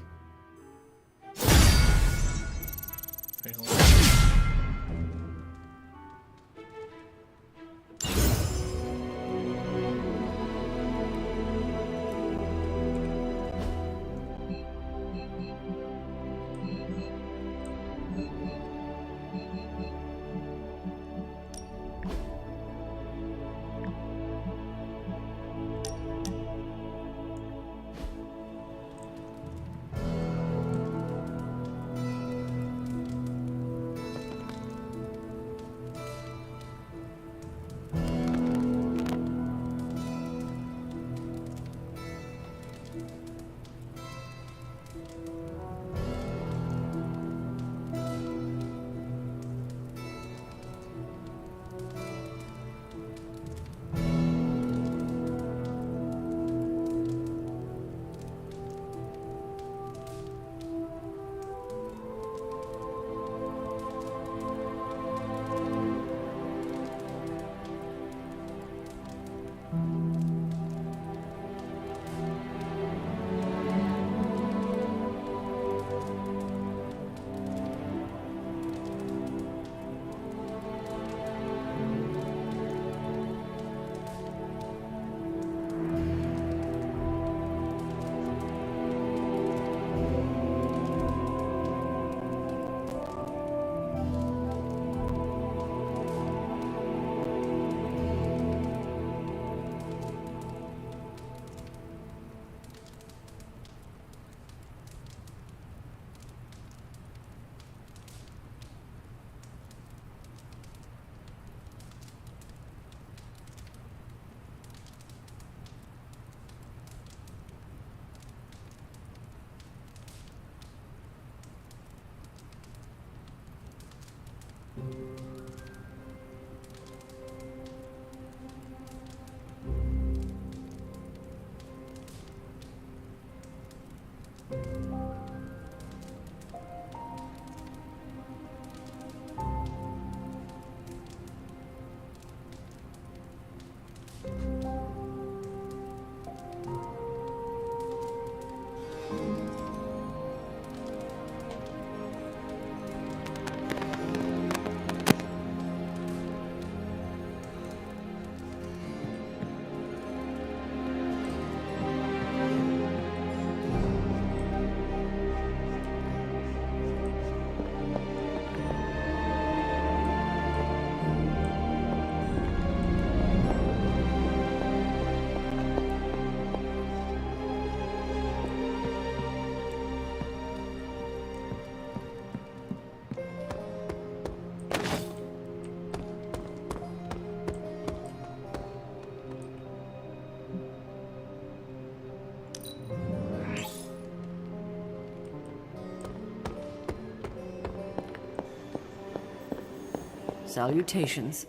Salutations.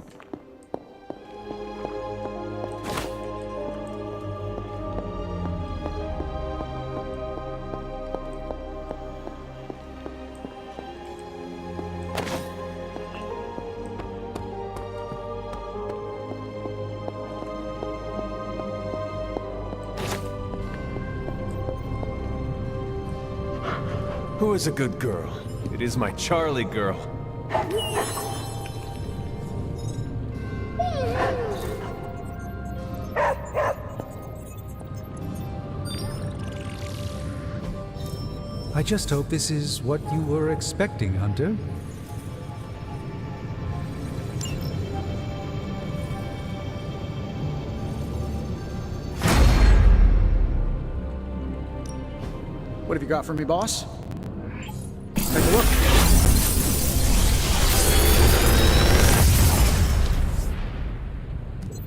Who is a good girl? It is my Charlie girl. I just hope this is what you were expecting, Hunter. What have you got for me, boss? Take a look.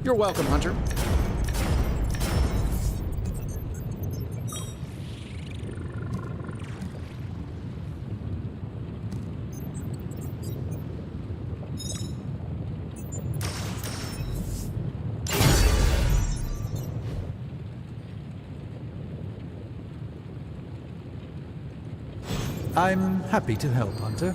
You're welcome, Hunter. I'm happy to help, Hunter.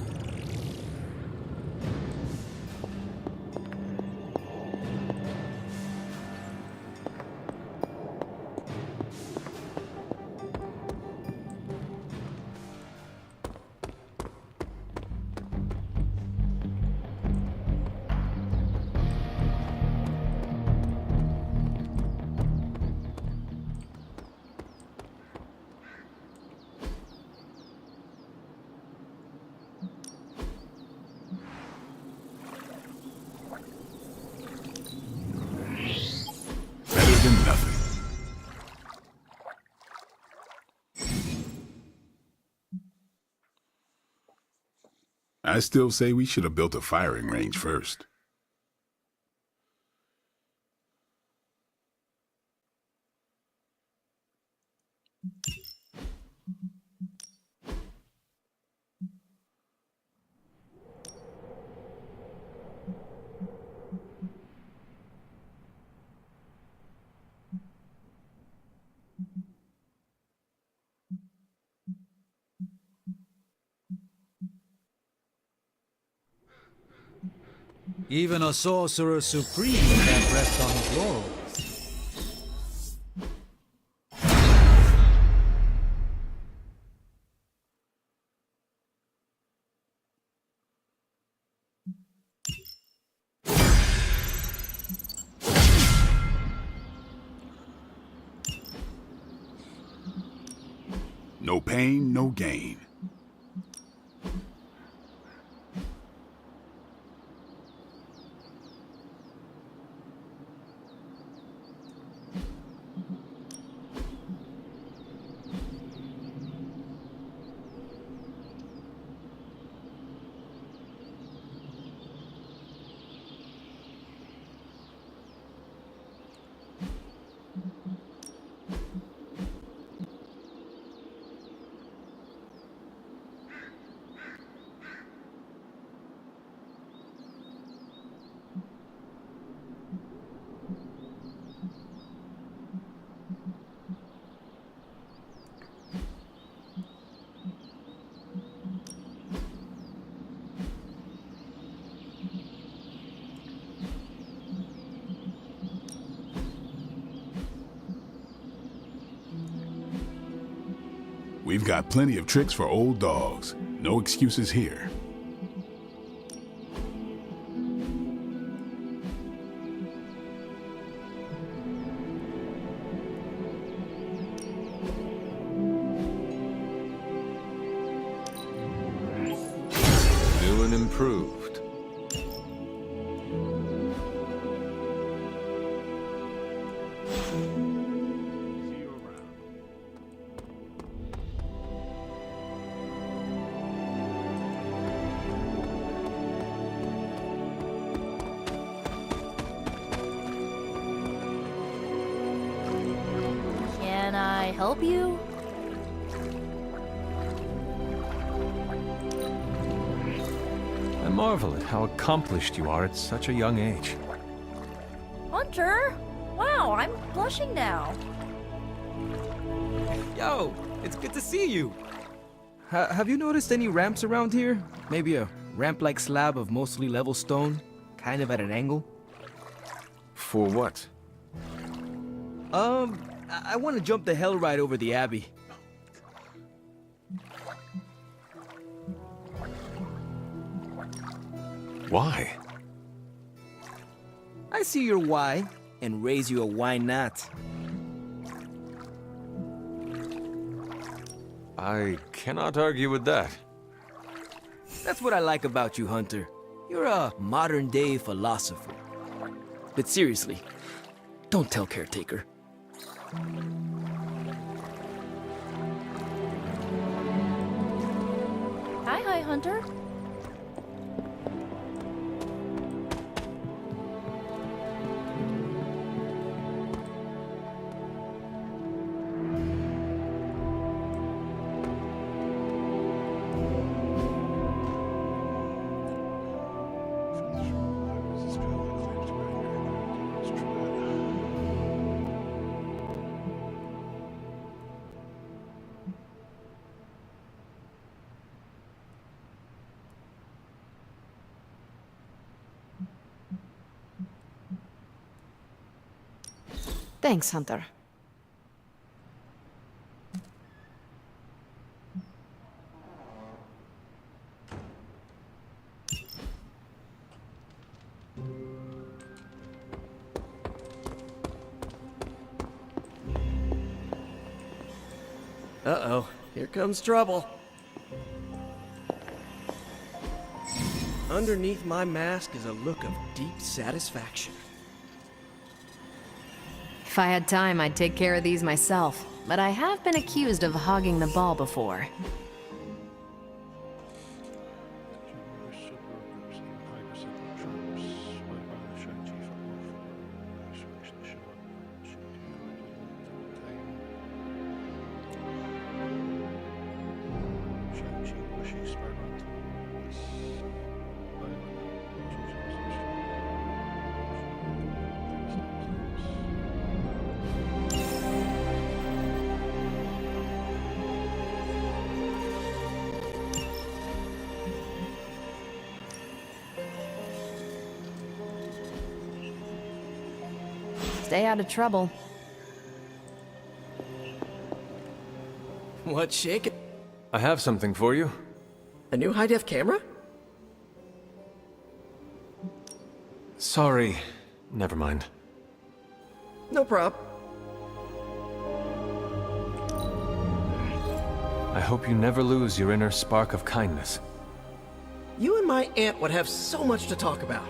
I still say we should have built a firing range first. Even a sorcerer supreme can't rest on his laurels. No pain, no gain. We've got plenty of tricks for old dogs. No excuses here. New and improved. Can I help you? I marvel at how accomplished you are at such a young age. Hunter? Wow, I'm blushing now. Yo, it's good to see you. Have you noticed any ramps around here? Maybe a ramp-like slab of mostly level stone, kind of at an angle? For what? I want to jump the hell right over the Abbey. Why? I see your why, and raise you a why not. I cannot argue with that. That's what I like about you, Hunter. You're a modern-day philosopher. But seriously, don't tell Caretaker. Hi, Hunter. Thanks, Hunter. Uh-oh, here comes trouble. Underneath my mask is a look of deep satisfaction. If I had time, I'd take care of these myself, but I have been accused of hogging the ball before. Stay out of trouble. What's shaking? I have something for you. A new high-def camera? Sorry. Never mind. No prob. I hope you never lose your inner spark of kindness. You and my aunt would have so much to talk about.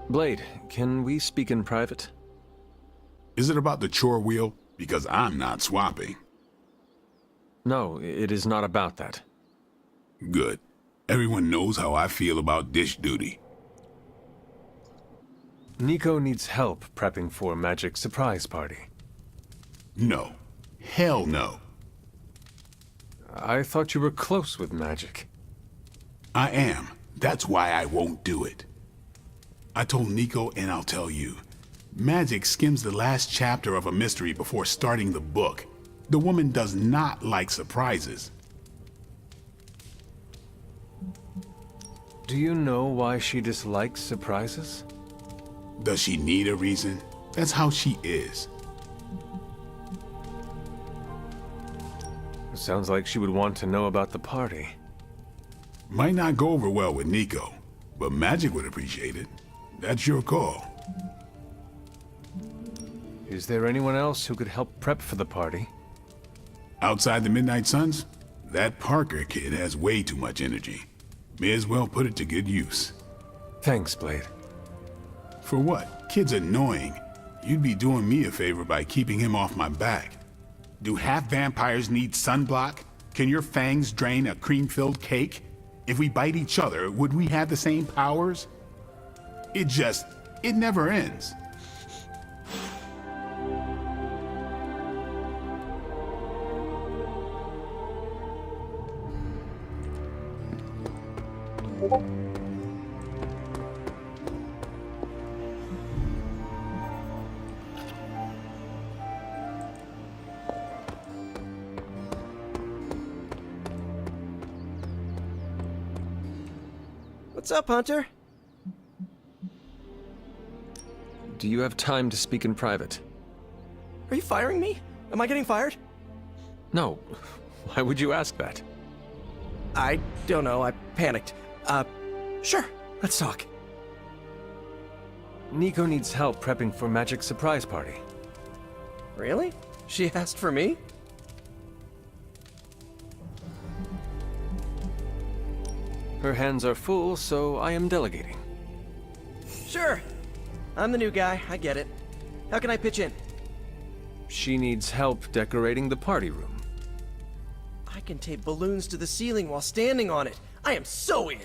Blade, can we speak in private? Is it about the chore wheel? Because I'm not swapping. No, it is not about that. Good. Everyone knows how I feel about dish duty. Nico needs help prepping for Magic's surprise party. No. Hell no. I thought you were close with Magic. I am. That's why I won't do it. I told Nico, and I'll tell you. Magic skims the last chapter of a mystery before starting the book. The woman does not like surprises. Do you know why she dislikes surprises? Does she need a reason? That's how she is. Sounds like she would want to know about the party. Might not go over well with Nico, but Magic would appreciate it. That's your call. Is there anyone else who could help prep for the party? Outside the Midnight Suns, that Parker kid has way too much energy. May as well put it to good use. Thanks, Blade. For what? Kid's annoying. You'd be doing me a favor by keeping him off my back. Do half vampires need sunblock? Can your fangs drain a cream-filled cake? If we bite each other, would we have the same powers? It never ends. What's up, Hunter? Do you have time to speak in private? Are you firing me? Am I getting fired? No. Why would you ask that? I don't know. I panicked. Sure. Let's talk. Nico needs help prepping for Magic's surprise party. Really? She asked for me? Her hands are full, so I am delegating. Sure. I'm the new guy. I get it. How can I pitch in? She needs help decorating the party room. I can tape balloons to the ceiling while standing on it. I am so in.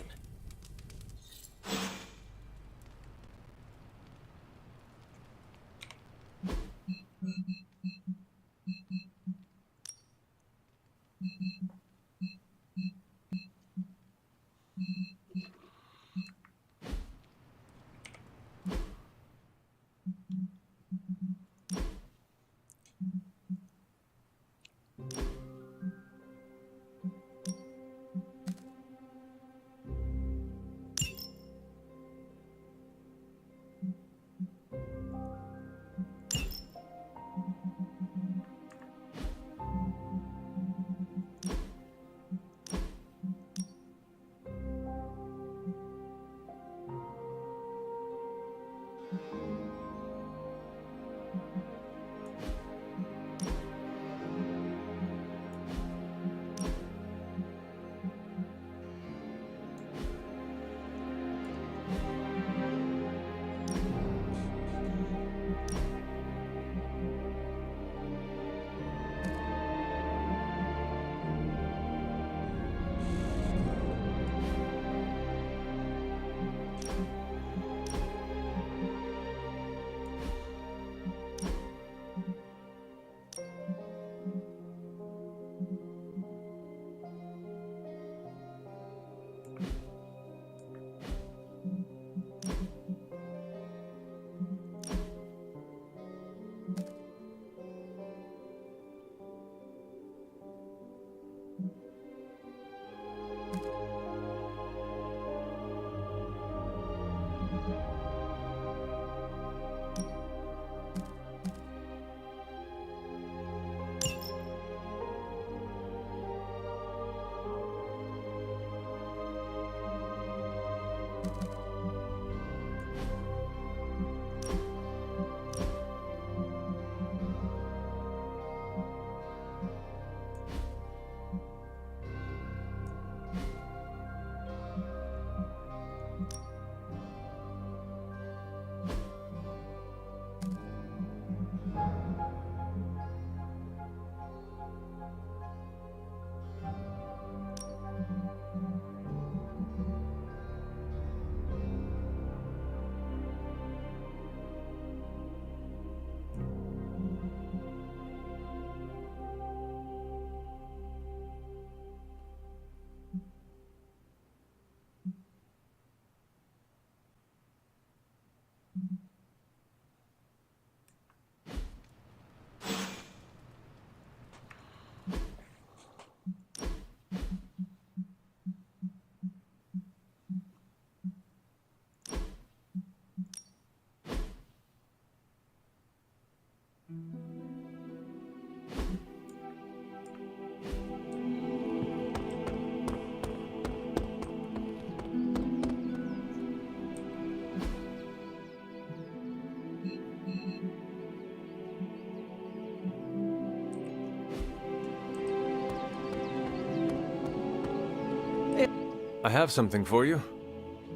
I have something for you.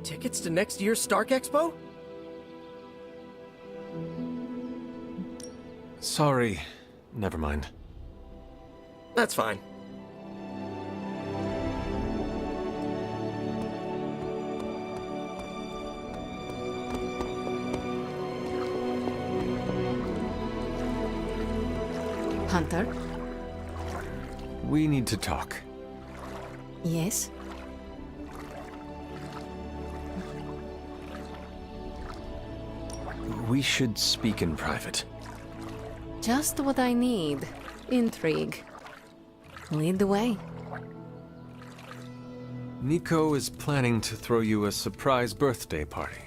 Tickets to next year's Stark Expo? Sorry. Never mind. That's fine. Hunter? We need to talk. Yes? We should speak in private. Just what I need. Intrigue. Lead the way. Nico is planning to throw you a surprise birthday party.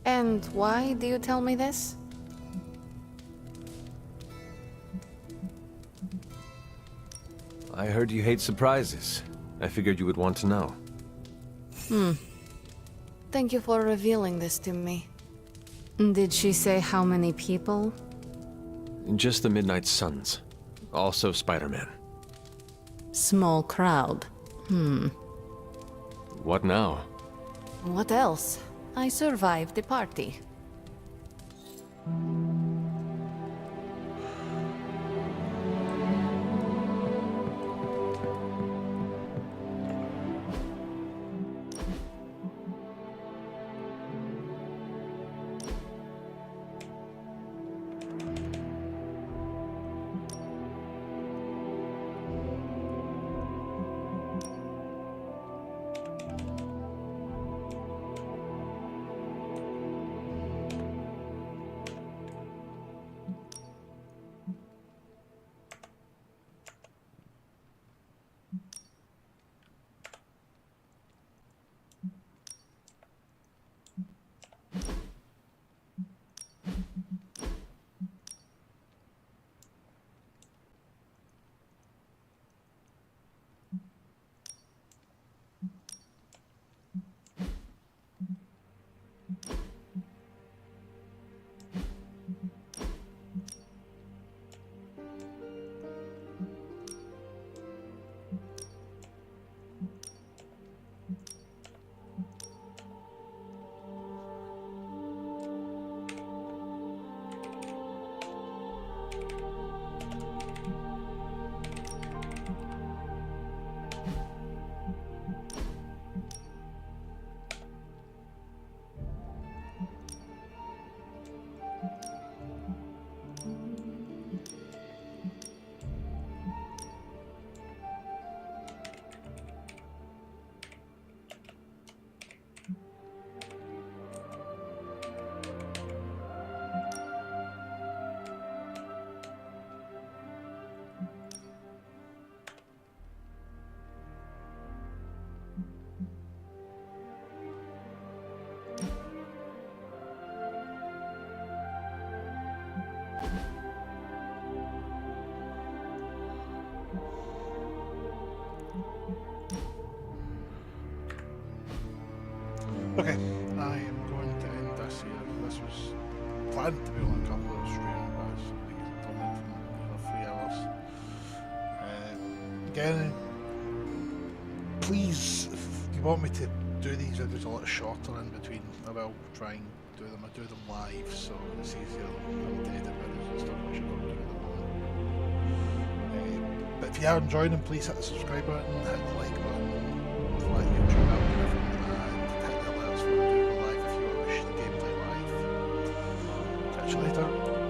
And why do you tell me this? I heard you hate surprises. I figured you would want to know. Thank you for revealing this to me. Did she say how many people? Just the Midnight Suns. Also Spider-Man. Small crowd. What now? What else? I survived the party. Okay, I am going to end this here. This was planned to be only a couple of stream, but I think it's done it for 3 hours. Again, please, if you want me to do these videos a lot shorter in between, I will try and do them. I do them live, so it's easier than to edit videos and stuff, which I don't do them. But if you are enjoying them, please hit the subscribe button, hit the like button, like YouTube out and everything. Catch you later.